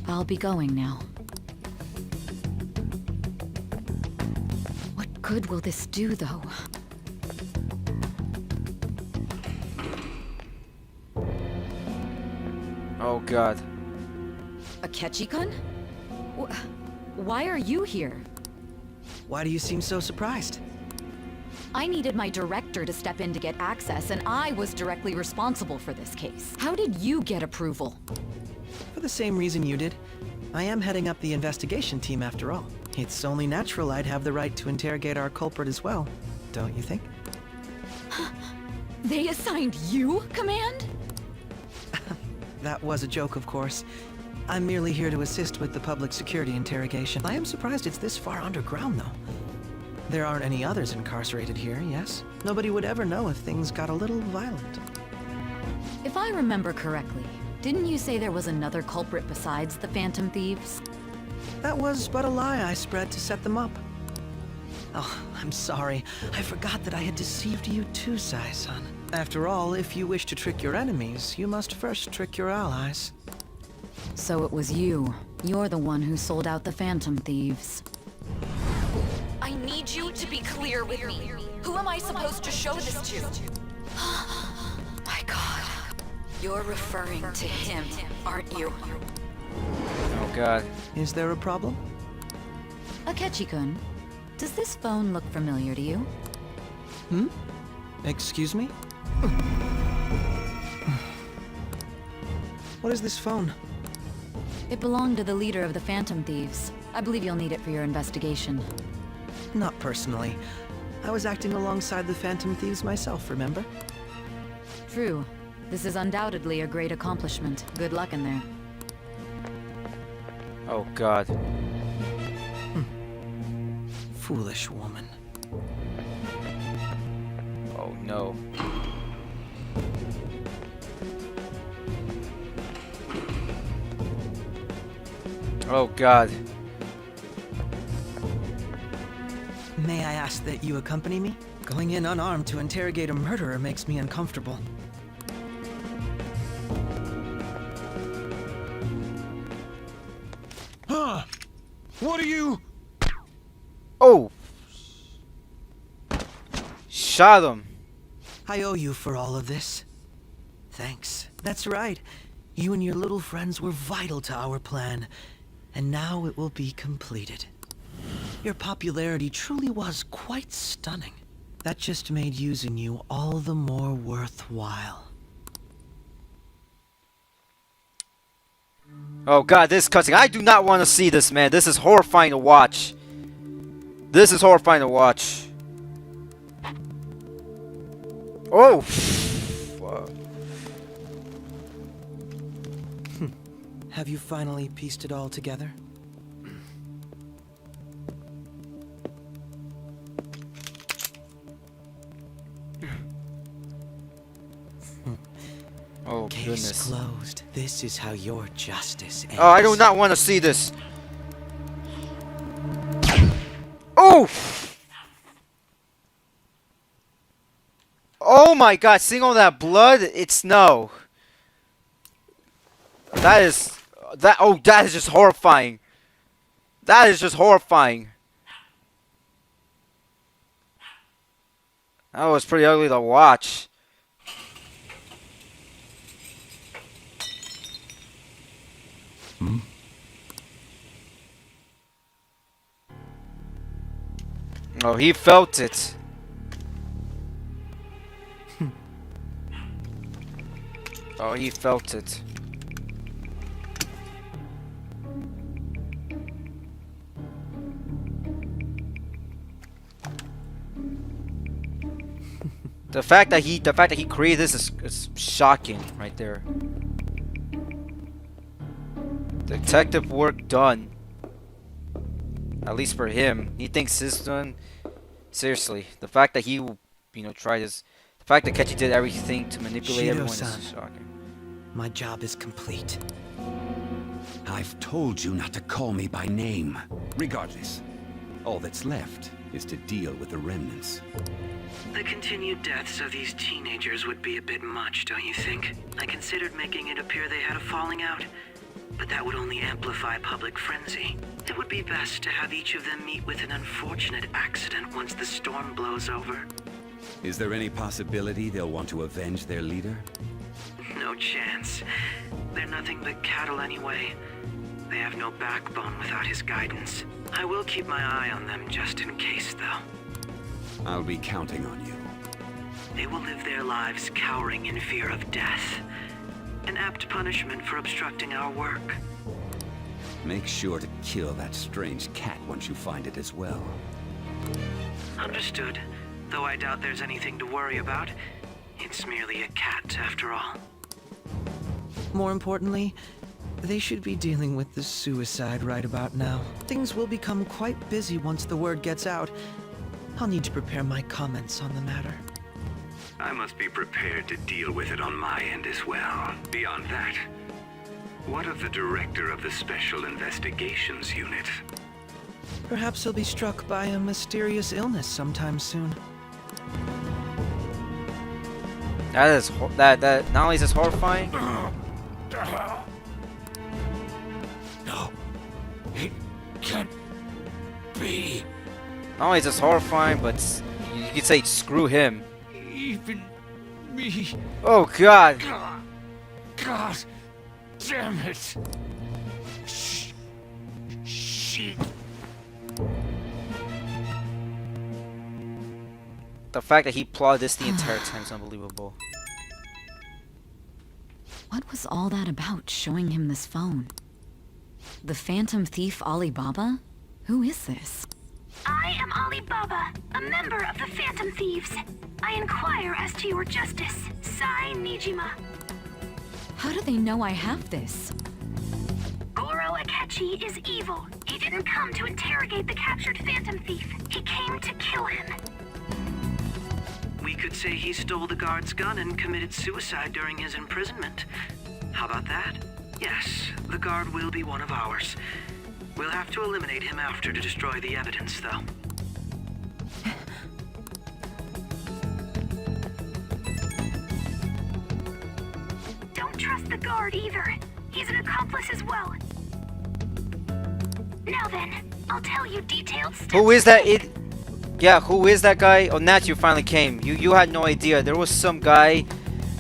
I'll be going now. What good will this do, though? Oh god. Akechi-kun? Why are you here? Why do you seem so surprised? I needed my director to step in to get access, and I was directly responsible for this case. How did you get approval? For the same reason you did. I am heading up the investigation team after all. It's only natural I'd have the right to interrogate our culprit as well, don't you think? They assigned you command? That was a joke, of course. I'm merely here to assist with the public security interrogation. I am surprised it's this far underground, though. There aren't any others incarcerated here, yes? Nobody would ever know if things got a little violent. If I remember correctly, didn't you say there was another culprit besides the Phantom Thieves? That was but a lie I spread to set them up. Oh, I'm sorry. I forgot that I had deceived you too, Sai-san. After all, if you wish to trick your enemies, you must first trick your allies. So it was you. You're the one who sold out the Phantom Thieves. I need you to be clear with me. Who am I supposed to show this to? My God. You're referring to him, aren't you? Oh God. Is there a problem? Akechi-kun, does this phone look familiar to you? Hmm? Excuse me? What is this phone? It belonged to the leader of the Phantom Thieves. I believe you'll need it for your investigation. Not personally. I was acting alongside the Phantom Thieves myself, remember? True. This is undoubtedly a great accomplishment. Good luck in there. Oh God. Foolish woman. Oh no. Oh God. May I ask that you accompany me? Going in unarmed to interrogate a murderer makes me uncomfortable. Huh? What are you? Oh! Shot him. I owe you for all of this. Thanks. That's right. You and your little friends were vital to our plan, and now it will be completed. Your popularity truly was quite stunning. That just made using you all the more worthwhile. Oh God, this cutscene. I do not want to see this, man. This is horrifying to watch. This is horrifying to watch. Oh! Fuck. Have you finally pieced it all together? Oh, Case goodness. closed. This is how your justice ends. Oh, I do not want to see this. Oh! Oh my God, seeing all that blood, it's no. That is just horrifying. That is just horrifying. That was pretty ugly to watch. Oh, he felt it. Oh, he felt it. The fact that he created this is shocking right there. Detective work done. At least for him. He thinks this done. Seriously, the fact that he, tried his, the fact that Kechi did everything to manipulate everyone Shiro-san, is shocking. my job is complete. I've told you not to call me by name. Regardless, all that's left is to deal with the remnants. The continued deaths of these teenagers would be a bit much, don't you think? I considered making it appear they had a falling out, but that would only amplify public frenzy. It would be best to have each of them meet with an unfortunate accident once the storm blows over. Is there any possibility they'll want to avenge their leader? No chance. They're nothing but cattle anyway. They have no backbone without his guidance. I will keep my eye on them just in case, though. I'll be counting on you. They will live their lives cowering in fear of death. An apt punishment for obstructing our work. Make sure to kill that strange cat once you find it as well. Understood. Though I doubt there's anything to worry about. It's merely a cat, after all. More importantly, they should be dealing with the suicide right about now. Things will become quite busy once the word gets out, I'll need to prepare my comments on the matter. I must be prepared to deal with it on my end as well. Beyond that, what of the director of the Special Investigations Unit? Perhaps he'll be struck by a mysterious illness sometime soon. That is that not only is this horrifying. No, it can't be. Not only is this horrifying, but you could say screw him. Even me. Oh God. God damn it. Shit. The fact that he plotted this the entire time is unbelievable. What was all that about, showing him this phone? The Phantom Thief Alibaba? Who is this? I am Alibaba, a member of the Phantom Thieves. I inquire as to your justice. Sai Nijima. How do they know I have this? Goro Akechi is evil. He didn't come to interrogate the captured Phantom Thief. He came to kill him. We could say he stole the guard's gun and committed suicide during his imprisonment. How about that? Yes, the guard will be one of ours. We'll have to eliminate him after to destroy the evidence, though. Don't trust the guard either. He's an accomplice as well. Now then, I'll tell you detailed steps. Who is that? Yeah, who is that guy? Oh, Nat, you finally came. You had no idea. There was some guy,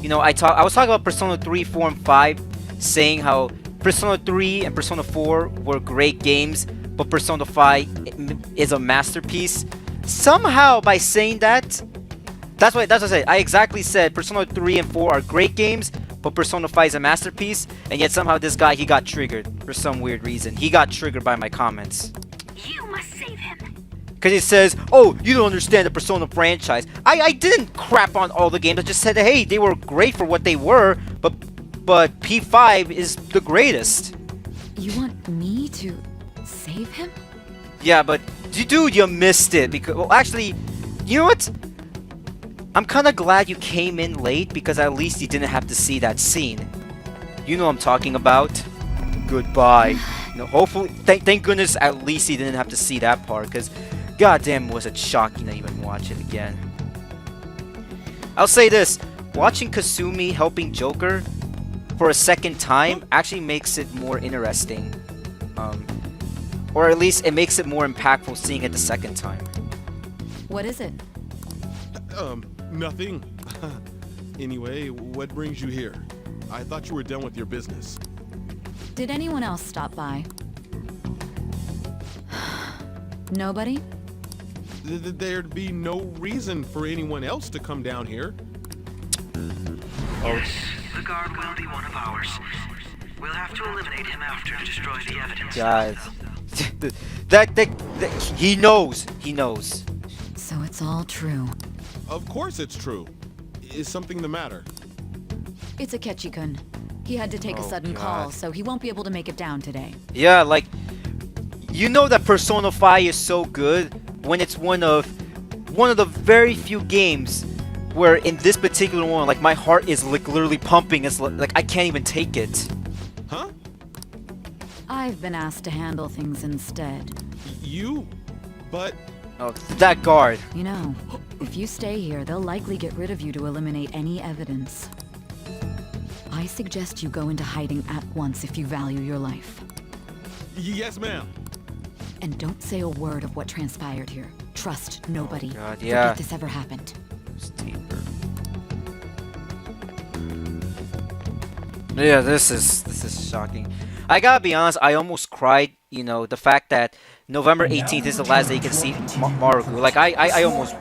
you know, I was talking about Persona 3, 4, and 5, saying how Persona 3 and Persona 4 were great games, but Persona 5 is a masterpiece. Somehow, by saying that, that's what I said. I exactly said Persona 3 and 4 are great games, but Persona 5 is a masterpiece, and yet somehow this guy, he got triggered for some weird reason. He got triggered by my comments. You must save him. Because it says, oh, you don't understand the Persona franchise. I didn't crap on all the games. I just said, hey, they were great for what they were, but P5 is the greatest. You want me to save him? Yeah, but dude, you missed it. Because, well, actually, you know what? I'm kind of glad you came in late because at least you didn't have to see that scene. You know what I'm talking about. Goodbye. You know, hopefully, thank goodness at least you didn't have to see that part, because goddamn was it shocking to even watch it again. I'll say this, watching Kasumi helping Joker for a second time actually makes it more interesting. Or at least it makes it more impactful seeing it the second time. What is it? Nothing. Anyway, what brings you here? I thought you were done with your business. Did anyone else stop by? Nobody? There'd be no reason for anyone else to come down here. Yes, the guard will be one of ours. We'll have to eliminate him after to destroy the evidence. Guys, that he knows. He knows. So it's all true. Of course it's true. Is something the matter? It's Akechi-kun. He had to take a sudden call, so he won't be able to make it down today. Yeah, like, you know that Persona 5 is so good when it's one of the very few games where in this particular one, like, my heart is like literally pumping. It's like I can't even take it. Huh? I've been asked to handle things instead. You? But... Oh, that guard. You know, if you stay here, they'll likely get rid of you to eliminate any evidence. I suggest you go into hiding at once if you value your life. Yes, ma'am. And don't say a word of what transpired here. Trust nobody. Oh, God, yeah. Forget this ever happened. Yeah, this is shocking. I gotta be honest, I almost cried, you know, the fact that November 18th is the last day you can see Maruku. Like, I almost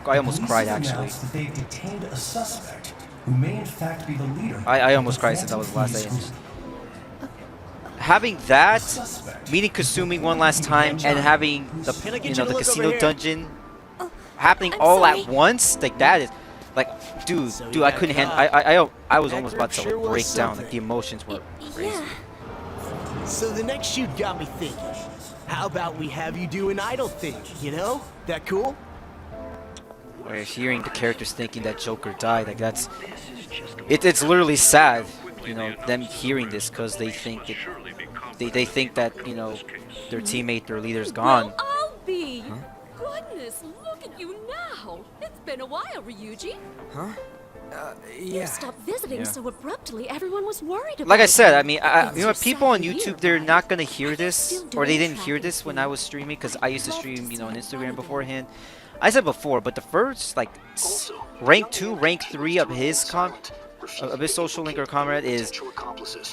cried, actually. They've detained a suspect who may in fact be the leader. I almost cried since that was the last day. Having that, meeting Kasumi one last time, and having the, you know, the casino dungeon happening all at once, like, that is, like, dude, I couldn't handle. I was almost about to break down. Like, the emotions were crazy. So the next shoot got me thinking. How about we have you do an idol thing, you know? That cool? where hearing the characters thinking that Joker died, like that's it's literally sad, you know, them hearing this because they think they think that, you know, their teammate, their leader's gone. Well, I'll be. Goodness, look at you now. It's been a while, Ryuji. Huh? You stopped visiting so abruptly. Everyone was worried about Like I said, I you. mean, you know, people on YouTube, they're not gonna hear this, or they didn't hear this when I was streaming, because I used to stream, you know, on Instagram beforehand. I said before, but the first like rank 2, rank 3 of his social link or comrade is,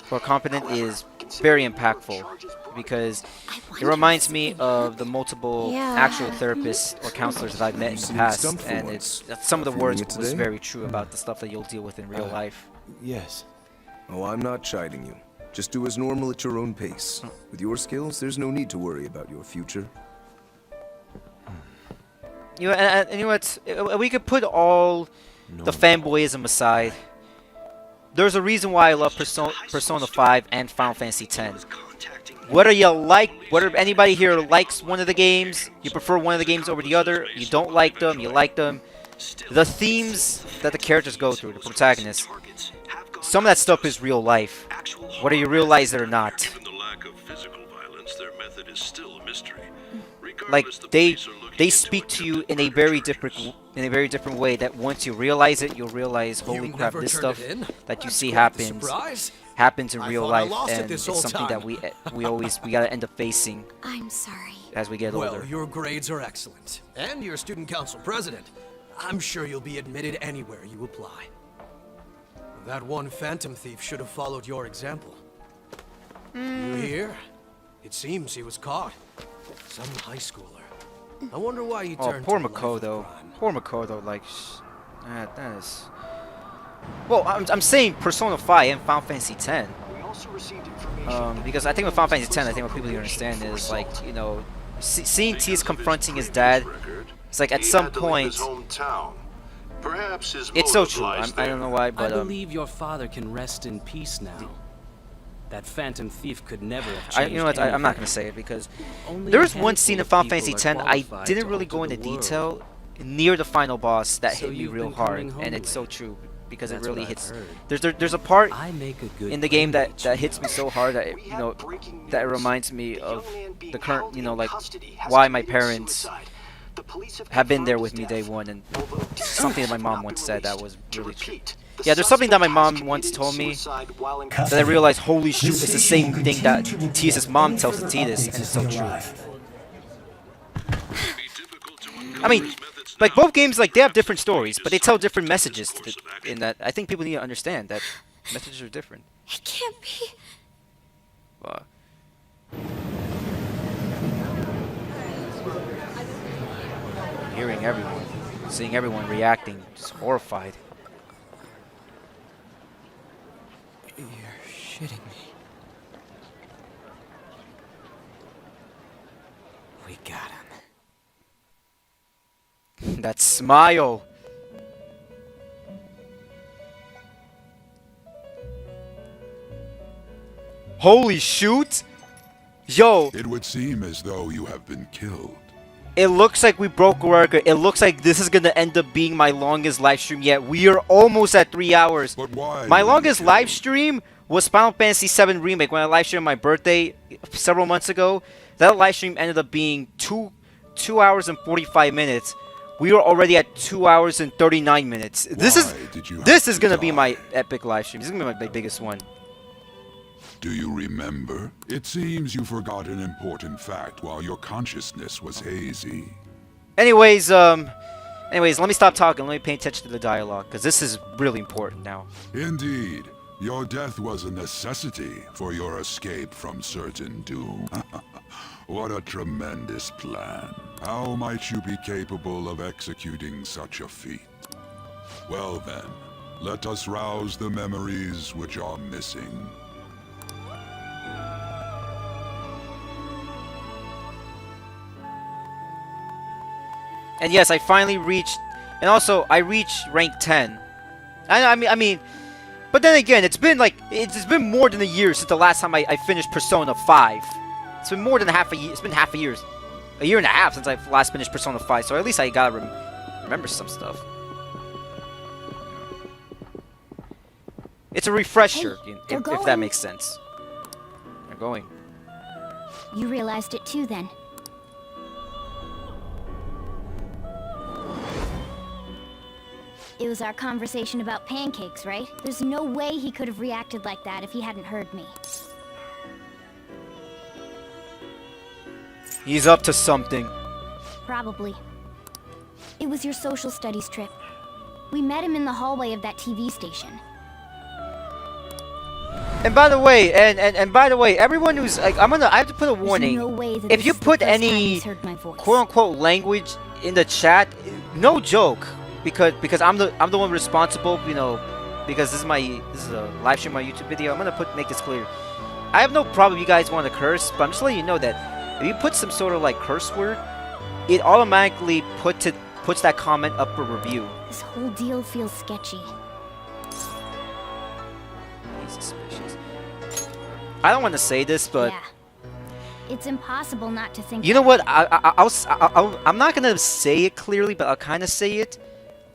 or competent, is very impactful, because it reminds me of the multiple actual therapists or counselors that I've met in the past, and some of the words was very true about the stuff that you'll deal with in real life. Yes. Oh, I'm not chiding you. Just do as normal at your own pace. With your skills, there's no need to worry about your future. You know, and you know what? We could put all the fanboyism aside. There's a reason why I love Persona 5 and Final Fantasy X. Whether anybody here likes one of the games, you prefer one of the games over the other, you don't like them, you like them, the themes that the characters go through, the protagonists, some of that stuff is real life, whether you realize it or not. Like they speak to you in a very different way, that once you realize it, you'll realize, holy crap, this stuff that you see happens in real life, and it's something that we gotta end up facing. I'm sorry. As we get older. Well, your grades are excellent, and you're student council president. I'm sure you'll be admitted anywhere you apply. That one phantom thief should have followed your example. You hear? It seems he was caught. Some high schooler. I wonder why you turned. Poor Makoto. Poor Makoto. Like, that is. Well, I'm saying Persona 5 and Final Fantasy X. Because I think with Final Fantasy X, I think what people need to understand is, like, you know, seeing Tias confronting his dad. It's like at some point. It's so true. I don't know why, but I believe your father can rest in peace now. That phantom thief could never have changed. You know what? I'm not gonna say it because there was one scene in Final Fantasy X I didn't really go into detail near the final boss that hit me real hard, and it's so true because it really hits. There's a part in the game that hits me so hard that that it reminds me of the current, like why my parents have been there with me day one, and something that my mom once said that was really true. Yeah, there's something that my mom once told me that I realized, holy shoot, it's the same thing that Tias' mom tells to Tias, and it's so true. I mean, like both games, like they have different stories, but they tell different messages in that. I think people need to understand that messages are different. It can't be. Hearing everyone, seeing everyone reacting, just horrified. You're shitting me. We got him. That smile. Holy shoot! Yo! It would seem as though you have been killed. It looks like we broke a record. It looks like this is gonna end up being my longest live stream yet. We are almost at 3 hours. But why? My longest live stream was Final Fantasy VII Remake when I live streamed my birthday several months ago. That live stream ended up being 2 hours and 45 minutes. We are already at 2 hours and 39 minutes. This is gonna be my epic live stream. This is gonna be my biggest one. Do you remember? It seems you forgot an important fact while your consciousness was hazy. Anyways, let me stop talking. Let me pay attention to the dialogue, because this is really important now. Indeed. Your death was a necessity for your escape from certain doom. What a tremendous plan. How might you be capable of executing such a feat? Well then, let us rouse the memories which are missing. And yes, I finally reached, and also I reached rank 10. I mean, but then again, it's been more than a year since the last time I finished Persona 5. It's been more than half a year. It's been half a year and a half since I last finished Persona 5. So at least I got remember some stuff. It's a refresher, they're if that going. makes sense. They're going. You realized it too, then. It was our conversation about pancakes, right? There's no way he could have reacted like that if he hadn't heard me. He's up to something. Probably. It was your social studies trip. We met him in the hallway of that TV station. And by the way, and by the way, everyone who's like, I have to put a warning. no way that If this you is the put first time any he's heard my voice. quote-unquote language in the chat, no joke, because I'm the one responsible, you know, because this is a live stream on my YouTube video. I'm gonna make this clear. I have no problem you guys want to curse, but I'm just letting you know that if you put some sort of like curse word, it automatically puts that comment up for review. This whole deal feels sketchy. He's suspicious. I don't want to say this, but Yeah. It's impossible not to think. you know what? I'm not gonna say it clearly, but I'll kind of say it.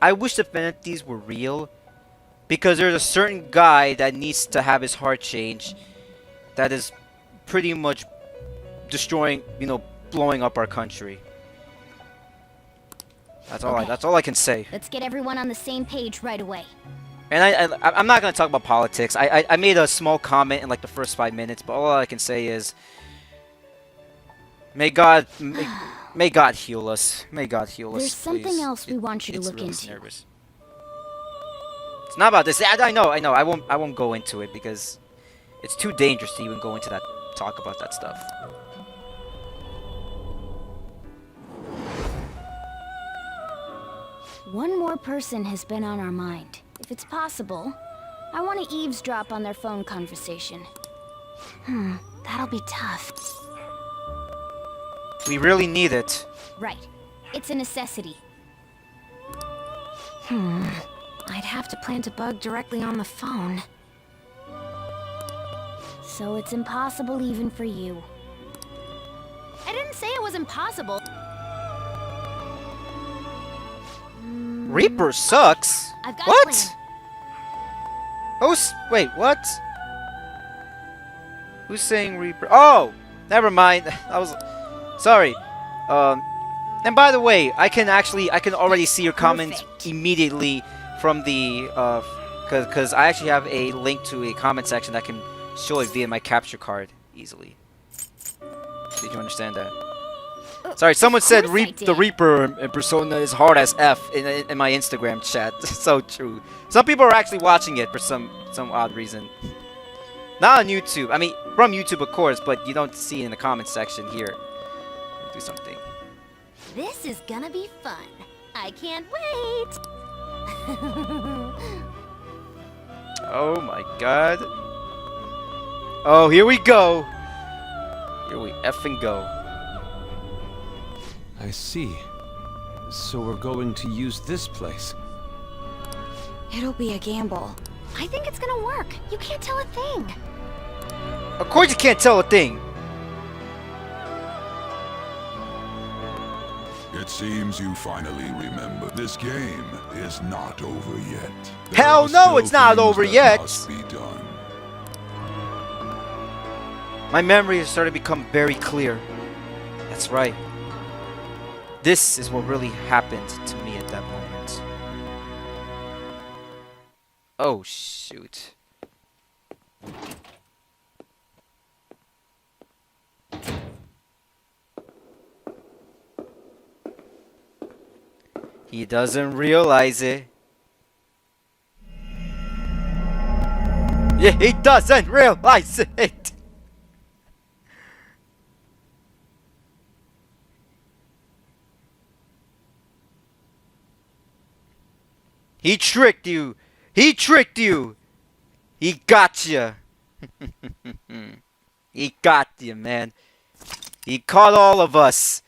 I wish the Phantom Thieves were real, because there's a certain guy that needs to have his heart changed, that is pretty much destroying, you know, blowing up our country. That's all. Okay. That's all I can say. Let's get everyone on the same page right away. And I'm not gonna talk about politics. I made a small comment in like the first 5 minutes, but all I can say is, may God heal us. May God heal us. There's something please. else we want you to It's look really into. nervous. It's not about this. I know. I won't go into it because it's too dangerous to even go into that. Talk about that stuff. One more person has been on our mind. If it's possible, I want to eavesdrop on their phone conversation. That'll be tough. We really need it. Right. It's a necessity. I'd have to plant a bug directly on the phone. So it's impossible even for you. I didn't say it was impossible. Reaper sucks. I've got a What? plan. Wait, what? Who's saying Reaper? Oh, never mind. I was sorry. And by the way, I can already see your comments immediately from the because I actually have a link to a comment section that can show it via my capture card easily. Did you understand that? Sorry, someone said the Reaper in Persona is hard as F in my Instagram chat. So true. Some people are actually watching it for some odd reason. Not on YouTube. I mean, from YouTube, of course, but you don't see it in the comment section here. Do something. This is gonna be fun. I can't wait. Oh my god. Oh, here we go. Here we effing go. I see. So we're going to use this place. It'll be a gamble. I think it's gonna work. You can't tell a thing. Of course you can't tell a thing. It seems you finally remember. This game is not over yet. Hell no, it's not over yet. Must be done. My memory is starting to become very clear. That's right. This is what really happened to me at that moment. Oh, shoot. He doesn't realize it. Yeah, he doesn't realize it. He tricked you. He tricked you. He got you. He got you, man. He caught all of us.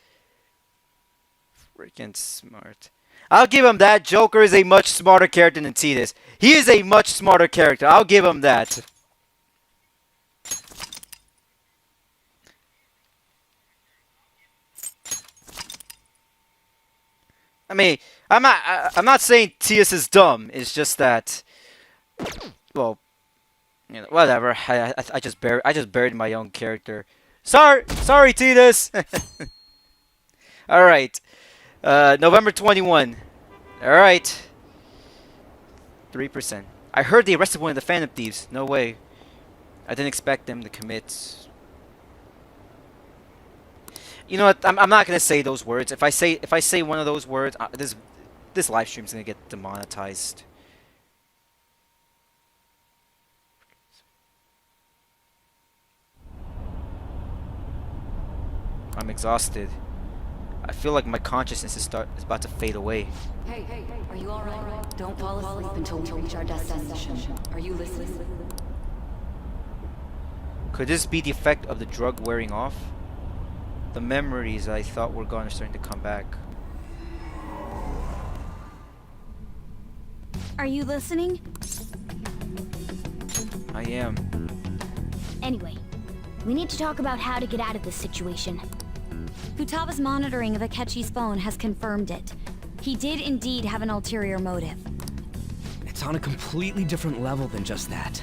Freaking smart. I'll give him that. Joker is a much smarter character than Tidus. He is a much smarter character. I'll give him that. I mean, I'm not saying Tius is dumb. It's just that, well, you know, whatever. I just buried my own character. Sorry, Titus. All right. November 21. All right. 3%. I heard they arrested one of the Phantom Thieves. No way. I didn't expect them to commit. You know what? I'm not gonna say those words. If I say one of those words, this live stream's gonna get demonetized. I'm exhausted. I feel like my consciousness is about to fade away. Hey, are you alright? Don't fall asleep until we reach our destination. Are you listening? Could this be the effect of the drug wearing off? The memories I thought were gone are starting to come back. Are you listening? I am. Anyway, we need to talk about how to get out of this situation. Futaba's monitoring of Akechi's phone has confirmed it. He did indeed have an ulterior motive. It's on a completely different level than just that.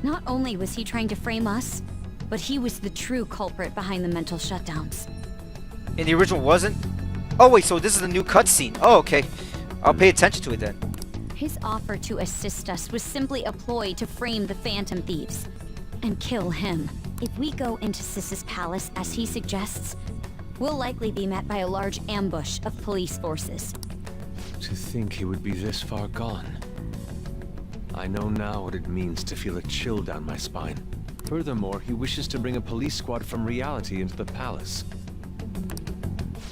Not only was he trying to frame us, but he was the true culprit behind the mental shutdowns. And the original wasn't? Oh wait, so this is a new cutscene. Oh, okay. I'll pay attention to it then. His offer to assist us was simply a ploy to frame the Phantom Thieves and kill him. If we go into Sis's palace as he suggests, we'll likely be met by a large ambush of police forces. To think he would be this far gone. I know now what it means to feel a chill down my spine. Furthermore, he wishes to bring a police squad from reality into the palace.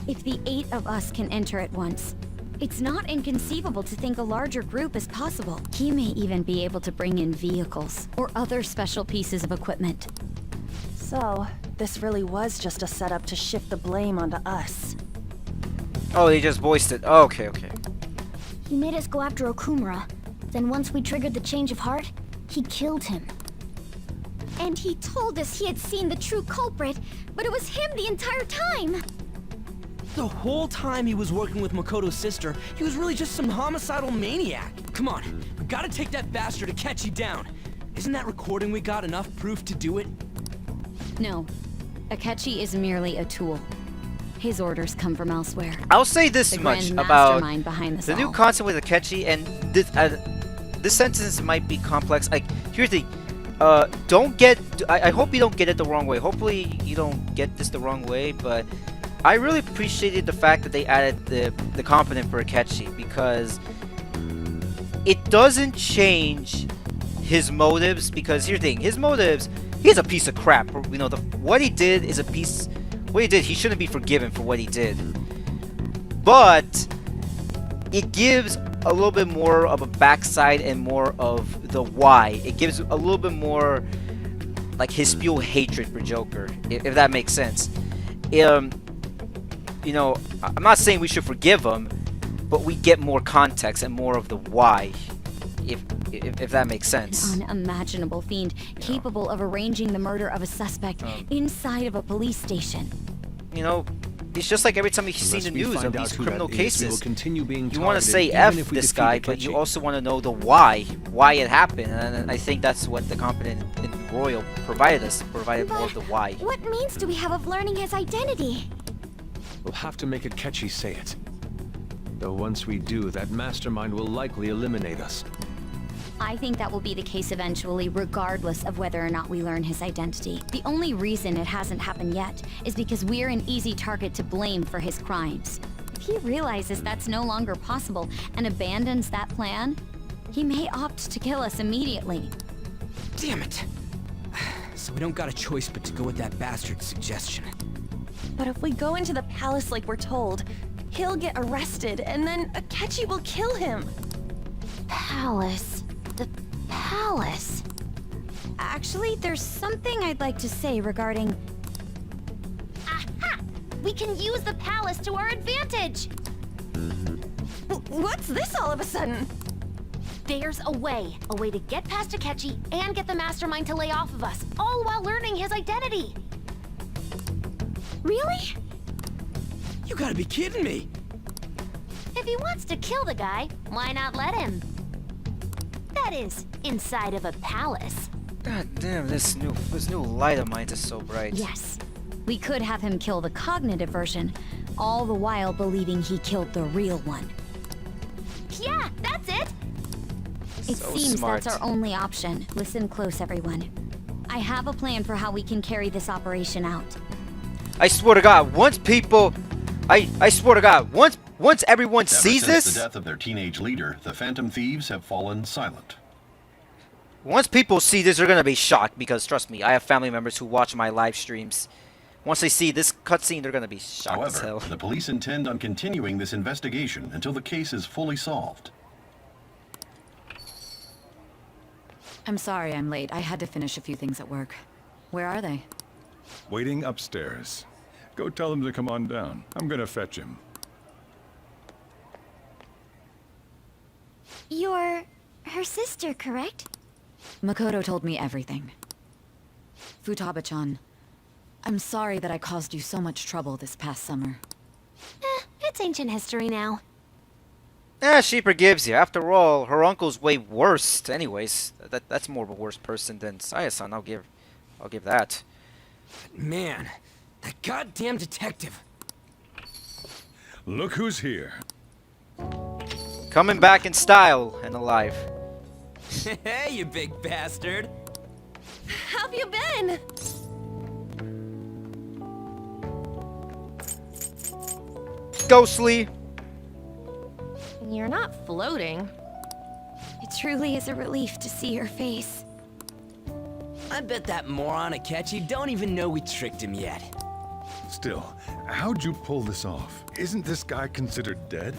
If the 8 of us can enter at once, it's not inconceivable to think a larger group is possible. He may even be able to bring in vehicles or other special pieces of equipment. So, this really was just a setup to shift the blame onto us. Oh, they just voiced it. Oh, okay. He made us go after Okumura. Then once we triggered the change of heart, he killed him. And he told us he had seen the true culprit, but it was him the entire time! The whole time he was working with Makoto's sister, he was really just some homicidal maniac. Come on, we gotta take that bastard Akechi down. Isn't that recording we got enough proof to do it? No. Akechi is merely a tool. His orders come from elsewhere. I'll say this The much grand about mastermind behind this the new all. concept with Akechi, and this sentence might be complex. Like, here's the I hope you don't get it the wrong way. Hopefully you don't get this the wrong way, but I really appreciated the fact that they added the component for Akechi, because it doesn't change his motives. Because here's the thing, his motives, he's a piece of crap. You know, what he did is a piece. What he did, he shouldn't be forgiven for what he did. But it gives a little bit more of a backside and more of the why. It gives a little bit more like his pure hatred for Joker, if that makes sense. You know, I'm not saying we should forgive him, but we get more context and more of the why, if that makes sense. An unimaginable fiend capable of arranging the murder of a suspect inside of a police station. You know, it's just like every time you see the news of these criminal cases, you want to say F this guy, but you also want to know the why it happened, and I think that's what the competent in Royal provided more of the why. What means do we have of learning his identity? We'll have to make Akechi say it. Though once we do, that mastermind will likely eliminate us. I think that will be the case eventually, regardless of whether or not we learn his identity. The only reason it hasn't happened yet is because we're an easy target to blame for his crimes. If he realizes that's no longer possible and abandons that plan, he may opt to kill us immediately. Damn it! So we don't got a choice but to go with that bastard's suggestion. But if we go into the palace like we're told, he'll get arrested, and then Akechi will kill him. Palace. The palace. Actually, there's something I'd like to say regarding... Aha! We can use the palace to our advantage! What's this all of a sudden? There's a way to get past Akechi and get the mastermind to lay off of us, all while learning his identity. Really? You gotta be kidding me! If he wants to kill the guy, why not let him? That is, inside of a palace. God damn, this new light of mine is so bright. Yes. We could have him kill the cognitive version, all the while believing he killed the real one. Yeah, that's it! It So seems smart. that's our only option. Listen close, everyone. I have a plan for how we can carry this operation out. I swear to God, once people... I swear to God, once everyone Ever sees since this... the death of their teenage leader, the Phantom Thieves have fallen silent. Once people see this, they're gonna be shocked because, trust me, I have family members who watch my live streams. Once they see this cutscene, they're gonna be shocked as hell. However, the police intend on continuing this investigation until the case is fully solved. I'm sorry I'm late. I had to finish a few things at work. Where are they? Waiting upstairs. Go tell them to come on down. I'm gonna fetch him. You're her sister, correct? Makoto told me everything. Futaba-chan, I'm sorry that I caused you so much trouble this past summer. It's ancient history now. She forgives you. After all, her uncle's way worse. Anyways, that's more of a worse person than Saya-san. I'll give that. Man, that goddamn detective. Look who's here. Coming back in style and alive. Hey, you big bastard. How've you been? Ghostly. You're not floating. It truly is a relief to see your face. I bet that moron Akechi don't even know we tricked him yet. Still, how'd you pull this off? Isn't this guy considered dead?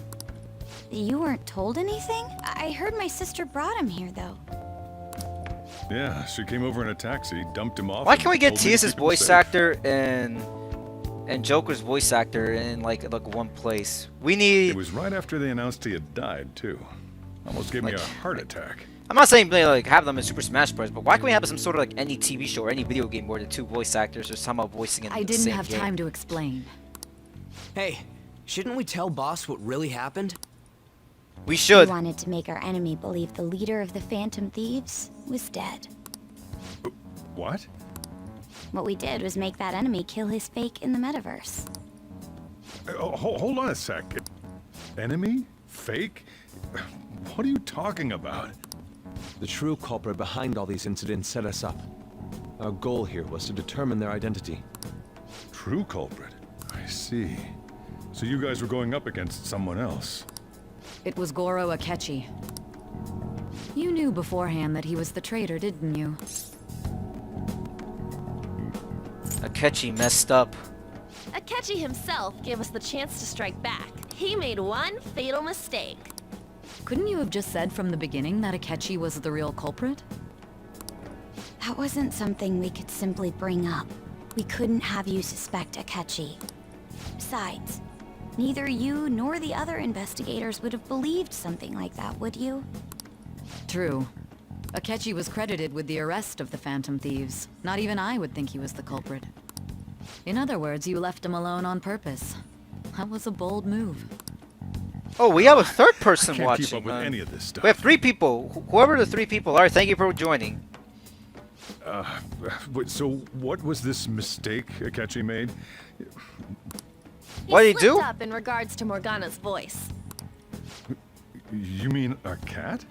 You weren't told anything? I heard my sister brought him here, though. Yeah, she came over in a taxi, dumped him off. Why and can't we get told me to Tia's keep him voice safe. actor and Joker's voice actor in like one place? We need. It was right after they announced he had died, too. Almost gave me a heart attack. I'm not saying like have them in Super Smash Bros, but why can't we have some sort of like any TV show or any video game where the two voice actors are somehow voicing in I the didn't same have game? time to explain. Hey, shouldn't we tell boss what really happened? We should. We wanted to make our enemy believe the leader of the Phantom Thieves was dead. What? What we did was make that enemy kill his fake in the metaverse. Hold on a sec. Enemy? Fake? What are you talking about? The true culprit behind all these incidents set us up. Our goal here was to determine their identity. True culprit? I see. So you guys were going up against someone else. It was Goro Akechi. You knew beforehand that he was the traitor, didn't you? Akechi messed up. Akechi himself gave us the chance to strike back. He made one fatal mistake. Couldn't you have just said from the beginning that Akechi was the real culprit? That wasn't something we could simply bring up. We couldn't have you suspect Akechi. Besides, neither you nor the other investigators would have believed something like that, would you? True. Akechi was credited with the arrest of the Phantom Thieves. Not even I would think he was the culprit. In other words, you left him alone on purpose. That was a bold move. Oh, we have a third person Can't watching. keep up with any of this stuff. We have 3 people. Whoever the 3 people are, thank you for joining. So what was this mistake Akechi made? What did he do? Slipped up in regards to Morgana's voice. You mean a cat?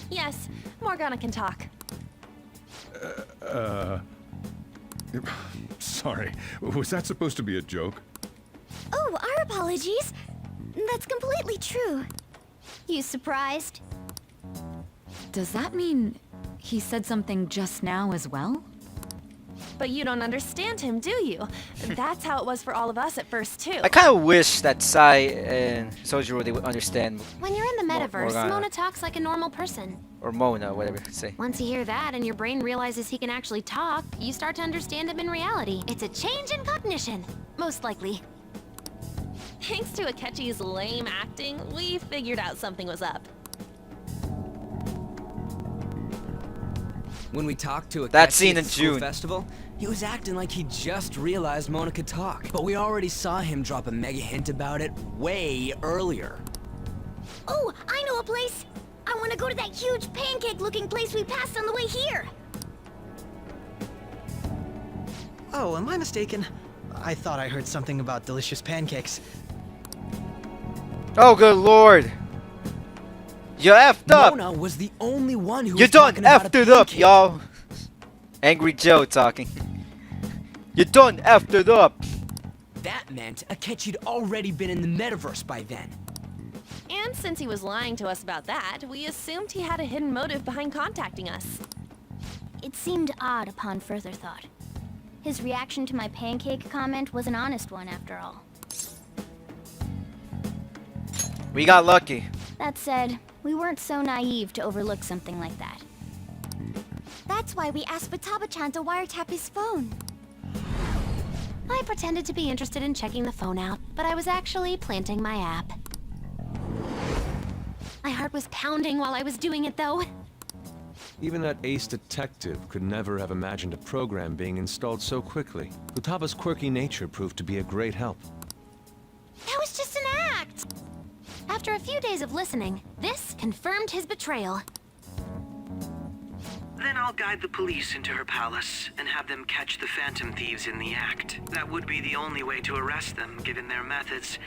Yes, Morgana can talk. Sorry. Was that supposed to be a joke? Oh, our apologies. That's completely true. You surprised? Does that mean he said something just now as well? But you don't understand him, do you? That's how it was for all of us at first, too. I kind of wish that Sai and Sojiro they would understand. When you're in the metaverse, Morgana. Mona talks like a normal person. Or Mona, whatever you say. Once you hear that and your brain realizes he can actually talk, you start to understand him in reality. It's a change in cognition, most likely. Thanks to Akechi's lame acting, we figured out something was up. When we talked to Akechi That scene at in the school June. festival, he was acting like he just realized Mona could talk. But we already saw him drop a mega hint about it way earlier. Oh, I know a place! I want to go to that huge pancake-looking place we passed on the way here! Oh, am I mistaken? I thought I heard something about delicious pancakes. Oh, good lord! You effed up! Mona was the only one who You was done talking about effed a it up, pancake. y'all! Angry Joe talking. You done effed it up! That meant Akechi'd already been in the metaverse by then. And since he was lying to us about that, we assumed he had a hidden motive behind contacting us. It seemed odd upon further thought. His reaction to my pancake comment was an honest one, after all. We got lucky. That said, we weren't so naive to overlook something like that. That's why we asked Futaba-chan to wiretap his phone. I pretended to be interested in checking the phone out, but I was actually planting my app. My heart was pounding while I was doing it, though. Even that ace detective could never have imagined a program being installed so quickly. Futaba's quirky nature proved to be a great help. That was just an act! After a few days of listening, this confirmed his betrayal. Then I'll guide the police into her palace and have them catch the Phantom Thieves in the act. That would be the only way to arrest them, given their methods.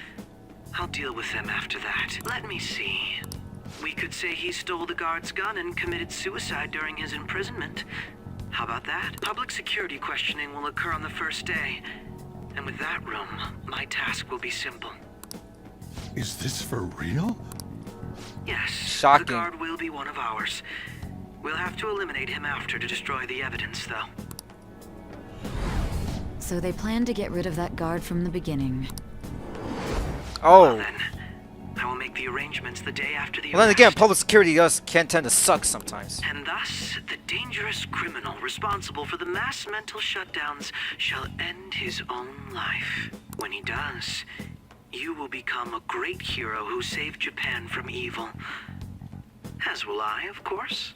I'll deal with them after that. Let me see. We could say he stole the guard's gun and committed suicide during his imprisonment. How about that? Public security questioning will occur on the first day. And with that room, my task will be simple. Is this for real? Yes. Shocking. The guard will be one of ours. We'll have to eliminate him after to destroy the evidence, though. So they planned to get rid of that guard from the beginning. Oh. Well then, I will make the arrangements the day after the Well, then arrest. again, public security does can tend to suck sometimes. And thus, the dangerous criminal responsible for the mass mental shutdowns shall end his own life. When he does, you will become a great hero who saved Japan from evil. As will I, of course.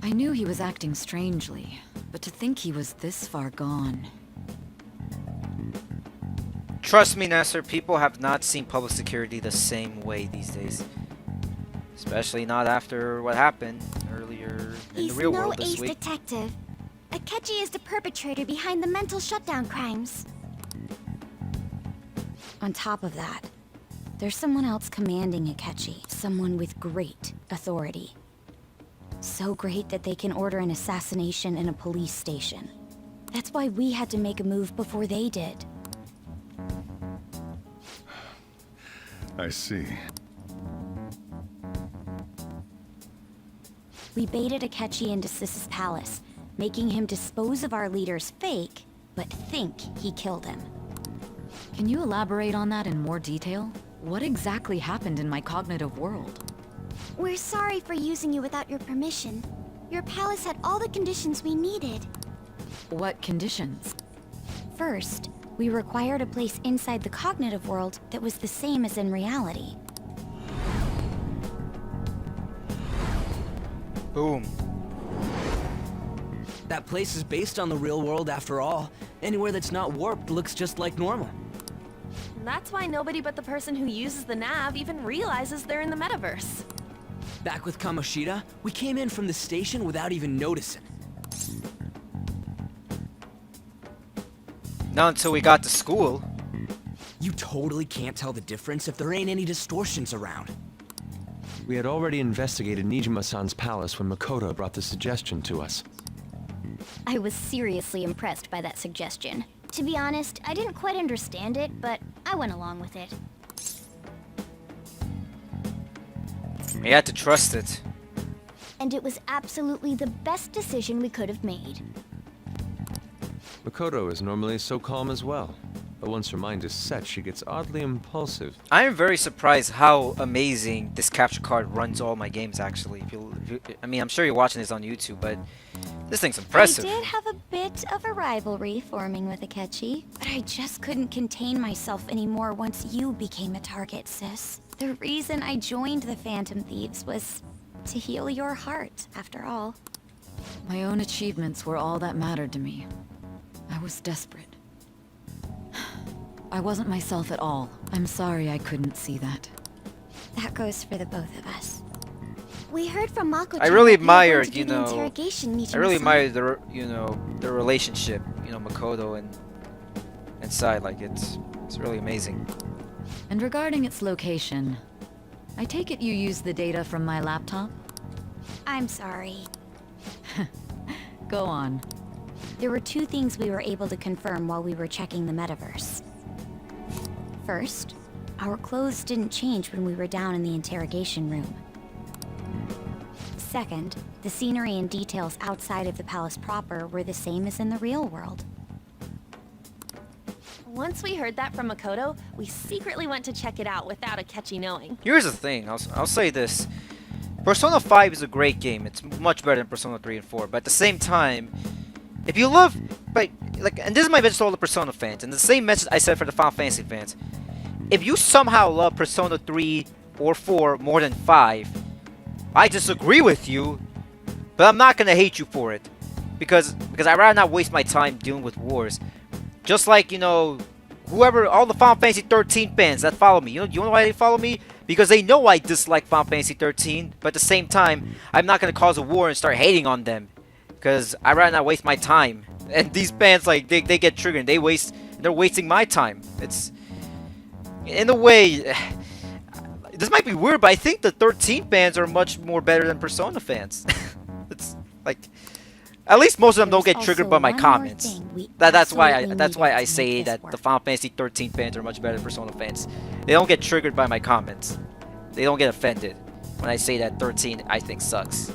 I knew he was acting strangely, but to think he was this far gone. Trust me, Nestor, people have not seen public security the same way these days. Especially not after what happened earlier in the real world this He's no week. ace detective. Akechi is the perpetrator behind the mental shutdown crimes. On top of that, there's someone else commanding Akechi. Someone with great authority. So great that they can order an assassination in a police station. That's why we had to make a move before they did. I see. We baited Akechi into Sis's palace, making him dispose of our leader's fake, but think he killed him. Can you elaborate on that in more detail? What exactly happened in my cognitive world? We're sorry for using you without your permission. Your palace had all the conditions we needed. What conditions? First, we required a place inside the cognitive world that was the same as in reality. Boom. That place is based on the real world after all. Anywhere that's not warped looks just like normal. That's why nobody but the person who uses the nav even realizes they're in the metaverse. Back with Kamoshida, we came in from the station without even noticing. Not until we got to school. You totally can't tell the difference if there ain't any distortions around. We had already investigated Nijima-san's palace when Makoto brought the suggestion to us. I was seriously impressed by that suggestion. To be honest, I didn't quite understand it, but I went along with it. We had to trust it. And it was absolutely the best decision we could have made. Makoto is normally so calm as well, but once her mind is set, she gets oddly impulsive. I am very surprised how amazing this capture card runs all my games, actually. I mean, I'm sure you're watching this on YouTube, but this thing's impressive. I did have a bit of a rivalry forming with Akechi, but I just couldn't contain myself anymore once you became a target, sis. The reason I joined the Phantom Thieves was to heal your heart, after all. My own achievements were all that mattered to me. I was desperate. I wasn't myself at all. I'm sorry I couldn't see that. That goes for the both of us. We heard from Mako. I really admire, you know, interrogation meeting. I really admire the, you know, the relationship, you know, Makoto and Sai. Like it's really amazing. And regarding its location, I take it you used the data from my laptop? I'm sorry. Go on. There were two things we were able to confirm while we were checking the metaverse. First, our clothes didn't change when we were down in the interrogation room. Second, the scenery and details outside of the palace proper were the same as in the real world. Once we heard that from Makoto, we secretly went to check it out without a catchy knowing. Here's the thing, I'll say this. Persona 5 is a great game. It's much better than Persona 3 and 4. But at the same time, if you love, and this is my message to all the Persona fans, and the same message I said for the Final Fantasy fans. If you somehow love Persona 3 or 4 more than 5, I disagree with you, but I'm not gonna hate you for it, because I'd rather not waste my time dealing with wars. Just like, you know, whoever, all the Final Fantasy 13 fans that follow me, you know why they follow me? Because they know I dislike Final Fantasy 13, but at the same time, I'm not gonna cause a war and start hating on them, because I'd rather not waste my time. And these fans, like, they get triggered, they're wasting my time. It's, in a way, this might be weird, but I think the 13 fans are much more better than Persona fans. It's like, at least most of them don't get triggered by my comments. That's why I say that the Final Fantasy 13 fans are much better than Persona fans. They don't get triggered by my comments. They don't get offended when I say that 13 I think sucks.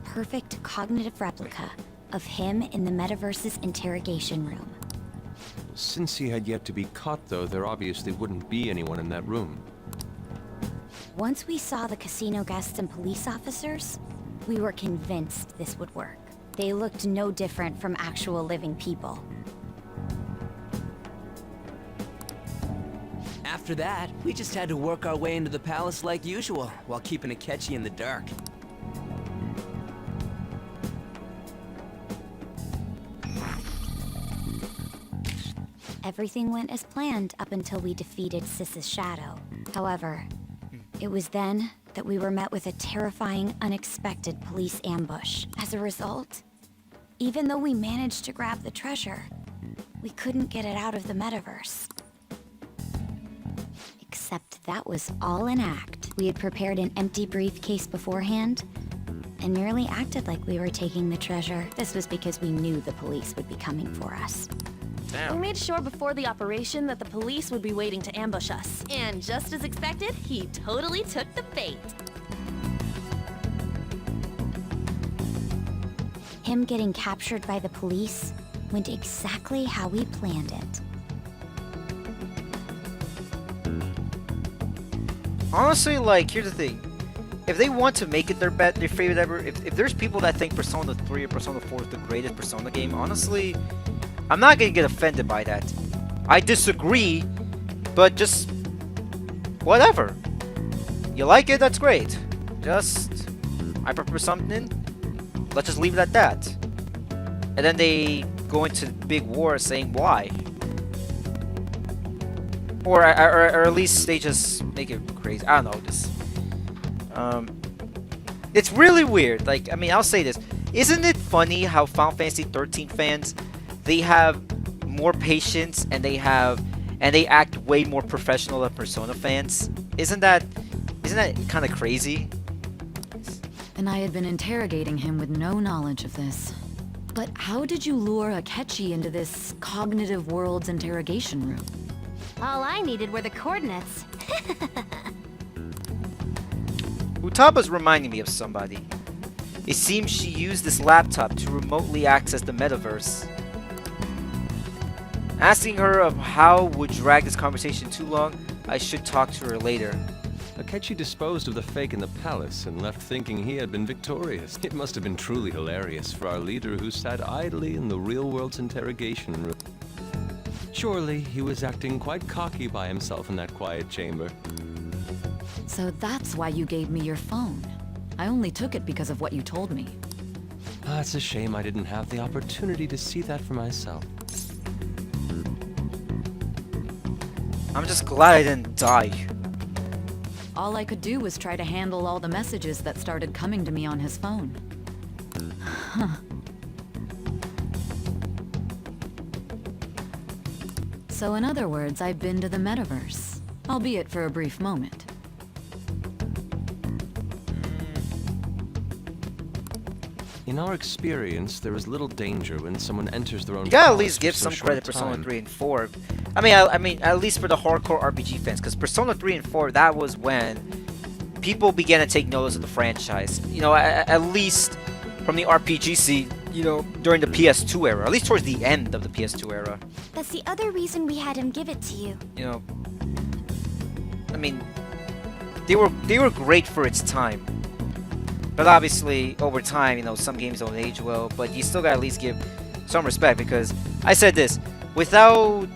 Perfect cognitive replica of him in the metaverse's interrogation room. Since he had yet to be caught, though, there obviously wouldn't be anyone in that room. Once we saw the casino guests and police officers, we were convinced this would work. They looked no different from actual living people. After that, we just had to work our way into the palace like usual, while keeping Akechi in the dark. Everything went as planned up until we defeated Sis's shadow. However, it was then that we were met with a terrifying, unexpected police ambush. As a result, even though we managed to grab the treasure, we couldn't get it out of the metaverse. Except that was all an act. We had prepared an empty briefcase beforehand and merely acted like we were taking the treasure. This was because we knew the police would be coming for us. We made sure before the operation that the police would be waiting to ambush us. And just as expected, he totally took the bait. Him getting captured by the police went exactly how we planned it. Honestly, like, here's the thing. If they want to make it their favorite ever, if there's people that think Persona 3 or Persona 4 is the greatest Persona game, honestly, I'm not gonna get offended by that. I disagree, but just whatever. You like it, that's great. Just, I prefer something, let's just leave it at that. And then they go into big war saying why. Or at least they just make it crazy. I don't know, just it's really weird. Like, I mean, I'll say this. Isn't it funny how Final Fantasy 13 fans, they have more patience and they act way more professional than Persona fans? Isn't that kind of crazy? And I had been interrogating him with no knowledge of this. But how did you lure Akechi into this cognitive world's interrogation room? All I needed were the coordinates. Utaba's reminding me of somebody. It seems she used this laptop to remotely access the metaverse. Asking her of how would drag this conversation too long, I should talk to her later. Akechi disposed of the fake in the palace and left thinking he had been victorious. It must have been truly hilarious for our leader who sat idly in the real world's interrogation room. Surely he was acting quite cocky by himself in that quiet chamber. So that's why you gave me your phone. I only took it because of what you told me. It's a shame I didn't have the opportunity to see that for myself. I'm just glad I didn't die. All I could do was try to handle all the messages that started coming to me on his phone. Huh. So in other words, I've been to the metaverse, albeit for a brief moment. In our experience, there is little danger when someone enters their own. You gotta at palace least for give so some short credit a Persona time. 3 and 4. I mean, at least for the hardcore RPG fans, because Persona 3 and 4, that was when people began to take notice of the franchise. You know, at least from the RPG scene, you know, during the PS2 era, at least towards the end of the PS2 era. That's the other reason we had him give it to you. You know, I mean, they were great for its time. But obviously, over time, you know, some games don't age well, but you still gotta at least give some respect, because I said this, without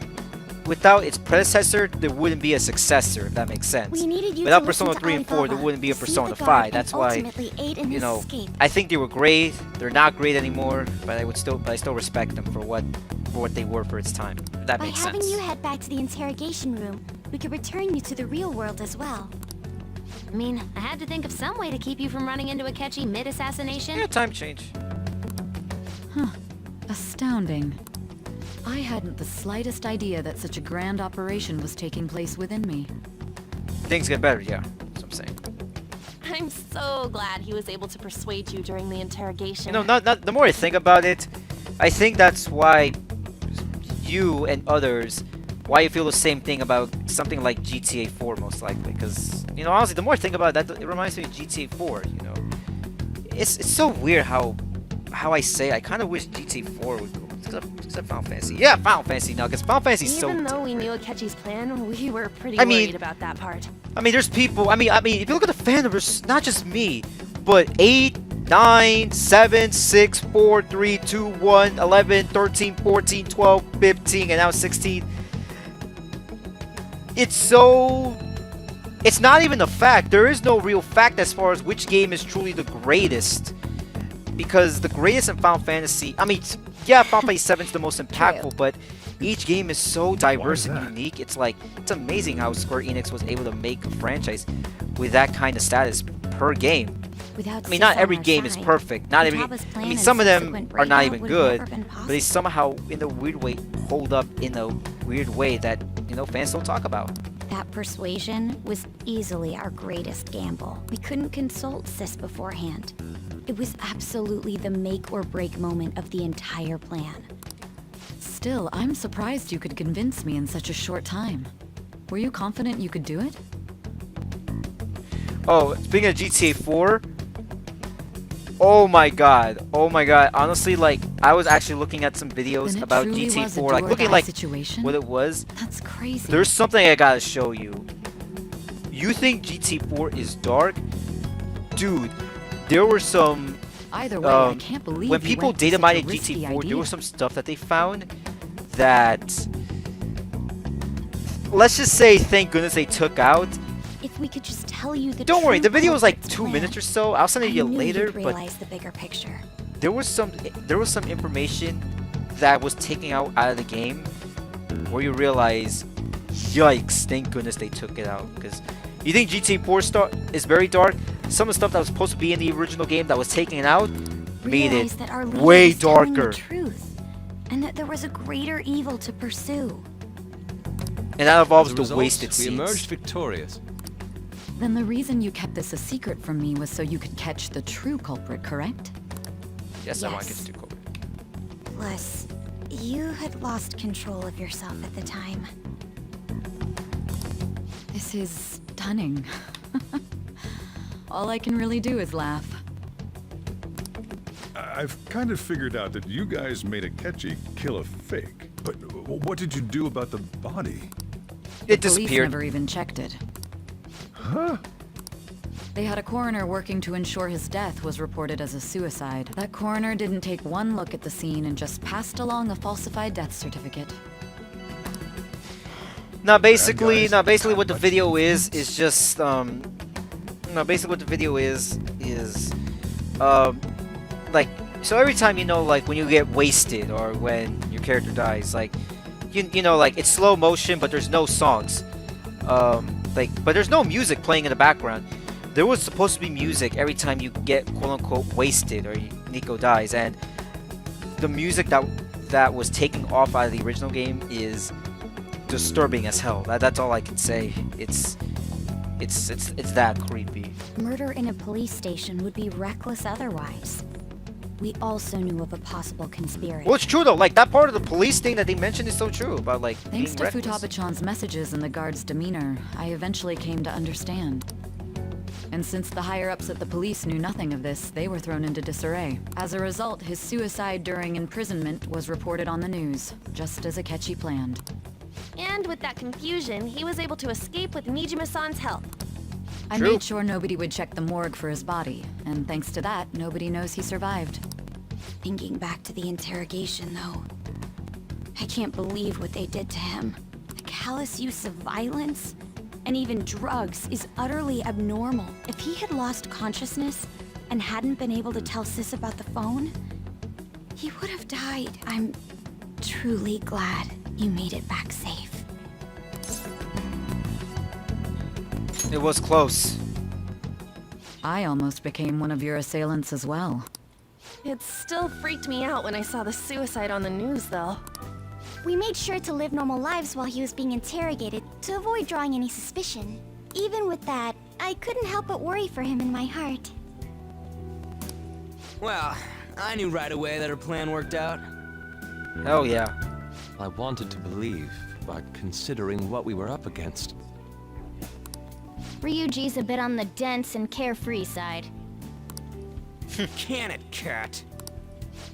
its predecessor, there wouldn't be a successor, if that makes sense. We needed you Without to listen Persona to 3 and 4, there Alibaba, wouldn't be a see Persona the guard, 5. and That's why, ultimately aid in you his know, escape. I think they were great. They're not great anymore, but I still respect them for what they were for its time. If that By makes having sense. you head back to the interrogation room, we could return you to the real world as well. I mean, I had to think of some way to keep you from running into a catchy mid-assassination. Yeah, time change. Huh. Astounding. I hadn't the slightest idea that such a grand operation was taking place within me. Things get better, yeah. That's what I'm saying. I'm so glad he was able to persuade you during the interrogation. You know, not the more I think about it, I think that's why you and others, why you feel the same thing about something like GTA 4 most likely. Because, you know, honestly, the more I think about it, it reminds me of GTA 4, you know. It's so weird how I say I kind of wish GTA 4 would go. Except Final Fantasy. Yeah, Final Fantasy now, because Final Fantasy is so Even though we knew Akechi's plan, we were pretty worried about that part. I mean, there's people. I mean, if you look at the fandom, there's not just me, but 8, 9, 7, 6, 4, 3, 2, 1, 11, 13, 14, 12, 15, and now 16. It's not even a fact. There is no real fact as far as which game is truly the greatest. Because the greatest in Final Fantasy, I mean, yeah, Final Fantasy 7 is the most impactful, but each game is so diverse and unique. It's like, it's amazing how Square Enix was able to make a franchise with that kind of status per game. Without I mean, not Sis on every our game is side, perfect. Not every. Jabba's I plan mean, and some of them subsequent are not breakout even would good, never been but they somehow, in a weird way, hold up in a weird way that, you know, fans don't talk about. That persuasion was easily our greatest gamble. We couldn't consult Sis beforehand. It was absolutely the make or break moment of the entire plan. Still, I'm surprised you could convince me in such a short time. Were you confident you could do it? Oh, speaking of GTA 4, oh my god, honestly, like, I was actually looking at some videos Then it about truly GTA was a 4, like, looking do-or-die like situation? what it was. That's crazy. There's something I gotta show you. You think GTA 4 is dark? Dude, there were some... Either way, I can't believe when you people went for data such a mined risky GTA 4, there idea. was some stuff that they found that... Let's just say, thank goodness they took out. If we could just tell you the Don't worry, true the video was like culprit's 2 plan, minutes or so. I'll send it to you I knew later, you'd but realize the bigger picture. there was some information that was taken out of the game where you realize, yikes, thank goodness they took it out. Because you think GTA 4 is very dark, some of the stuff that was supposed to be in the original game that was taken out made Realize it that our leader way was telling the darker. truth, and that there was a greater evil to pursue. And that involves As a the result, wasted we scenes. emerged victorious. Then the reason you kept this a secret from me was so you could catch the true culprit, correct? Yes, I want to Yes. get to go. Plus, you had lost control of yourself at the time. This is stunning. All I can really do is laugh. I've kind of figured out that you guys made Akechi kill a fake. But what did you do about the body? It Police disappeared. never even checked it. Huh? They had a coroner working to ensure his death was reported as a suicide. That coroner didn't take one look at the scene and just passed along a falsified death certificate. Now basically what the video is just basically what the video is like, so every time, you know, like when you get wasted or when your character dies, like you know, like it's slow motion but there's no songs. like, but there's no music playing in the background. There was supposed to be music every time you get quote-unquote wasted or Nico dies, and the music that was taken off out of the original game is disturbing as hell. That's all I can say. It's that creepy. Murder in a police station would be reckless otherwise. We also knew of a possible conspiracy. Well, it's true though. Like that part of the police thing that they mentioned is so true about like Thanks being to reckless. Futaba-chan's messages and the guard's demeanor, I eventually came to understand. And since the higher-ups at the police knew nothing of this, they were thrown into disarray. As a result, his suicide during imprisonment was reported on the news, just as Akechi planned. And with that confusion, he was able to escape with Nijima-san's help. I made sure nobody would check the morgue for his body, and thanks to that, nobody knows he survived. Thinking back to the interrogation, though, I can't believe what they did to him. The callous use of violence and even drugs is utterly abnormal. If he had lost consciousness and hadn't been able to tell Sis about the phone, he would have died. I'm truly glad you made it back safe. It was close. I almost became one of your assailants as well. It still freaked me out when I saw the suicide on the news, though. We made sure to live normal lives while he was being interrogated to avoid drawing any suspicion. Even with that, I couldn't help but worry for him in my heart. Well, I knew right away that her plan worked out. Hell yeah. I wanted to believe, but considering what we were up against... Ryuji's a bit on the dense and carefree side. Can it, cat?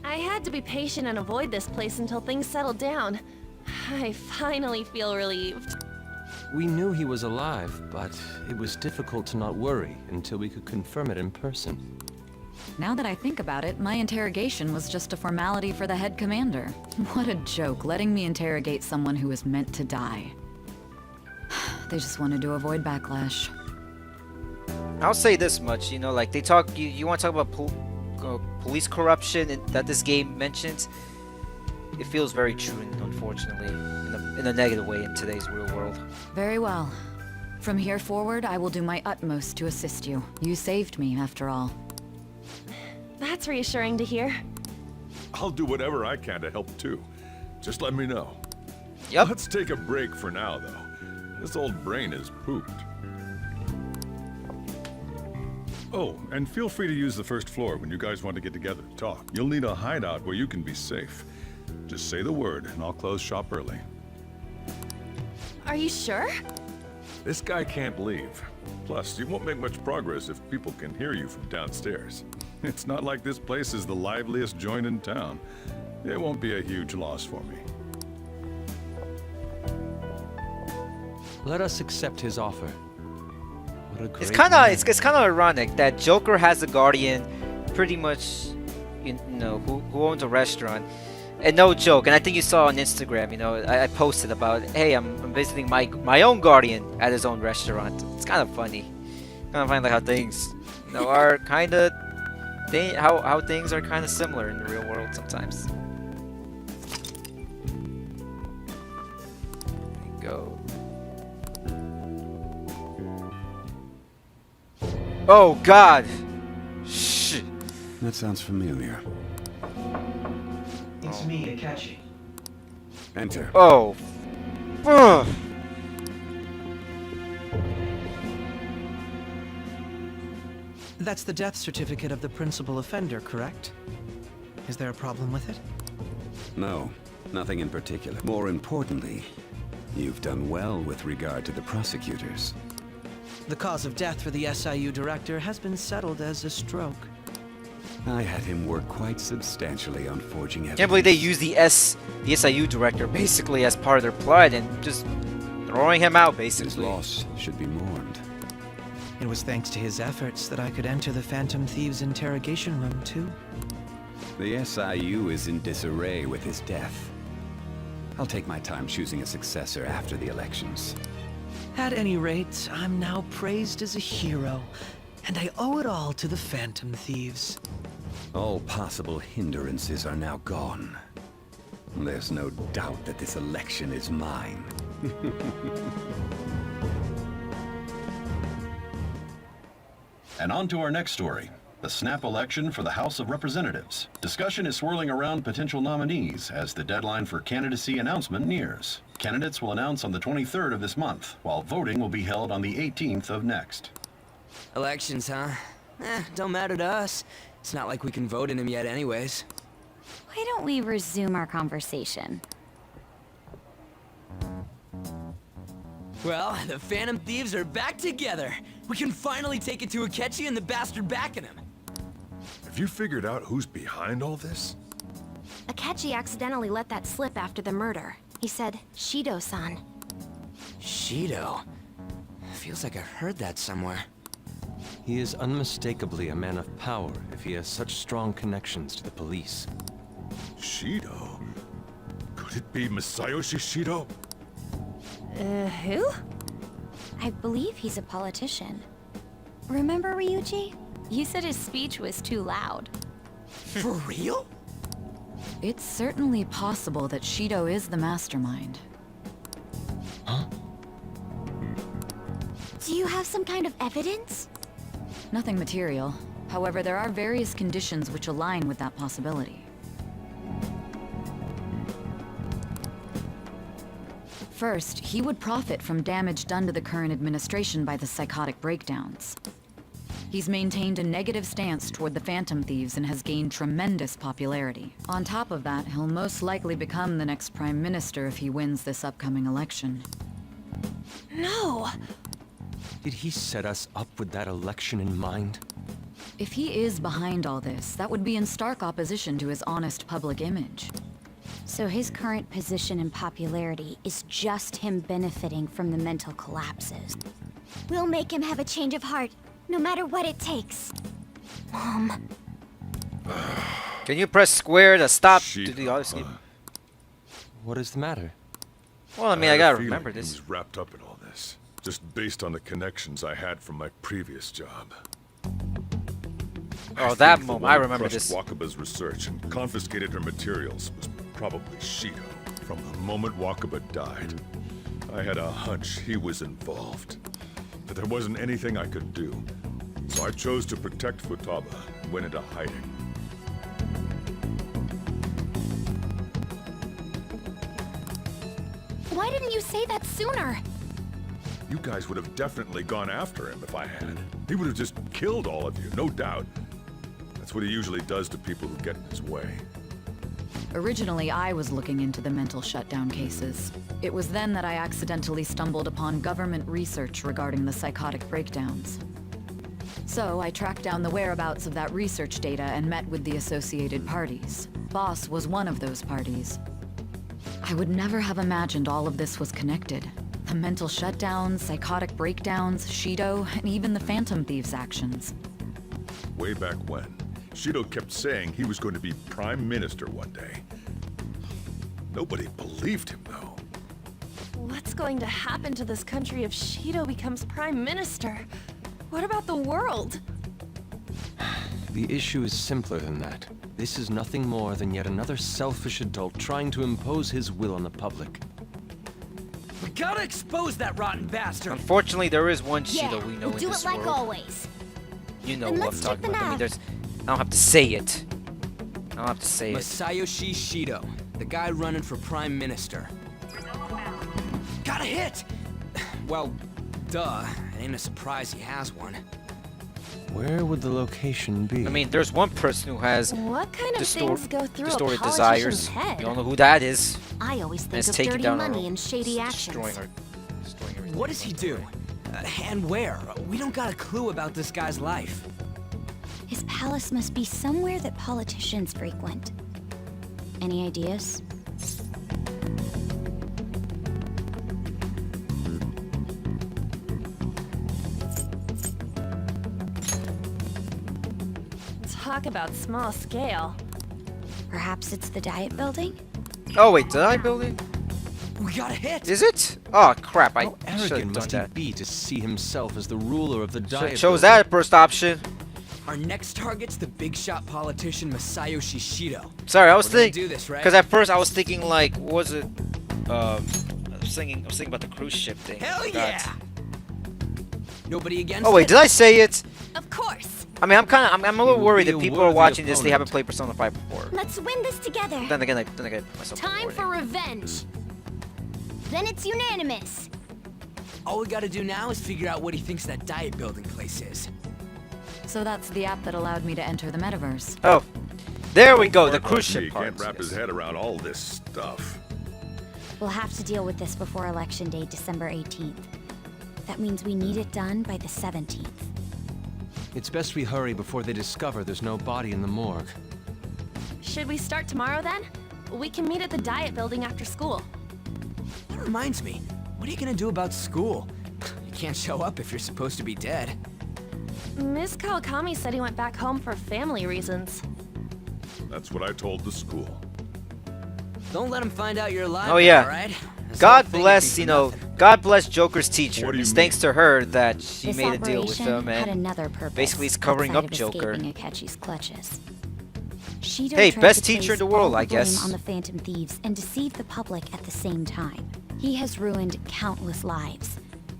I had to be patient and avoid this place until things settled down. I finally feel relieved. We knew he was alive, but it was difficult to not worry until we could confirm it in person. Now that I think about it, my interrogation was just a formality for the head commander. What a joke, letting me interrogate someone who was meant to die. They just wanted to avoid backlash. I'll say this much, you know, like they talk. You want to talk about police corruption that this game mentions? It feels very true, unfortunately, in a negative way in today's real world. Very well. From here forward, I will do my utmost to assist you. You saved me, after all. That's reassuring to hear. I'll do whatever I can to help too. Just let me know. Yep. Let's take a break for now, though. This old brain is pooped. Oh, and feel free to use the first floor when you guys want to get together and talk. You'll need a hideout where you can be safe. Just say the word, and I'll close shop early. Are you sure? This guy can't leave. Plus, you won't make much progress if people can hear you from downstairs. It's not like this place is the liveliest joint in town. It won't be a huge loss for me. Let us accept his offer. What a great It's kind of man. it's kind of ironic that Joker has a guardian, pretty much, you know, who owns a restaurant. And no joke, and I think you saw on Instagram, you know, I posted about, hey, I'm visiting my own guardian at his own restaurant. It's kind of funny. Kind of funny like how things, you know, are kind of how things are kind of similar in the real world sometimes. There you go. Oh God! Shh. That sounds familiar. It's me, Akechi. Enter. Oh. Ugh. That's the death certificate of the principal offender, correct? Is there a problem with it? No, nothing in particular. More importantly, you've done well with regard to the prosecutors. The cause of death for the SIU director has been settled as a stroke. I had him work quite substantially on forging evidence. Can't believe they used the SIU director basically as part of their plot and just throwing him out basically. His loss should be mourned. It was thanks to his efforts that I could enter the Phantom Thieves' interrogation room, too. The SIU is in disarray with his death. I'll take my time choosing a successor after the elections. At any rate, I'm now praised as a hero, and I owe it all to the Phantom Thieves. All possible hindrances are now gone. There's no doubt that this election is mine. And on to our next story. The snap election for the House of Representatives. Discussion is swirling around potential nominees as the deadline for candidacy announcement nears. Candidates will announce on the 23rd of this month, while voting will be held on the 18th of next. Elections, huh? Don't matter to us. It's not like we can vote in them yet anyways. Why don't we resume our conversation? Well, the Phantom Thieves are back together. We can finally take it to Akechi and the bastard backing him. Have you figured out who's behind all this? Akechi accidentally let that slip after the murder. He said, Shido-san. Shido? Feels like I've heard that somewhere. He is unmistakably a man of power if he has such strong connections to the police. Shido? Could it be Masayoshi Shido? Who? I believe he's a politician. Remember, Ryuji? You said his speech was too loud. For real? It's certainly possible that Shido is the mastermind. Do you have some kind of evidence? Nothing material. However, there are various conditions which align with that possibility. First, he would profit from damage done to the current administration by the psychotic breakdowns. He's maintained a negative stance toward the Phantom Thieves and has gained tremendous popularity. On top of that, he'll most likely become the next Prime Minister if he wins this upcoming election. No! Did he set us up with that election in mind? If he is behind all this, that would be in stark opposition to his honest public image. So his current position and popularity is just him benefiting from the mental collapses. We'll make him have a change of heart, no matter what it takes. Mom. Can you press square to stop to the auto skip? What is the matter? Well, I mean, I had a gotta feeling remember he this. was wrapped up in all this, just based on the connections I had from my previous job. Oh, that moment, I one who remember crushed this. Wakaba's research and confiscated her materials was probably Shido. From the moment Wakaba died, I had a hunch he was involved. But there wasn't anything I could do. So I chose to protect Futaba and went into hiding. Why didn't you say that sooner? You guys would have definitely gone after him if I had. He would have just killed all of you, no doubt. That's what he usually does to people who get in his way. Originally, I was looking into the mental shutdown cases. It was then that I accidentally stumbled upon government research regarding the psychotic breakdowns. So, I tracked down the whereabouts of that research data and met with the associated parties. Boss was one of those parties. I would never have imagined all of this was connected. The mental shutdowns, psychotic breakdowns, Shido, and even the Phantom Thieves' actions. Way back when, Shido kept saying he was going to be Prime Minister one day. Nobody believed him, though. What's going to happen to this country if Shido becomes Prime Minister? What about the world? The issue is simpler than that. This is nothing more than yet another selfish adult trying to impose his will on the public. We gotta expose that rotten bastard! Unfortunately, there is one Shido we know we'll in do this it like world. always. You know And who I'm let's check talking the about. I mean, nav. I don't have to say it. I don't have to say it. Masayoshi Shido, the guy running for Prime Minister. Got a hit! Well, duh. It ain't a surprise he has one. Where would the location be? I mean, there's one person who has What kind of things go through a distorted politician's desires. head? You don't know who that is. I always And think it's of taking dirty down our money own- and shady actions. destroying everything. What does he do? And where? We don't got a clue about this guy's life. His palace must be somewhere that politicians frequent. Any ideas? Talk about small scale. Perhaps it's the Diet Building? Oh wait, did I build it? We got a hit! Is it? Oh crap! I How should have arrogant done must he that. be to see himself as the ruler of the Should diet? have chose that first option. Our next target's the big shot politician Masayoshi Shido. Sorry, I was We're gonna thinking do this, right? because at first I was thinking like, what was it? I was thinking about the cruise ship thing. I Hell forgot. yeah! Nobody against Oh wait, it? did I say it? Of course. I mean, I'm a little will worried be that a people are worthy watching this. They opponent. haven't played Persona 5 before. Let's win this together. Then again, I put myself. Time for revenge. Then it's unanimous. All we gotta do now is figure out what he thinks that diet building place is. So that's the app that allowed me to enter the metaverse. Oh, there we go. The Mark cruise like me ship part. can't wrap his head around all this stuff. We'll have to deal with this before Election Day, December 18th. That means we need it done by the 17th. It's best we hurry before they discover there's no body in the morgue. Should we start tomorrow then? We can meet at the diet building after school. That reminds me, what are you gonna do about school? You can't show up if you're supposed to be dead. Miss Kawakami said he went back home for family reasons. That's what I told the school. Don't let him find out you're alive. Oh yeah. All right? God bless, God bless Joker's teacher. It's thanks to her that she This made a deal with operation him, had and another purpose basically he's covering outside up of Joker. escaping Akechi's clutches. Shido Hey, tried best to teacher in place the world, all I the blame guess. on the Phantom Thieves and deceive the public at the same time. He has ruined countless lives,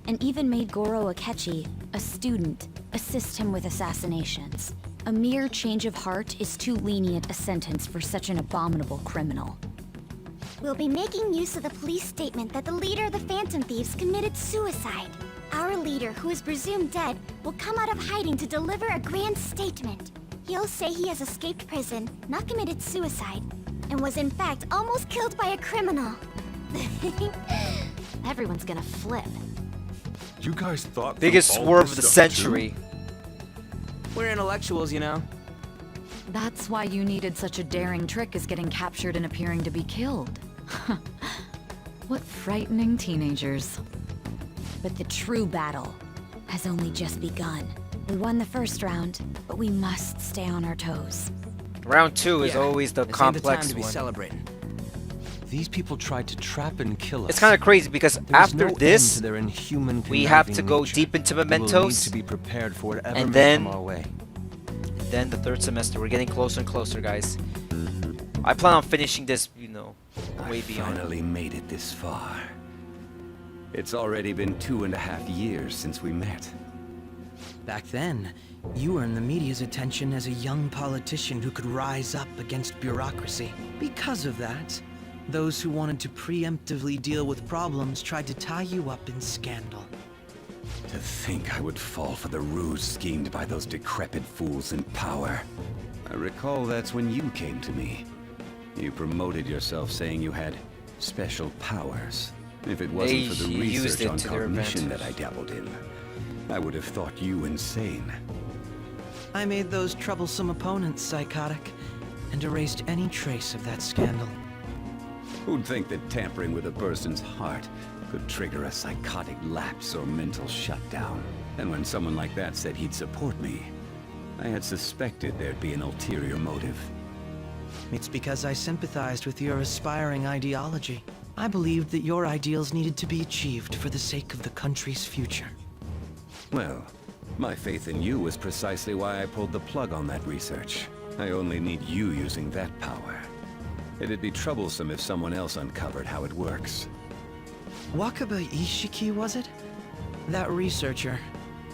and even made Goro Akechi, a student, assist him with assassinations. A mere change of heart is too lenient a sentence for such an abominable criminal. We'll be making use of the police statement that the leader of the Phantom Thieves committed suicide. Our leader, who is presumed dead, will come out of hiding to deliver a grand statement. He'll say he has escaped prison, not committed suicide, and was in fact almost killed by a criminal. Everyone's gonna flip. You guys thought Biggest through all swerve this of the stuff, century. We're intellectuals, you know. That's why you needed such a daring trick as getting captured and appearing to be killed. What frightening teenagers. But the true battle has only just begun. We won the first round, but we must stay on our toes. Round 2 is Yeah, always the this ain't the time complex to be one. celebrating. These people tried to trap and kill us. It's kind of crazy because There's after no end this, to their inhuman, we have to conniving go nature. deep into We will need Mementos, to be prepared for whatever and may then come our way. then the third semester. We're getting closer and closer, guys. I plan on finishing this, way beyond. Finally made it this far. It's already been 2.5 years since we met. Back then, you earned the media's attention as a young politician who could rise up against bureaucracy. Because of that, those who wanted to preemptively deal with problems tried to tie you up in scandal. To think I would fall for the ruse schemed by those decrepit fools in power. I recall that's when you came to me. You promoted yourself saying you had special powers. If it wasn't for the They used research it on to their cognition that advantage. I dabbled in, I would have thought you insane. I made those troublesome opponents psychotic, and erased any trace of that scandal. Who'd think that tampering with a person's heart could trigger a psychotic lapse or mental shutdown? And when someone like that said he'd support me, I had suspected there'd be an ulterior motive. It's because I sympathized with your aspiring ideology. I believed that your ideals needed to be achieved for the sake of the country's future. Well, my faith in you was precisely why I pulled the plug on that research. I only need you using that power. It'd be troublesome if someone else uncovered how it works. Wakaba Ishiki, was it? That researcher.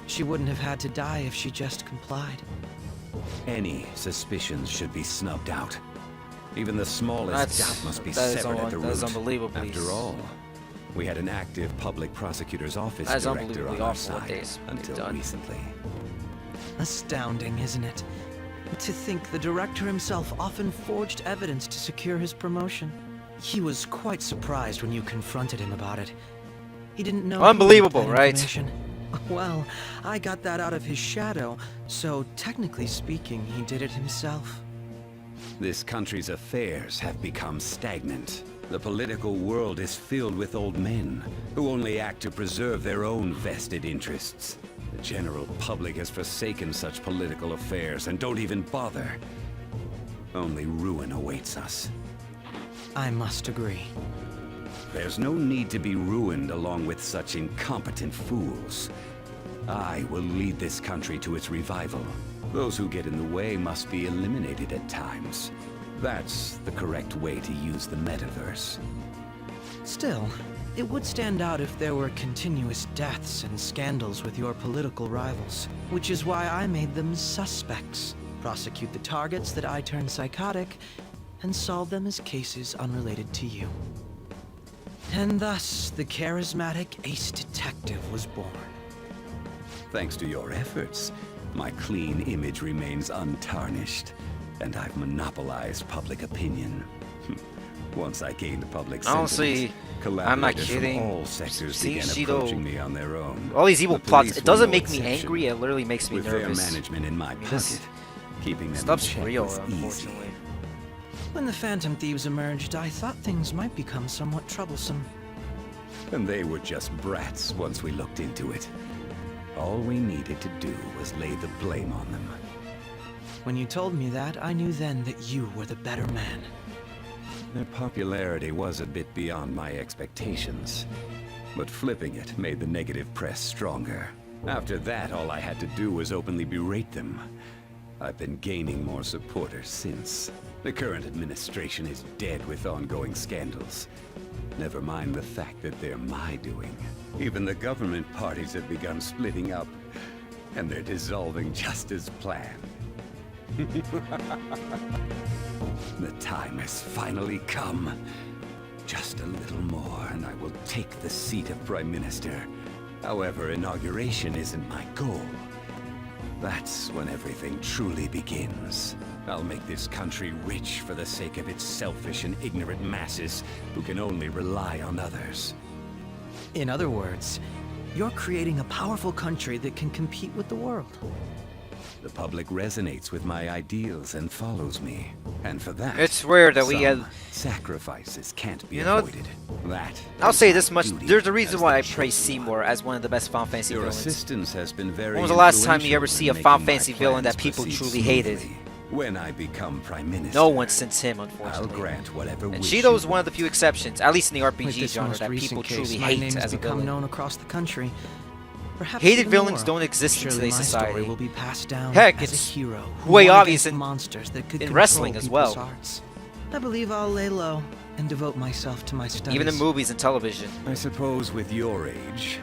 She wouldn't have had to die if she just complied. Any suspicions should be snubbed out. Even the smallest doubt must be severed at the root. That is unbelievable. After all, we had an active public prosecutor's office That is director unbelievably on our awful what side they've until done. recently. Astounding, isn't it? To think the director himself often forged evidence to secure his promotion. He was quite surprised when you confronted him about it. He didn't know. Unbelievable, he had that right? information. Well, I got that out of his shadow, so technically speaking, he did it himself. This country's affairs have become stagnant. The political world is filled with old men who only act to preserve their own vested interests. The general public has forsaken such political affairs and don't even bother. Only ruin awaits us. I must agree. There's no need to be ruined along with such incompetent fools. I will lead this country to its revival. Those who get in the way must be eliminated at times. That's the correct way to use the metaverse. Still, It would stand out if there were continuous deaths and scandals with your political rivals, which is why I made them suspects. Prosecute the targets that I turn psychotic, and solve them as cases unrelated to you. And thus, the charismatic ace detective was born. Thanks to your efforts, my clean image remains untarnished, and I've monopolized public opinion. Once I gained public Honestly, sentiment, I'm not collaborators kidding. from all sectors See, began Shido, approaching me on their own. all these evil The plots, police it doesn't were no make me exception. angry, it literally makes me With nervous. their management in my This pocket, keeping them in stuff's check real, was easy. unfortunately. When the Phantom Thieves emerged, I thought things might become somewhat troublesome. And they were just brats once we looked into it. All we needed to do was lay the blame on them. When you told me that, I knew then that you were the better man. Their popularity was a bit beyond my expectations, but flipping it made the negative press stronger. After that, all I had to do was openly berate them. I've been gaining more supporters since. The current administration is dead with ongoing scandals. Never mind the fact that they're my doing. Even the government parties have begun splitting up, and they're dissolving just as planned. The time has finally come. Just a little more, and I will take the seat of Prime Minister. However, inauguration isn't my goal. That's when everything truly begins. I'll make this country rich for the sake of its selfish and ignorant masses who can only rely on others. In other words, you're creating a powerful country that can compete with the world. The public resonates with my ideals and follows me. And for that, It's rare that we some had sacrifices can't be You know, avoided. That I'll is say my this much, duty there's a reason as why the I praise Seymour as one of the best Final Fantasy Your villains. assistance has been very When was the last time you ever influential see a in Final making my Fantasy villain that plans people proceed truly hated? smoothly. When I become Prime Minister, No one since him, I'll unfortunately. grant whatever And wish Shido's you one of the few exceptions, at least in the With RPG this genre, most that recent people case, truly my hate name's as a become villain. known across the country. Perhaps Hated even villains more. don't exist in Surely today's my society. story will be passed down Heck, as it's a hero who way won obvious against in- monsters that could in control wrestling as people's well. hearts. I believe I'll lay low and devote myself to my studies. Even in movies and television. I suppose with your age,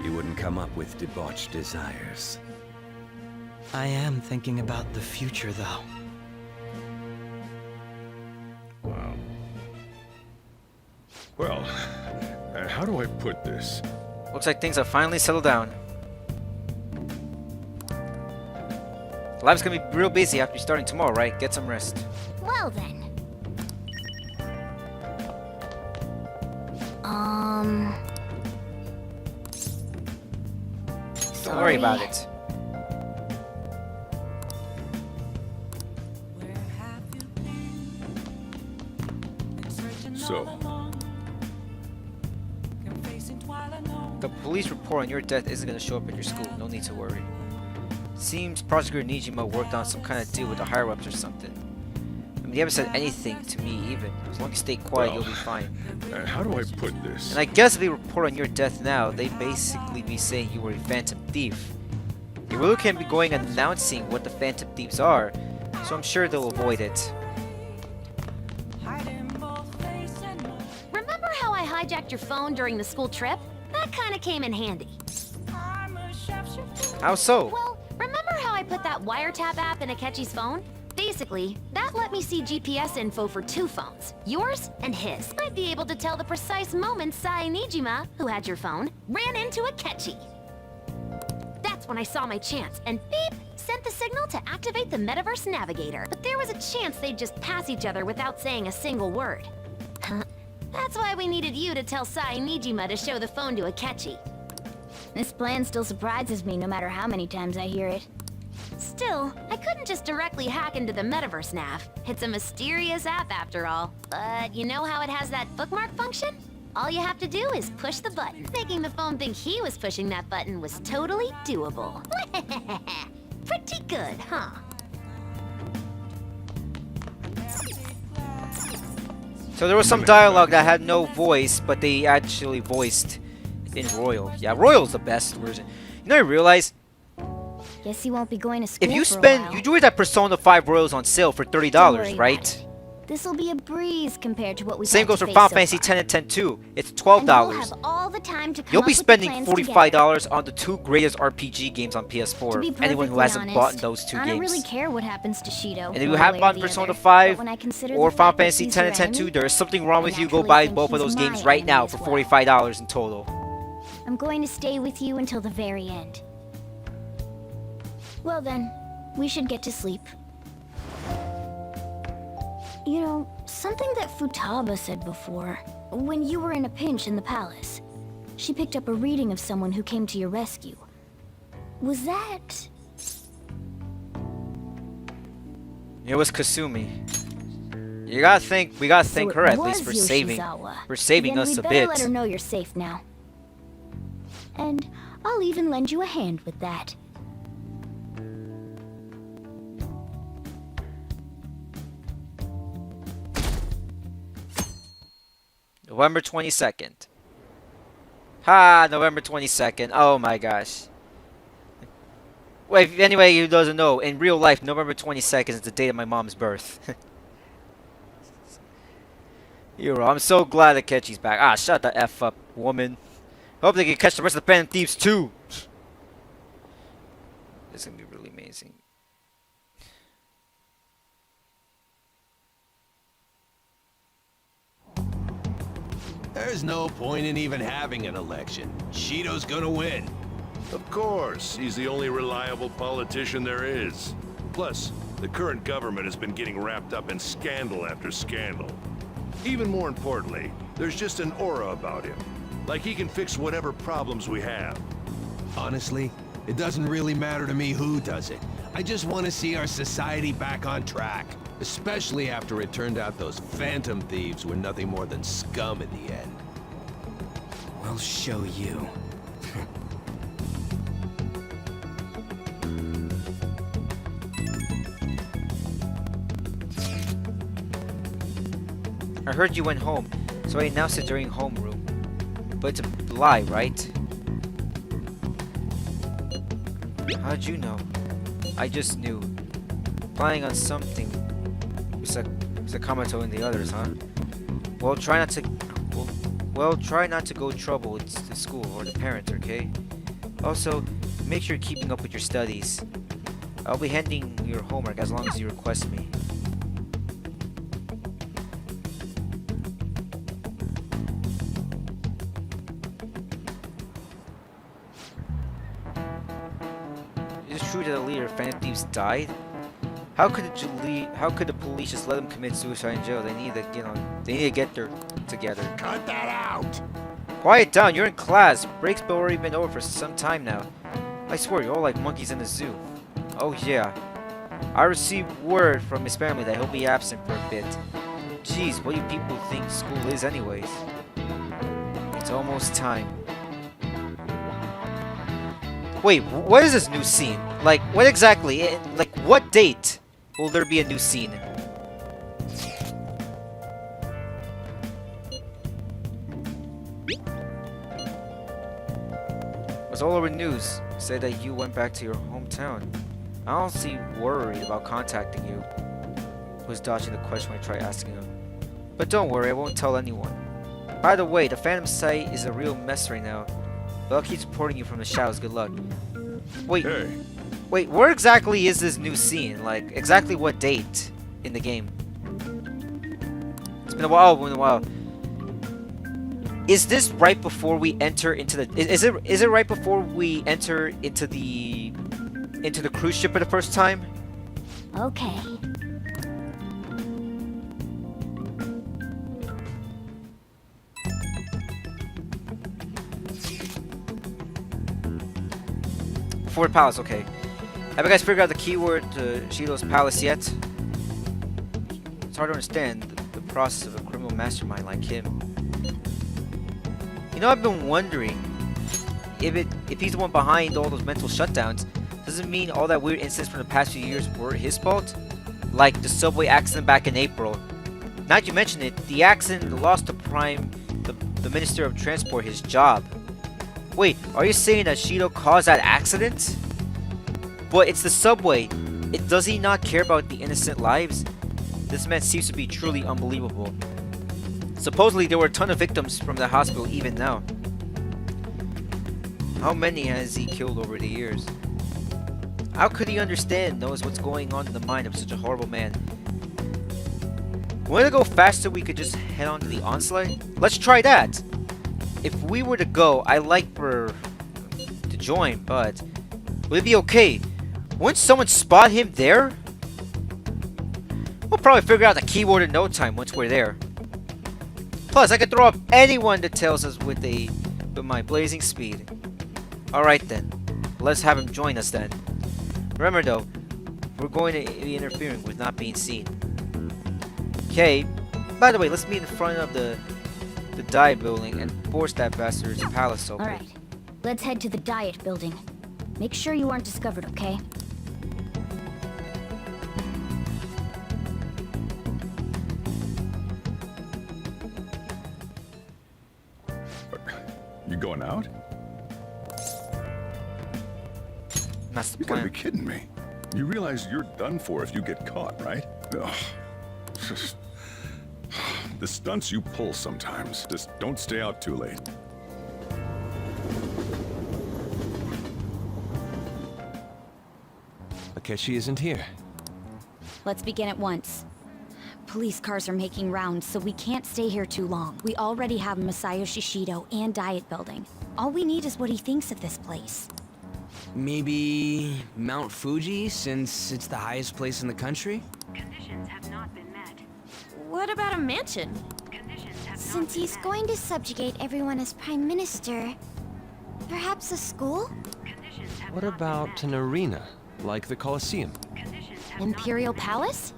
you wouldn't come up with debauched desires. I am thinking about the future, though. Wow. Well, how do I put this? Looks like things have finally settled down. Life's gonna be real busy after starting tomorrow, right? Get some rest. Well then. Don't worry about it. So, The police report on your death isn't gonna show up at your school. No need to worry. Seems Prosecutor Nijima worked on some kind of deal with the higher-ups or something. I mean, they haven't said anything to me even. As long as you stay quiet, Well, you'll be fine. how do I put this? And I guess if they report on your death now, they basically be saying you were a Phantom Thief. They really can't be going and announcing what the Phantom Thieves are, so I'm sure they'll avoid it. Remember how I hijacked your phone during the school trip? That kind of came in handy. How so? Well, remember how I put that wiretap app in Akechi's phone? Basically, that let me see GPS info for two phones, yours and his. I'd be able to tell the precise moment Sai Nijima, who had your phone, ran into Akechi. That's when I saw my chance, and beep, sent the signal to activate the Metaverse Navigator. But there was a chance they'd just pass each other without saying a single word. That's why we needed you to tell Sai Nijima to show the phone to Akechi. This plan still surprises me no matter how many times I hear it. Still, I couldn't just directly hack into the Metaverse Nav. It's a mysterious app after all. But you know how it has that bookmark function? All you have to do is push the button. Making the phone think he was pushing that button was totally doable. Pretty good, huh? So there was some dialogue that had no voice, but they actually voiced in Royal. Yeah, Royal's the best version. You know, I realize Guess he won't be going to school if you for a spend, while. you do that Persona 5 Royals on sale for $30, worry right? This'll be a breeze compared to what we Same goes for Final Fantasy X and X too. It's And we'll $12. have all the time to come You'll up be with the spending plans $45 on the 2 greatest RPG games on To be PS4. Anyone who perfectly hasn't bought honest, those 2 I don't games. really care what happens to Shido. And if you one have way or bought the Persona other. 5 But when I consider or the Final fact that Fantasy he's X and your X enemy, 2, there is something wrong with I you. Go naturally buy think both of he's those games my right now enemy for as well. $45 in total. I'm going to stay with you until the very end. Well then, we should get to sleep. You know, something that Futaba said before, when you were in a pinch in the palace, she picked up a reading of someone who came to your rescue. Was that... It was Kasumi. We gotta thank So her it at least was for saving Yoshizawa. us Then a we'd better bit. let her know you're safe now. And I'll even lend you a hand with that. November 22nd. Ha! November 22nd. Oh my gosh. Wait, if anybody who doesn't know, in real life, November 22nd is the date of my mom's birth. Hero, I'm so glad that Ketchi's back. Ah, shut the F up, woman. Hope they can catch the rest of the Phantom Thieves too. This is gonna be really amazing. There's no point in even having an election. Shido's gonna win. Of course, he's the only reliable politician there is. Plus, the current government has been getting wrapped up in scandal after scandal. Even more importantly, there's just an aura about him. Like he can fix whatever problems we have. Honestly, it doesn't really matter to me who does it. I just want to see our society back on track. Especially after it turned out those Phantom Thieves were nothing more than scum in the end. We'll show you. I heard you went home, so I announced it during homeroom. But it's a lie, right? How'd you know? I just knew. Planning on something. Sakamoto and the others, huh? Well, try not to. Well, try not to go trouble with the school or the parents, okay? Also, make sure you're keeping up with your studies. I'll be handing your homework as long as you request me. Is it true that the leader of Phantom Thieves died? How could the police just let them commit suicide in jail? They need to get their together. Cut that out! Quiet down, you're in class. Break's already been over for some time now. I swear, you're all like monkeys in a zoo. Oh yeah. I received word from his family that he'll be absent for a bit. Jeez, what do you people think school is anyways? It's almost time. Wait, what is this new scene? Like, what exactly? Like, what date will there be a new scene? Was all over news. Said that you went back to your hometown. I don't seem worried about contacting you. Was dodging the question when I tried asking him. But don't worry, I won't tell anyone. By the way, the Phantom site is a real mess right now. But I'll keep supporting you from the shadows. Good luck. Wait. Hey. Wait, where exactly is this new scene? Like, exactly what date in the game? It's been a while. Is this right before we enter into the? Is it right before we enter into the cruise ship for the first time? Okay. Before the palace, okay. Have you guys figured out the keyword to Shido's palace yet? It's hard to understand the process of a criminal mastermind like him. You know, I've been wondering if he's the one behind all those mental shutdowns. Does it mean all that weird incidents from the past few years were his fault? Like the subway accident back in April. Now that you mention it, the accident lost to Prime, the Minister of Transport, his job. Wait, are you saying that Shido caused that accident? But it's the subway. Does he not care about the innocent lives? This man seems to be truly unbelievable. Supposedly there were a ton of victims from the hospital even now. How many has he killed over the years? How could he understand, knows what's going on in the mind of such a horrible man? Want to go faster, we could just head on to the onslaught? Let's try that! If we were to go, I'd like for to join, but would it be okay? Wouldn't someone spot him there? We'll probably figure out the keyword in no time once we're there. Plus, I could throw up anyone that tells us with my blazing speed. Alright then, let's have him join us then. Remember though, we're going to be interfering with not being seen. Okay, by the way, let's meet in front of the diet building and force that bastard's palace open. Alright, let's head to the diet building. Make sure you aren't discovered, okay? You going out? That's the You plan. gotta be kidding me. You realize you're done for if you get caught, right? Ugh. The stunts you pull sometimes. Just don't stay out too late. Akechi isn't here. Let's begin at once. Police cars are making rounds, so we can't stay here too long. We already have Masayoshi Shido and Diet Building. All we need is what he thinks of this place. Maybe Mount Fuji, since it's the highest place in the country? Conditions have not been met. What about a mansion? Since he's going to subjugate everyone as Prime Minister, perhaps a school? What about an arena, like the Colosseum? Imperial Palace?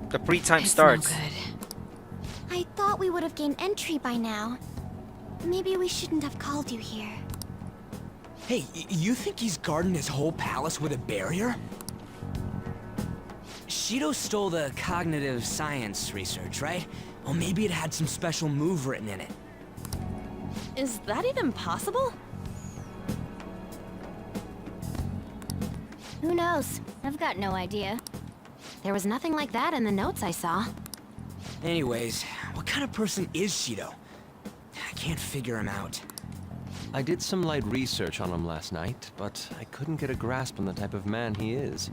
The pre-time starts. I thought we would have gained entry by now. Maybe we shouldn't have called you here. Hey, you think he's guarding his whole palace with a barrier? Shido stole the cognitive science research, right? Well, maybe it had some special move written in it. Is that even possible? Who knows? I've got no idea. There was nothing like that in the notes I saw. Anyways, what kind of person is Shido? I can't figure him out. I did some light research on him last night, but I couldn't get a grasp on the type of man he is.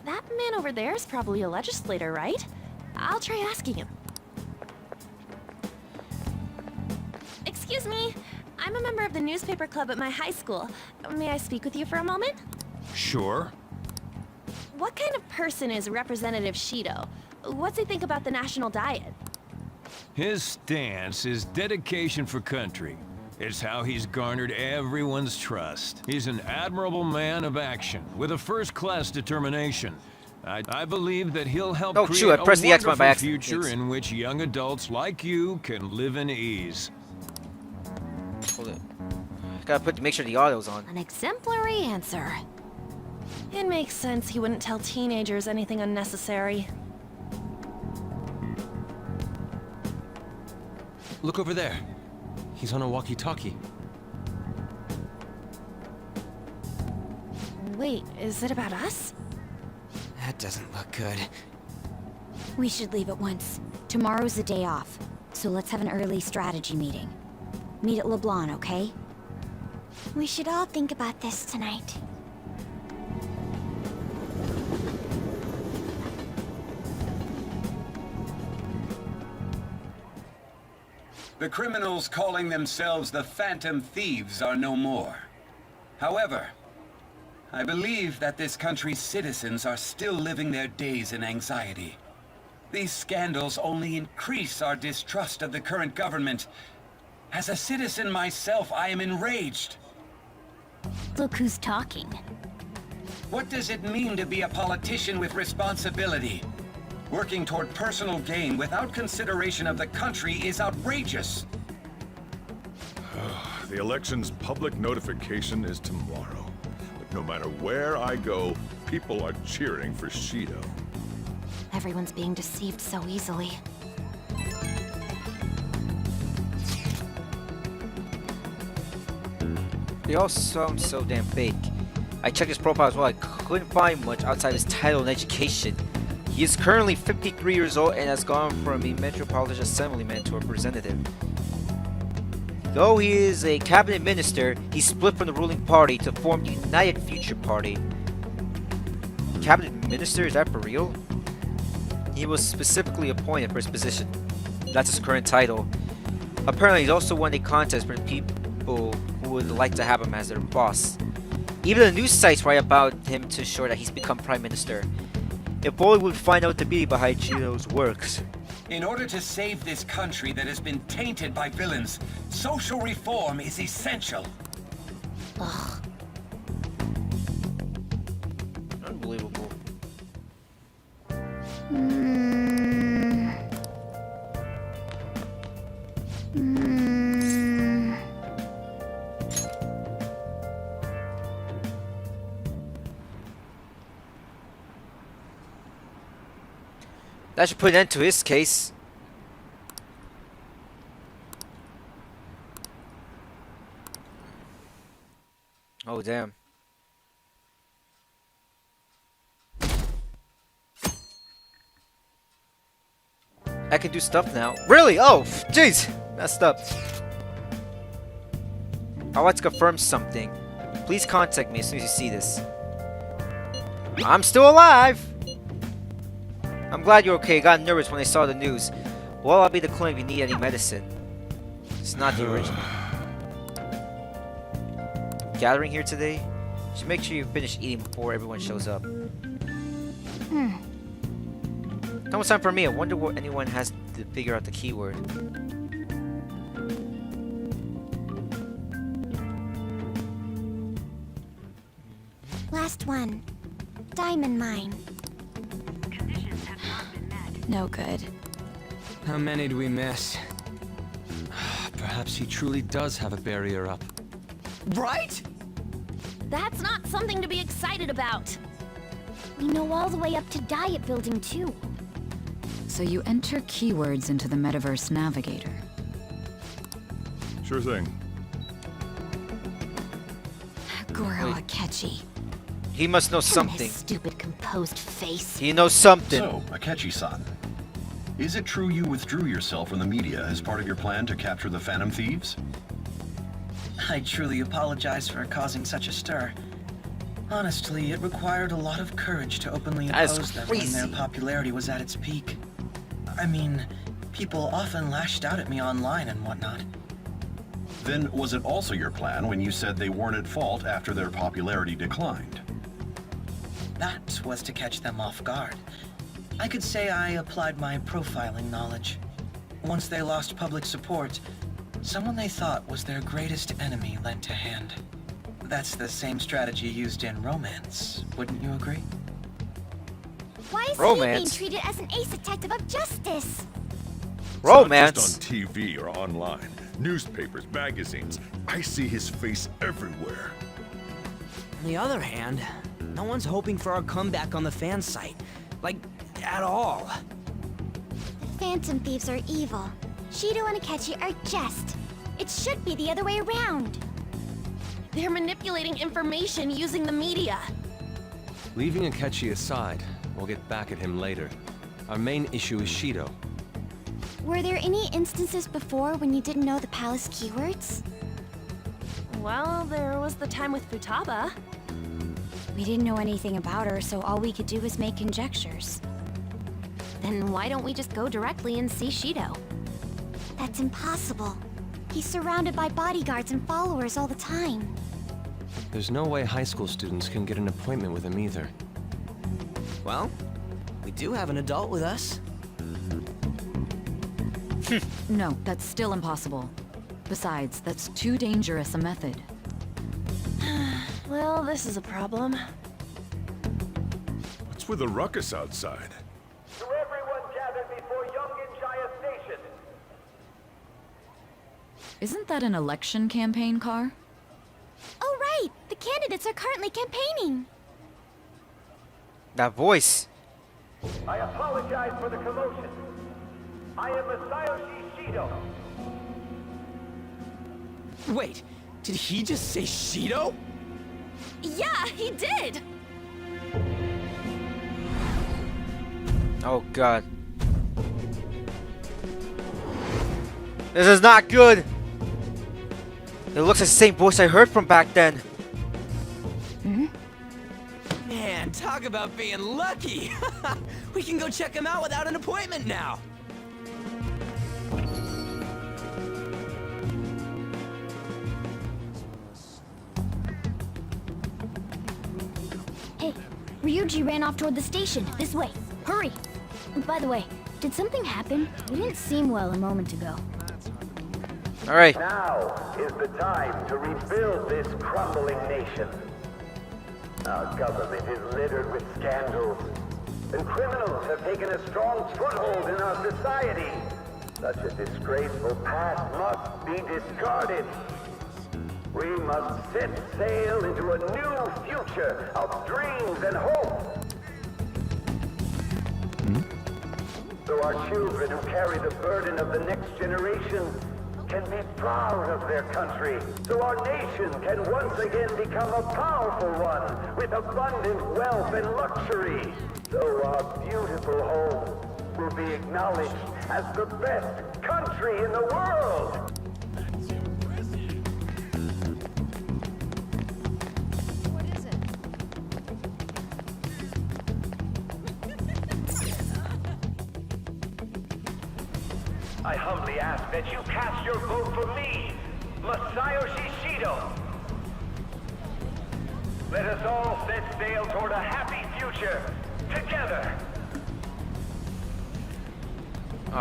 That man over there is probably a legislator, right? I'll try asking him. Excuse me. I'm a member of the newspaper club at my high school. May I speak with you for a moment? Sure. What kind of person is Representative Shido? What's he think about the national diet? His stance is dedication for country. It's how he's garnered everyone's trust. He's an admirable man of action, with a first-class determination. I believe that he'll help Oh, create shoot, I pressed a the X button by wonderful accident. future Thanks. in which young adults like you can live in ease. Hold it. Gotta make sure the audio's on. An exemplary answer. It makes sense he wouldn't tell teenagers anything unnecessary. Look over there. He's on a walkie-talkie. Wait, is it about us? That doesn't look good. We should leave at once. Tomorrow's a day off, so let's have an early strategy meeting. Meet at LeBlanc, okay? We should all think about this tonight. The criminals calling themselves the Phantom Thieves are no more. However, I believe that this country's citizens are still living their days in anxiety. These scandals only increase our distrust of the current government. As a citizen myself, I am enraged. Look who's talking. What does it mean to be a politician with responsibility? Working toward personal gain without consideration of the country is outrageous. The election's public notification is tomorrow. But no matter where I go, people are cheering for Shido. Everyone's being deceived so easily. They all sound so damn fake. I checked his profile as well. I couldn't find much outside his title and education. He is currently 53 years old and has gone from a Metropolitan Assemblyman to a representative. Though he is a cabinet minister, he split from the ruling party to form the United Future Party. Cabinet minister? Is that for real? He was specifically appointed for his position. That's his current title. Apparently, he's also won a contest for people who would like to have him as their boss. Even the news sites write about him to show that he's become prime minister. If only we'd find out the meaning behind Cheeto's works. In order to save this country that has been tainted by villains, social reform is essential. Ugh. Unbelievable. That should put an end to his case. Oh, damn. I can do stuff now. Really? Oh, jeez. Messed up. I'd like to confirm something. Please contact me as soon as you see this. I'm still alive! I'm glad you're okay. I got nervous when I saw the news. Well, I'll be at the clinic if you need any medicine. It's not the original. Gathering here today? Just make sure you finish eating before everyone shows up. Almost time for me. I wonder what anyone has to figure out the keyword. Last one. Diamond mine. No good. How many do we miss? Perhaps he truly does have a barrier up. Right? That's not something to be excited about. We know all the way up to Diet Building, too. So you enter keywords into the Metaverse Navigator. Sure thing. Goro Akechi. He must know something. His stupid composed face. He knows something. So, Akechi-san, is it true you withdrew yourself from the media as part of your plan to capture the Phantom Thieves? I truly apologize for causing such a stir. Honestly, it required a lot of courage to openly oppose them when their popularity was at its peak. I mean, people often lashed out at me online and whatnot. Then was it also your plan when you said they weren't at fault after their popularity declined? That was to catch them off guard. I could say I applied my profiling knowledge. Once they lost public support, someone they thought was their greatest enemy lent a hand. That's the same strategy used in romance, wouldn't you agree? Why is Romance? he being treated as an ace detective of justice? Romance? It's not just on TV or online. Newspapers, magazines. I see his face everywhere. On the other hand, no one's hoping for our comeback on the fan site. Like, at all. The Phantom Thieves are evil. Shido and Akechi are just. It should be the other way around. They're manipulating information using the media. Leaving Akechi aside, we'll get back at him later. Our main issue is Shido. Were there any instances before when you didn't know the palace keywords? Well, there was the time with Futaba. We didn't know anything about her, so all we could do was make conjectures. Then why don't we just go directly and see Shido? That's impossible. He's surrounded by bodyguards and followers all the time. There's no way high school students can get an appointment with him either. Well, we do have an adult with us. No, that's still impossible. Besides, that's too dangerous a method. Well, this is a problem. What's with the ruckus outside? To everyone gathered before Yongen-Jaya Station. Isn't that an election campaign car? Oh, right! The candidates are currently campaigning! That voice. I apologize for the commotion. I am Masayoshi Shido. Wait, Did he just say Shido? Yeah, he did! Oh god. This is not good! It looks like the same voice I heard from back then. Man, talk about being lucky! We can go check him out without an appointment now! Hey, Ryuji ran off toward the station. This way. Hurry! By the way, did something happen? You didn't seem well a moment ago. Alright. Now is the time to rebuild this crumbling nation. Our government is littered with scandals, and criminals have taken a strong foothold in our society. Such a disgraceful past must be discarded. We must set sail into a new future of dreams and hope. So our children who carry the burden of the next generation can be proud of their country. So our nation can once again become a powerful one with abundant wealth and luxury. So our beautiful home will be acknowledged as the best country in the world. I humbly ask that you cast your vote for me, Masayoshi Shido. Let us all set sail toward a happy future, together.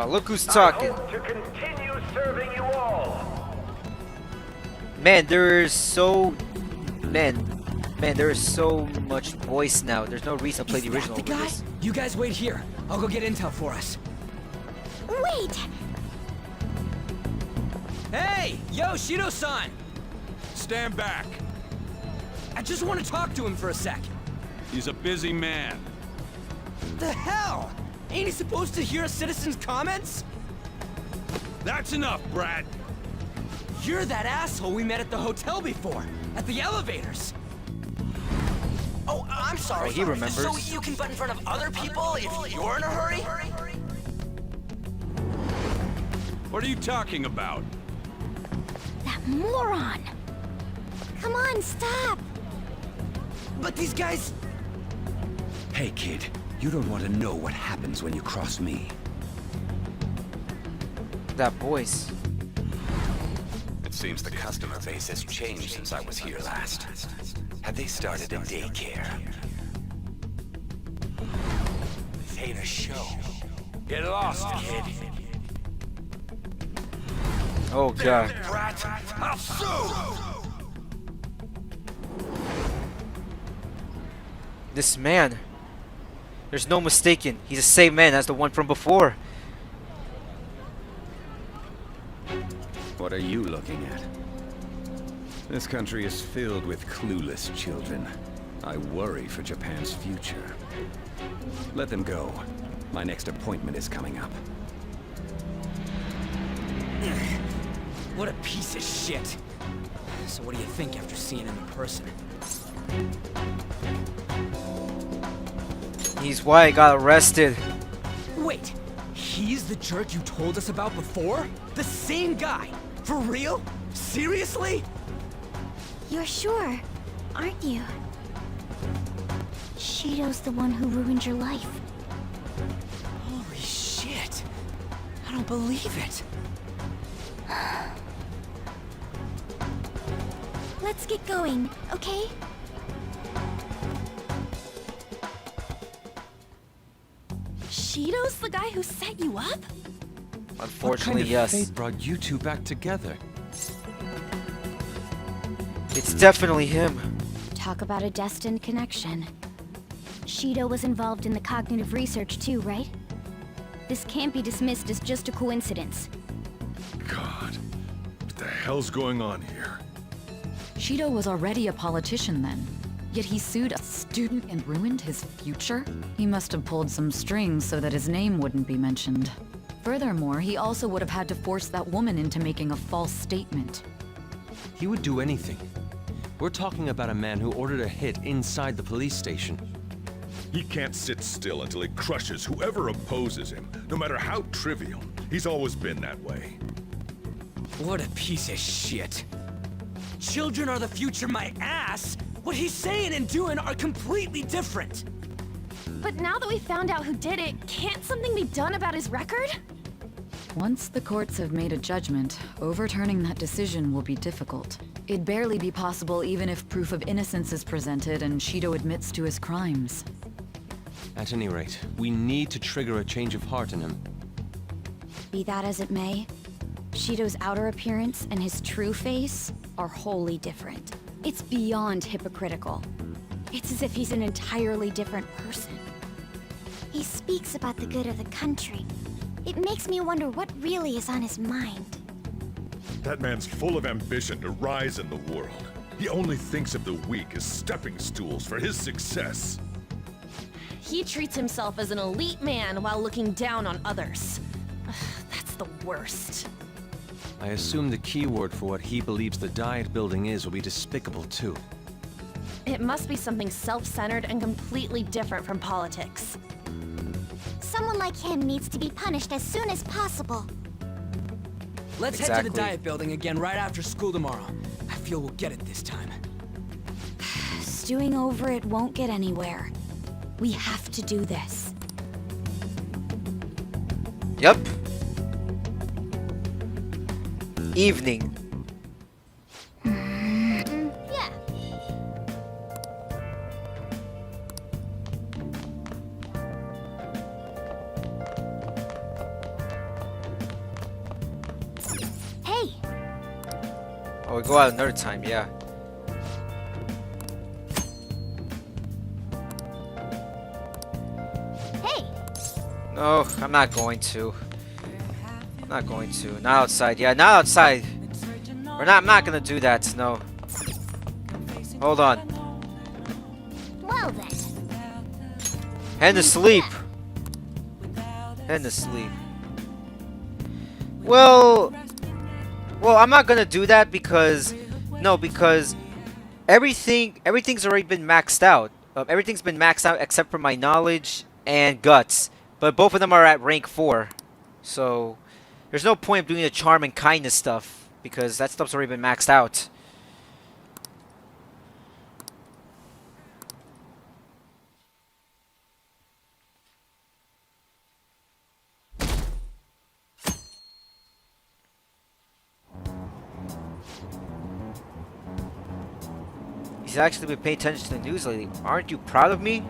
Look who's talking. I hope to continue serving you all. Man, there is so... Man, there is so much voice now. There's no reason to play the original The guy? this. You guys wait here. I'll go get intel for us. Wait! Hey! Yo, Shido-san! Stand back. I just want to talk to him for a sec. He's a busy man. The hell? Ain't he supposed to hear a citizen's comments? That's enough, Brad. You're that asshole we met at the hotel before, at the elevators. Oh, I'm sorry. Oh, he remembers. So you can butt in front of other people if you're in a hurry? What are you talking about? That moron! Come on, stop! But these guys... Hey, kid. You don't want to know what happens when you cross me. That voice. It seems the customer base has changed since I was here last. Have they started a daycare? This ain't a show. Get lost, kid. Oh god. Brat, I'll sue! This man. There's no mistaking. He's the same man as the one from before. What are you looking at? This country is filled with clueless children. I worry for Japan's future. Let them go. My next appointment is coming up. What a piece of shit. So what do you think after seeing him in person? He's why I got arrested. Wait, he's the jerk you told us about before? The same guy? For real? Seriously? You're sure, aren't you? Shido's the one who ruined your life. Holy shit. I don't believe it. Let's get going, okay? Shido's the guy who set you up? Unfortunately, what kind of yes. fate brought you two back together? It's definitely him. Talk about a destined connection. Shido was involved in the cognitive research too, right? This can't be dismissed as just a coincidence. God, what the hell's going on here? Shido was already a politician then. Yet he sued a student and ruined his future? He must have pulled some strings so that his name wouldn't be mentioned. Furthermore, he also would have had to force that woman into making a false statement. He would do anything. We're talking about a man who ordered a hit inside the police station. He can't sit still until he crushes whoever opposes him, no matter how trivial. He's always been that way. What a piece of shit. Children are the future, my ass! What he's saying and doing are completely different! But now that we found out who did it, can't something be done about his record? Once the courts have made a judgment, overturning that decision will be difficult. It'd barely be possible even if proof of innocence is presented and Shido admits to his crimes. At any rate, we need to trigger a change of heart in him. Be that as it may, Shido's outer appearance and his true face are wholly different. It's beyond hypocritical. It's as if he's an entirely different person. He speaks about the good of the country. It makes me wonder what really is on his mind. That man's full of ambition to rise in the world. He only thinks of the weak as stepping stools for his success. He treats himself as an elite man while looking down on others. That's the worst. I assume the keyword for what he believes the Diet Building is will be despicable too. It must be something self-centered and completely different from politics. Someone like him needs to be punished as soon as possible. Let's head to the Diet Building again right after school tomorrow. I feel we'll get it this time. Stewing over it won't get anywhere. We have to do this. Yep. Evening. Yeah. Hey. Oh, we go out another time, yeah. Hey. No, I'm not going to. I'm not going to. Not outside. Yeah, not outside. I'm not gonna do that. No. Hold on. Well then. Head to sleep. Head to sleep. Well, I'm not gonna do that because everything's already been maxed out. Everything's been maxed out except for my knowledge and guts, but both of them are at rank 4. So there's no point of doing the charm and kindness stuff because that stuff's already been maxed out. He's actually been paying attention to the news lately. Aren't you proud of me?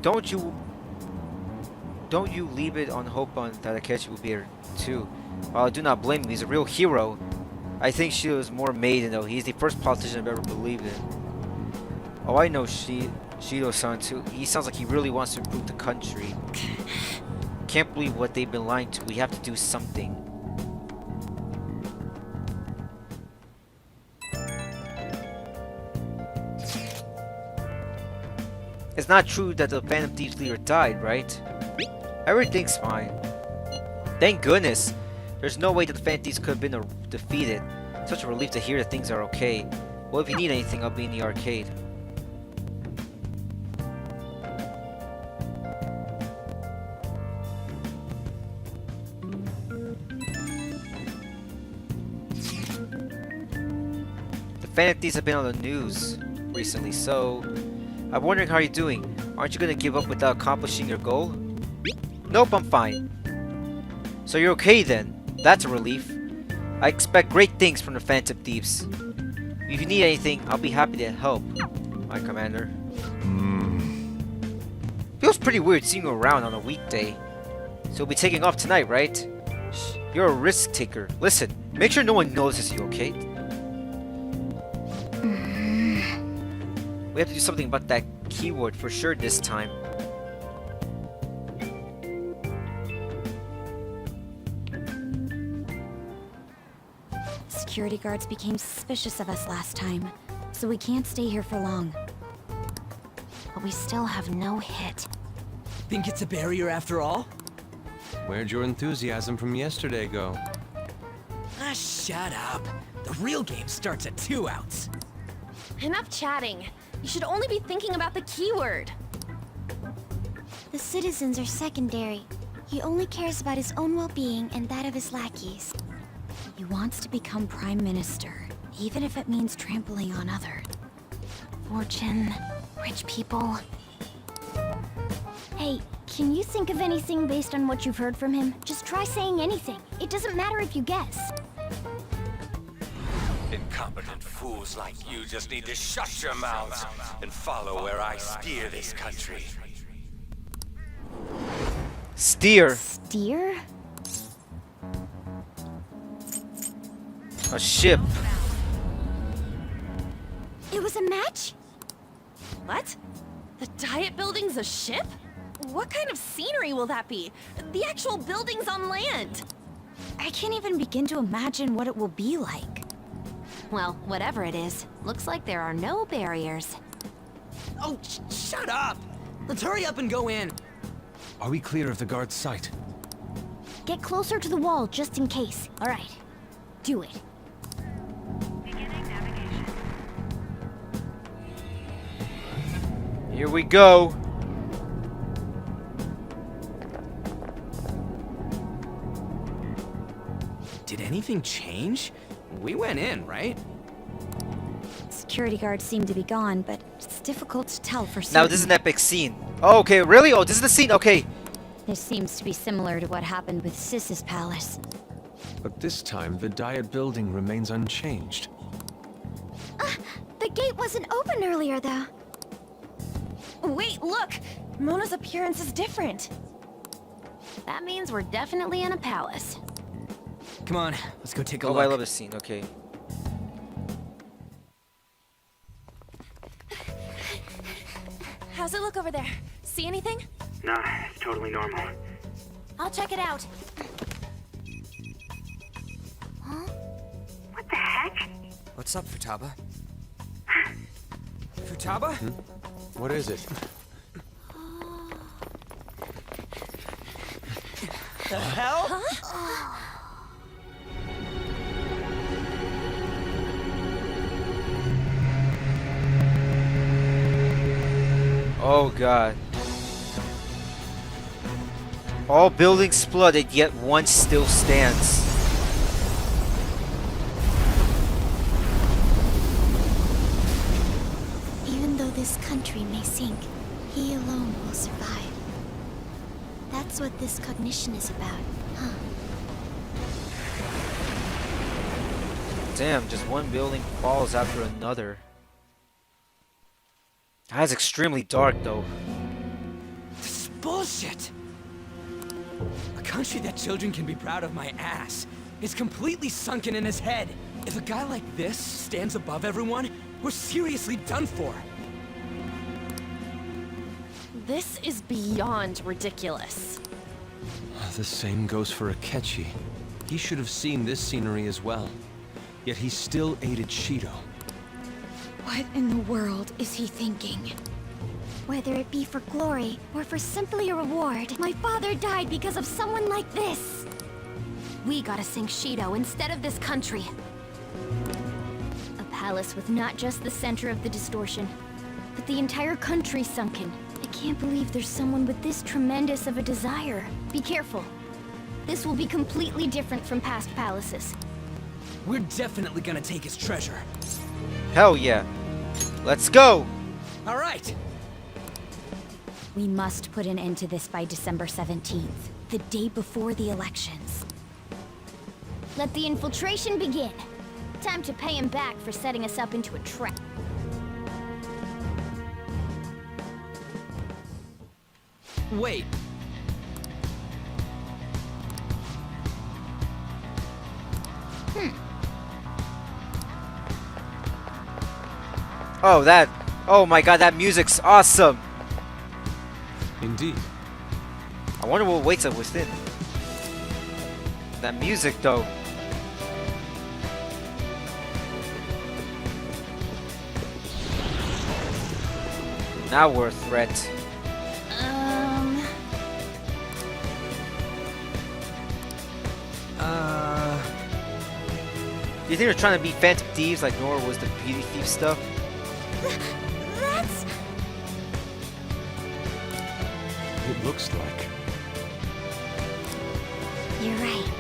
Don't you leave it on hope on Tadakeshi will be here too. While I do not blame him, he's a real hero. I think Shido is more maiden though. He's the first politician I've ever believed in. Oh, I know Shido-san too. He sounds like he really wants to improve the country. Can't believe what they've been lying to. We have to do something. It's not true that the Phantom Thieves leader died, right? Everything's fine. Thank goodness. There's no way that the Phantom Thieves could have been defeated. Such a relief to hear that things are okay. Well, if you need anything, I'll be in the arcade. The Phantom Thieves have been on the news recently, so I'm wondering how you're doing. Aren't you gonna give up without accomplishing your goal? Nope, I'm fine. So you're okay then. That's a relief. I expect great things from the Phantom Thieves. If you need anything, I'll be happy to help, my commander. Feels pretty weird seeing you around on a weekday. So you'll be taking off tonight, right? Shh, you're a risk taker. Listen, make sure no one notices you, okay? We have to do something about that keyword for sure this time. Security guards became suspicious of us last time, so we can't stay here for long. But we still have no hit. Think it's a barrier after all? Where'd your enthusiasm from yesterday go? Ah, shut up. The real game starts at 2 outs. Enough chatting. You should only be thinking about the keyword. The citizens are secondary. He only cares about his own well-being and that of his lackeys. He wants to become Prime Minister, even if it means trampling on others. Fortune, rich people. Hey, can you think of anything based on what you've heard from him? Just try saying anything. It doesn't matter if you guess. Incompetent fools like you just need to shut your mouths and follow where I steer this country. Steer. Steer? A ship. It was a match? What? The Diet Building's a ship? What kind of scenery will that be? The actual building's on land. I can't even begin to imagine what it will be like. Well, whatever it is, looks like there are no barriers. Oh, shut up! Let's hurry up and go in. Are we clear of the guard's sight? Get closer to the wall just in case. All right. Do it. Here we go. Did anything change? We went in, right? Security guards seem to be gone, but it's difficult to tell for certain. Now this is an epic scene. Oh, okay, really? Oh, this is the scene? Okay. This seems to be similar to what happened with Sis's palace. But this time, the Diet Building remains unchanged. The gate wasn't open earlier, though. Wait, look! Mona's appearance is different. That means we're definitely in a palace. Come on, let's go take a Oh, look. I love this scene. Okay. How's it look over there? See anything? Nah, it's totally normal. I'll check it out. Huh? What the heck? What's up, Futaba? Futaba? What is it? The hell? Huh? Oh god. All buildings flooded, yet one still stands. Even though this country may sink, he alone will survive. That's what this cognition is about, huh? Damn, just one building falls after another. That's extremely dark, though. This is bullshit! A country that children can be proud of my ass is completely sunken in his head. If a guy like this stands above everyone, we're seriously done for. This is beyond ridiculous. The same goes for Akechi. He should have seen this scenery as well. Yet he still aided Shido. What in the world is he thinking? Whether it be for glory or for simply a reward, my father died because of someone like this. We gotta sink Shido instead of this country. A palace with not just the center of the distortion, but the entire country sunken. I can't believe there's someone with this tremendous of a desire. Be careful. This will be completely different from past palaces. We're definitely gonna take his treasure. Hell yeah. Let's go! All right. We must put an end to this by December 17th, the day before the elections. Let the infiltration begin. Time to pay him back for setting us up into a trap. Wait. Oh, that... Oh my god, that music's awesome! Indeed. I wonder what waits up within. That music, though. Now we're a threat. You think they're trying to be Phantom Thieves like Nora was the Beauty Thief stuff? That's... It looks like. You're right.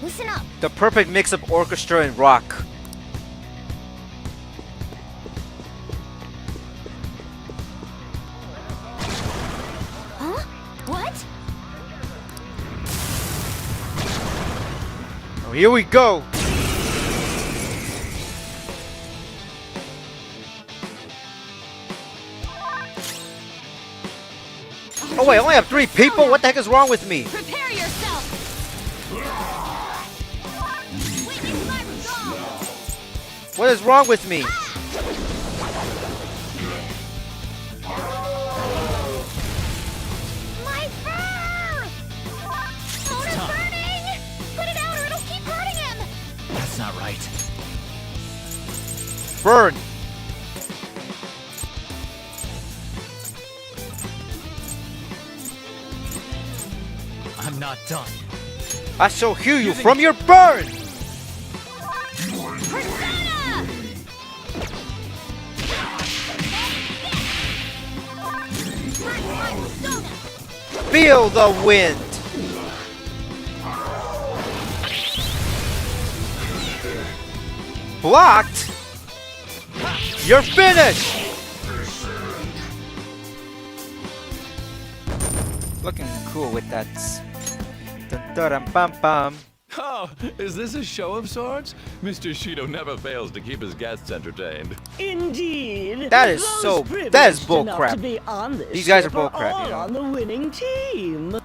Listen up. The perfect mix of orchestra and rock. Huh? What? Oh, here we go. Oh wait, I only have 3 people? What the heck is wrong with me? Prepare yourself! What is wrong with me? My fur! Phone is burning! Put it out or it'll keep hurting him! That's not right. Burn! I'm not done. I shall heal you from your burn! Persona! Feel the wind! Blocked? You're finished! Looking cool with that. Dun-dun-dum-bum-bum. Oh, is this a show of sorts? Mr. Shido never fails to keep his guests entertained. Indeed. That is Those so. privileged That is bull enough crap. to be on this These guys are ship bull crap, all you know. on the winning team.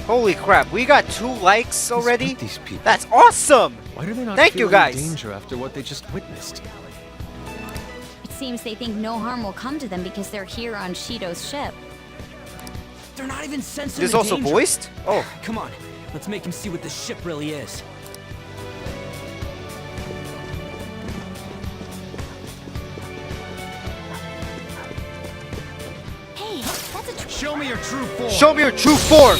Holy crap, we got 2 likes already? These people. That's awesome! Why do they not Thank feel you any guys! danger after what they just witnessed? It seems they think no harm will come to them because they're here on Shido's ship. They're not even sensing This the also danger. voiced? Oh. Come on, let's make him see what this ship really is. Hey, that's a Show me your true form. Show me your true form!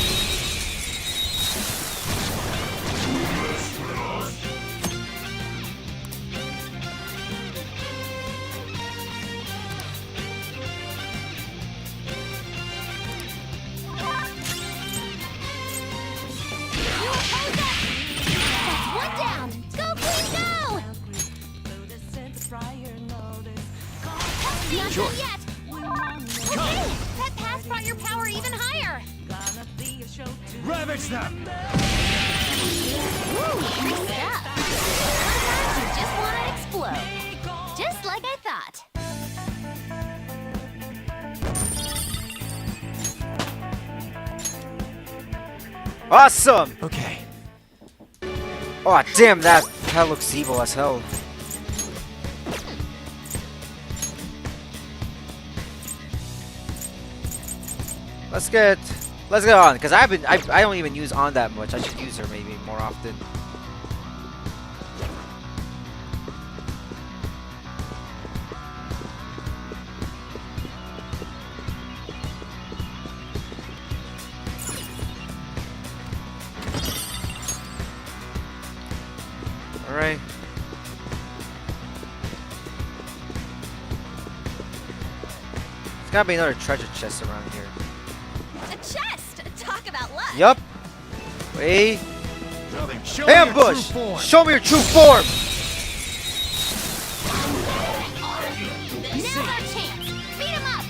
That's one down! Go, Queen, go! Not Sure. done yet! Okay, that pass brought your power even higher! Ravage them! Ooh, nice stuff! Sometimes you just want to explode. Just like I thought. Awesome! Okay. Oh damn, that looks evil as hell. Let's get on, because I don't even use on that much. I should use her maybe more often. Alright. There's gotta be another treasure chest around here. A chest! Talk about luck! Yup. Wait. Show me your true Ambush! form. Show me your true form! Now's our chance! Beat him up!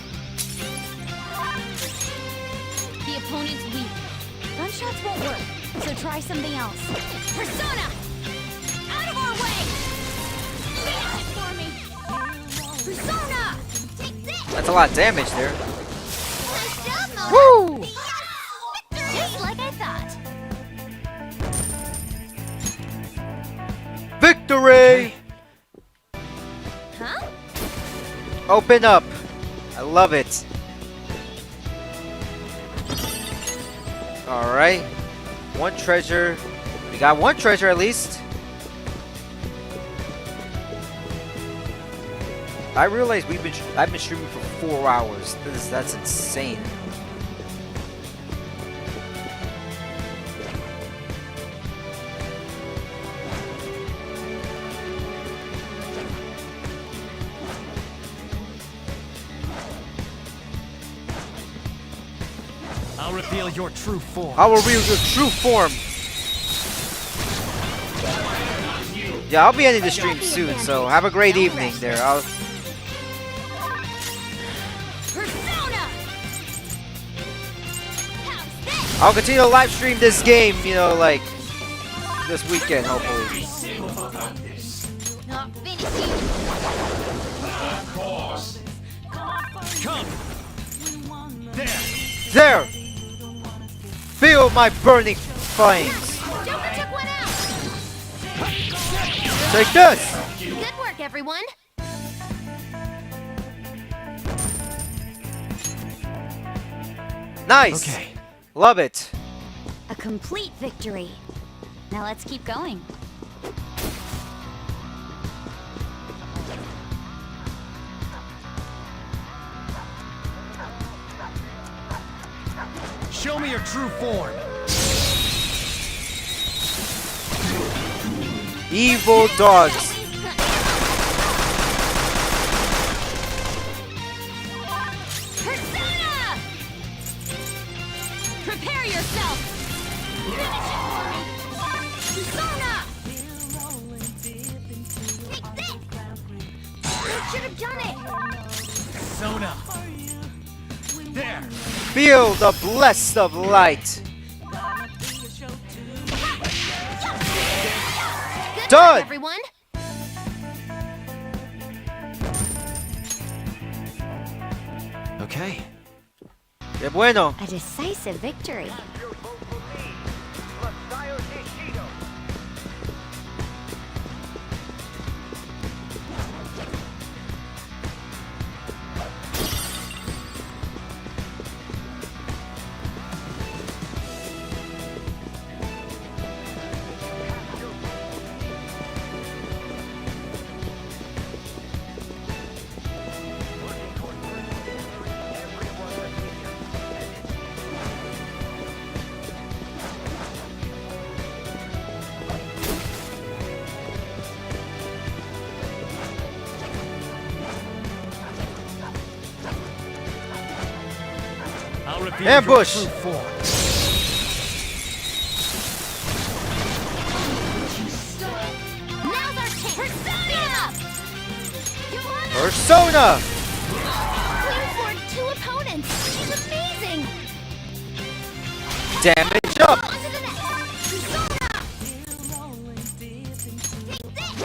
The opponent's weak. Gunshots won't work, so try something else. Persona! Out of our way! Finish it for me! Persona! Take this! That's a lot of damage there. Nice job, Mona! Woo! Yes! Just like I thought. Victory! Huh? Open up. I love it. Alright. 1 treasure. We got 1 treasure at least. I realize I've been streaming for 4 hours. That's insane. I'll reveal your true form. I will reveal your true form. Yeah, I'll be ending the stream soon, so have a great evening there. I'll continue to live stream this game, you know, like this weekend, hopefully. Come. There! Feel my burning flames! Take this! Good work, everyone! Nice! Okay. Love it! A complete victory. Now let's keep going. Show me your true form. Evil dogs. Persona! Prepare yourself! Persona! Take this! You should have done it! Persona. There. Feel the blessed of light. Good Done! work, everyone! Okay. Qué bueno. A decisive victory. I'll reveal Ambush! your true form. Now's our chance! Persona! Persona! Clear for 2 opponents! She's amazing! Damage up! On to the next! Persona! Take this! 2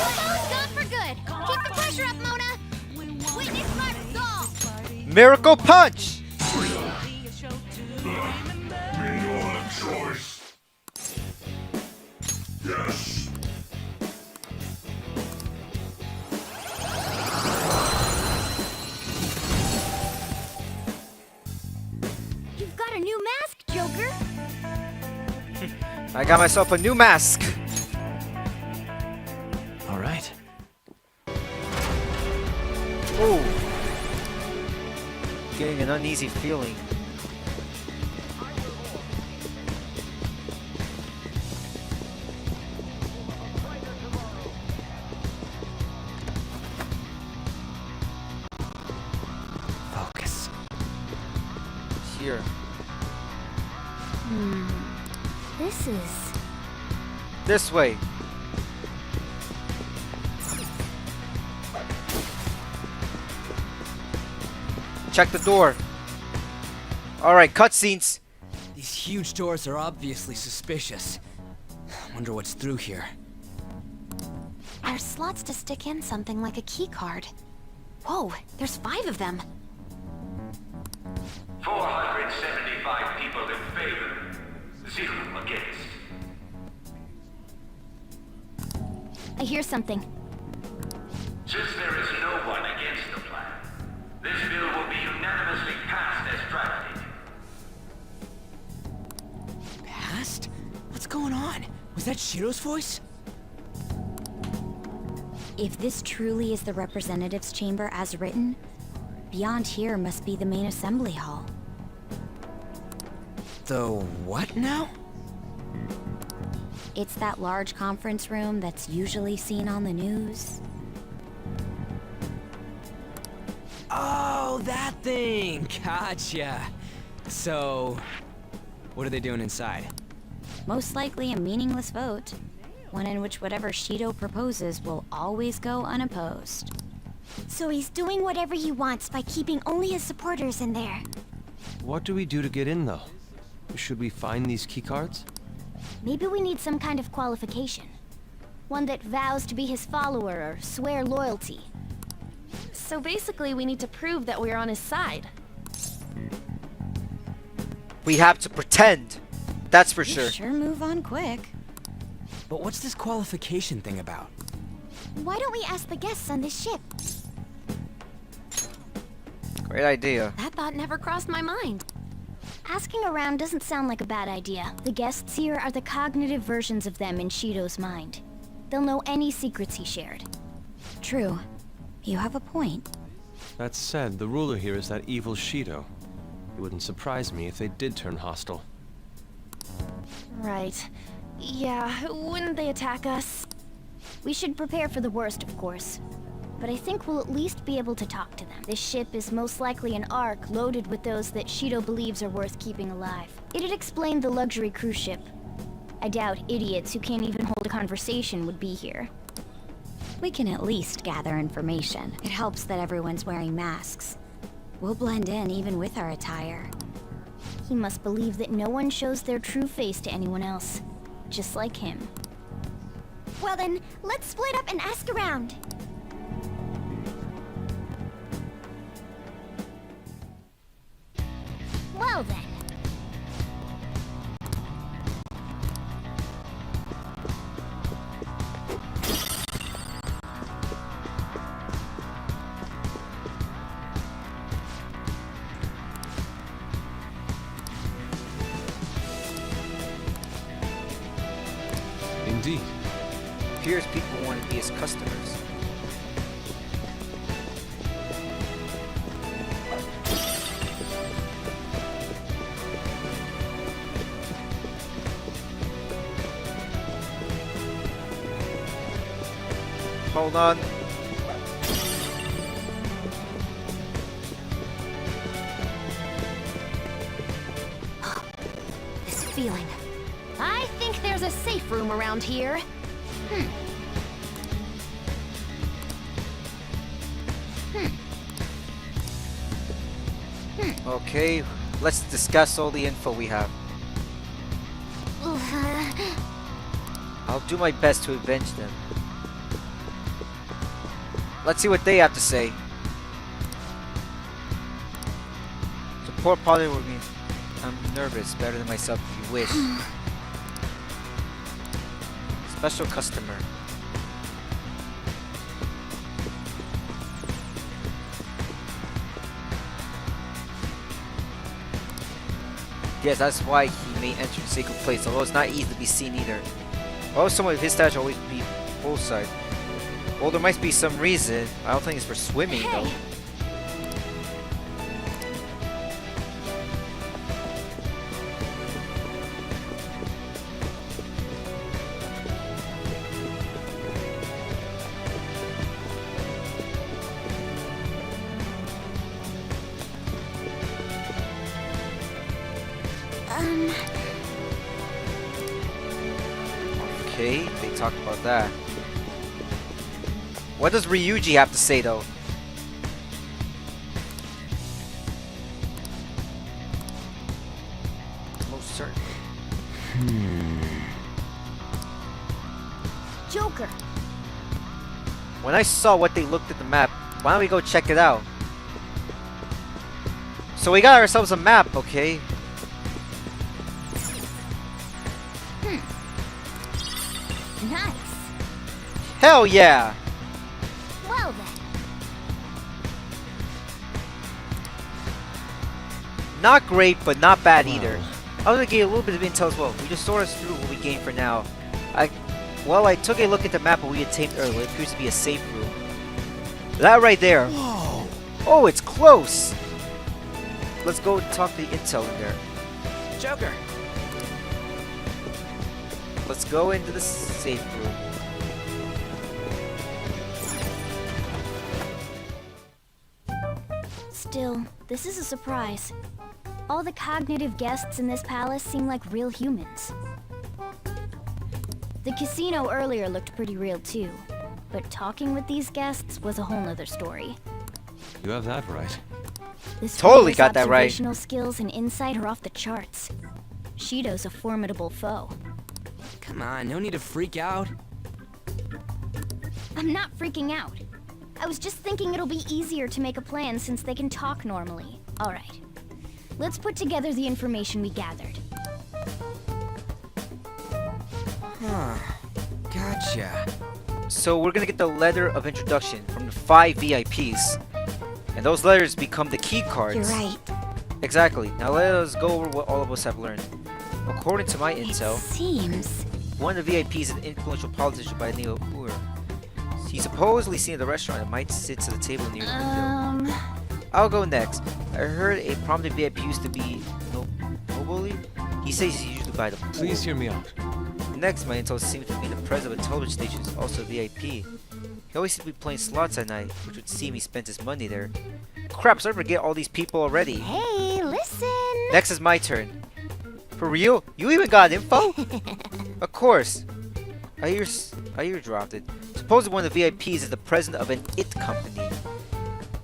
foes gone for good! Keep the pressure up, Mona! Witness my resolve! Miracle punch! Yes. You've got a new mask, Joker! I got myself a new mask. All right. Ooh. Getting an uneasy feeling. Focus. Here. This is... This way. Check the door. Alright, cutscenes. These huge doors are obviously suspicious. Wonder what's through here. There's slots to stick in something like a key card. Whoa, there's 5 of them. 475 people in favor. 0 against. I hear something. Since there is no one against the plan, this bill will be unanimously passed as drafted. Passed? What's going on? Was that Shiro's voice? If this truly is the representatives' chamber as written, beyond here must be the main assembly hall. The what now? It's that large conference room that's usually seen on the news. Oh, that thing! Gotcha. So, what are they doing inside? Most likely a meaningless vote. One in which whatever Shido proposes will always go unopposed. So he's doing whatever he wants by keeping only his supporters in there. What do we do to get in, though? Should we find these keycards? Maybe we need some kind of qualification. One that vows to be his follower or swear loyalty. So basically, we need to prove that we're on his side. We have to pretend. That's for sure. Sure move on quick. But what's this qualification thing about? Why don't we ask the guests on this ship? Great idea. That thought never crossed my mind. Asking around doesn't sound like a bad idea. The guests here are the cognitive versions of them in Shido's mind. They'll know any secrets he shared. True. You have a point. That said, the ruler here is that evil Shido. It wouldn't surprise me if they did turn hostile. Right. Yeah, wouldn't they attack us? We should prepare for the worst, of course. But I think we'll at least be able to talk to them. This ship is most likely an Ark loaded with those that Shido believes are worth keeping alive. It'd explain the luxury cruise ship. I doubt idiots who can't even hold a conversation would be here. We can at least gather information. It helps that everyone's wearing masks. We'll blend in even with our attire. He must believe that no one shows their true face to anyone else. Just like him. Well then, let's split up and ask around. Well then. Indeed. Appears people want to be his customers. Hold on. This feeling. I think there's a safe room around here. Okay, let's discuss all the info we have. I'll do my best to avenge them. Let's see what they have to say. Support partner would mean I'm nervous, better than myself if you wish. Special customer. Yes, that's why he may enter the sacred place, although it's not easy to be seen either. Why would someone of his stature always be poolside? Well, there might be some reason. I don't think it's for swimming, though. Okay, they talked about that. What does Ryuji have to say, though? Most certainly. Joker. When I saw what they looked at the map, why don't we go check it out? So we got ourselves a map, okay? Nice. Hell yeah! Well then. Not great, but not bad either. I was gonna get a little bit of intel as well. We just sort us through what we gained for now. Well, I took a look at the map we obtained earlier. It appears to be a safe room. That right there. Whoa. Oh, it's close. Let's go talk to the intel in there. Joker. Let's go into the safe room. Still, this is a surprise. All the cognitive guests in this palace seem like real humans. The casino earlier looked pretty real too, but talking with these guests was a whole nother story. You have that right. This Totally fellow's got that right. Observational skills and insight are off the charts. Shido's a formidable foe. Come on, no need to freak out. I'm not freaking out. I was just thinking it'll be easier to make a plan since they can talk normally. Alright. Let's put together the information we gathered. Huh. Gotcha. So we're gonna get the letter of introduction from the 5 VIPs. And those letters become the key cards. You're right. Exactly. Now let us go over what all of us have learned. According to my intel, Seems. one of the VIPs is an influential politician by the name of Ur. He's supposedly seen at the restaurant and might sit to the table near the window. I'll go next. I heard a prominent VIP used to be Noboli. He says he's usually by the pool. Please hear me out. Next, my intel seems to be the president of a television station is also a VIP. He always seems to be playing slots at night, which would seem he spent his money there. Crap, so I forget all these people already. Hey, listen! Next is my turn. For real? You even got info? Of course. I eardropped it. Supposedly one of the VIPs is the president of an IT company.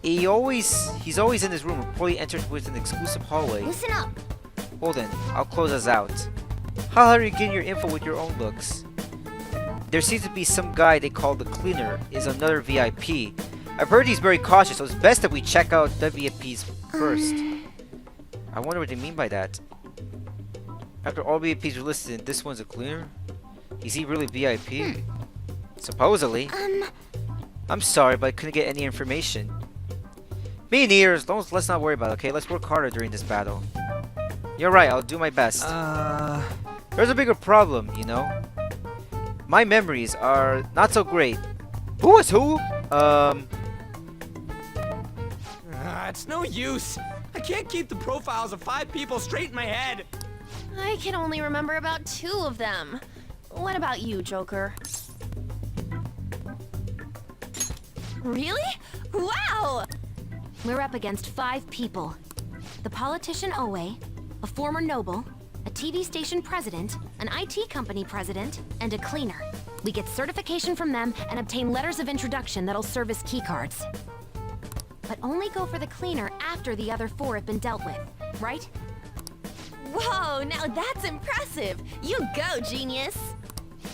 He's always in his room, reportedly entered with an exclusive hallway. Listen up! Hold on, I'll close us out. How are you getting your info with your own looks? There seems to be some guy they call the cleaner, is another VIP. I've heard he's very cautious, so it's best that we check out the VIPs first. I wonder what they mean by that. After all VIPs are listed, this one's a cleaner? Is he really VIP? Supposedly. I'm sorry, but I couldn't get any information. Me neither. Let's not worry about it, okay? Let's work harder during this battle. You're right, I'll do my best. There's a bigger problem, you know? My memories are not so great. Who is who? It's no use. I can't keep the profiles of 5 people straight in my head. I can only remember about 2 of them. What about you, Joker? Really? Wow! We're up against 5 people. The politician Owe, a former noble, a TV station president, an IT company president, and a cleaner. We get certification from them and obtain letters of introduction that'll serve as keycards. But only go for the cleaner after the other 4 have been dealt with, right? Whoa, now that's impressive! You go, genius!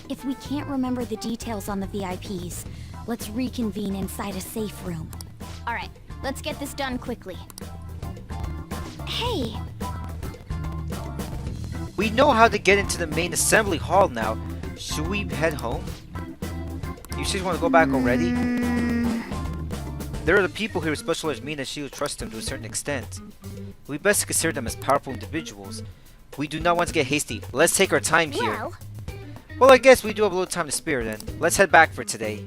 If we can't remember the details on the VIPs, let's reconvene inside a safe room. Alright, let's get this done quickly. Hey! We know how to get into the main assembly hall now. Should we head home? You just want to go back already? There are the people here who specialize me and she will trust them to a certain extent. We best consider them as powerful individuals. We do not want to get hasty. Let's take our time here. Well, I guess we do have a little time to spare then. Let's head back for today.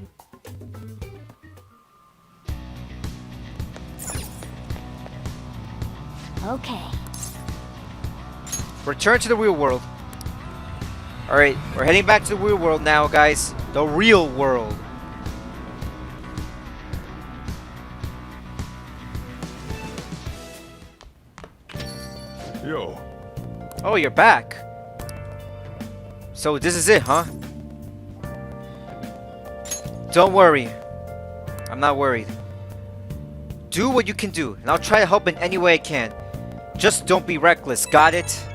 Okay. Return to the real world. Alright, we're heading back to the real world now, guys. The real world. Yo. Oh, you're back. So this is it, huh? Don't worry. I'm not worried. Do what you can do, and I'll try to help in any way I can. Just don't be reckless, got it?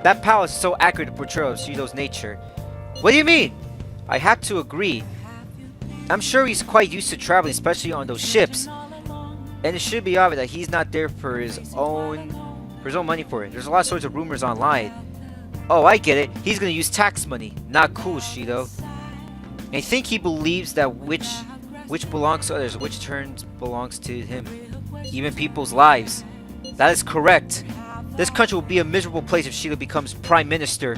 That palace is so accurate to portrayal of Shido's nature. What do you mean? I have to agree. I'm sure he's quite used to traveling, especially on those ships. And it should be obvious that he's not there for his own money for it. There's a lot of sorts of rumors online. Oh, I get it. He's gonna use tax money. Not cool, Shido. I think he believes that which belongs to others, which turns belongs to him. Even people's lives. That is correct. This country will be a miserable place if Shido becomes prime minister.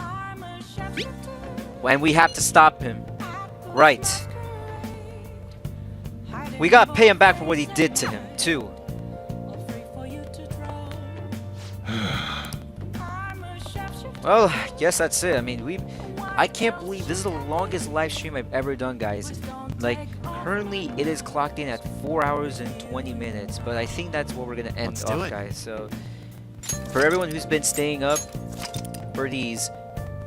And we have to stop him. Right. We gotta pay him back for what he did to him, too. Well, I guess that's it. I mean, I can't believe this is the longest live stream I've ever done, guys. Like, currently it is clocked in at 4 hours and 20 minutes, but I think that's what we're gonna end off, guys. So, for everyone who's been staying up for these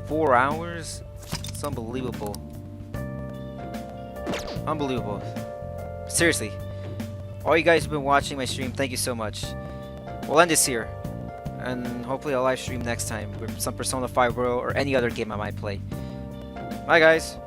4 hours, it's unbelievable. Unbelievable. Seriously. All you guys who've been watching my stream, thank you so much. We'll end this here. And hopefully I'll live stream next time with some Persona 5 Royal or any other game I might play. Bye, guys.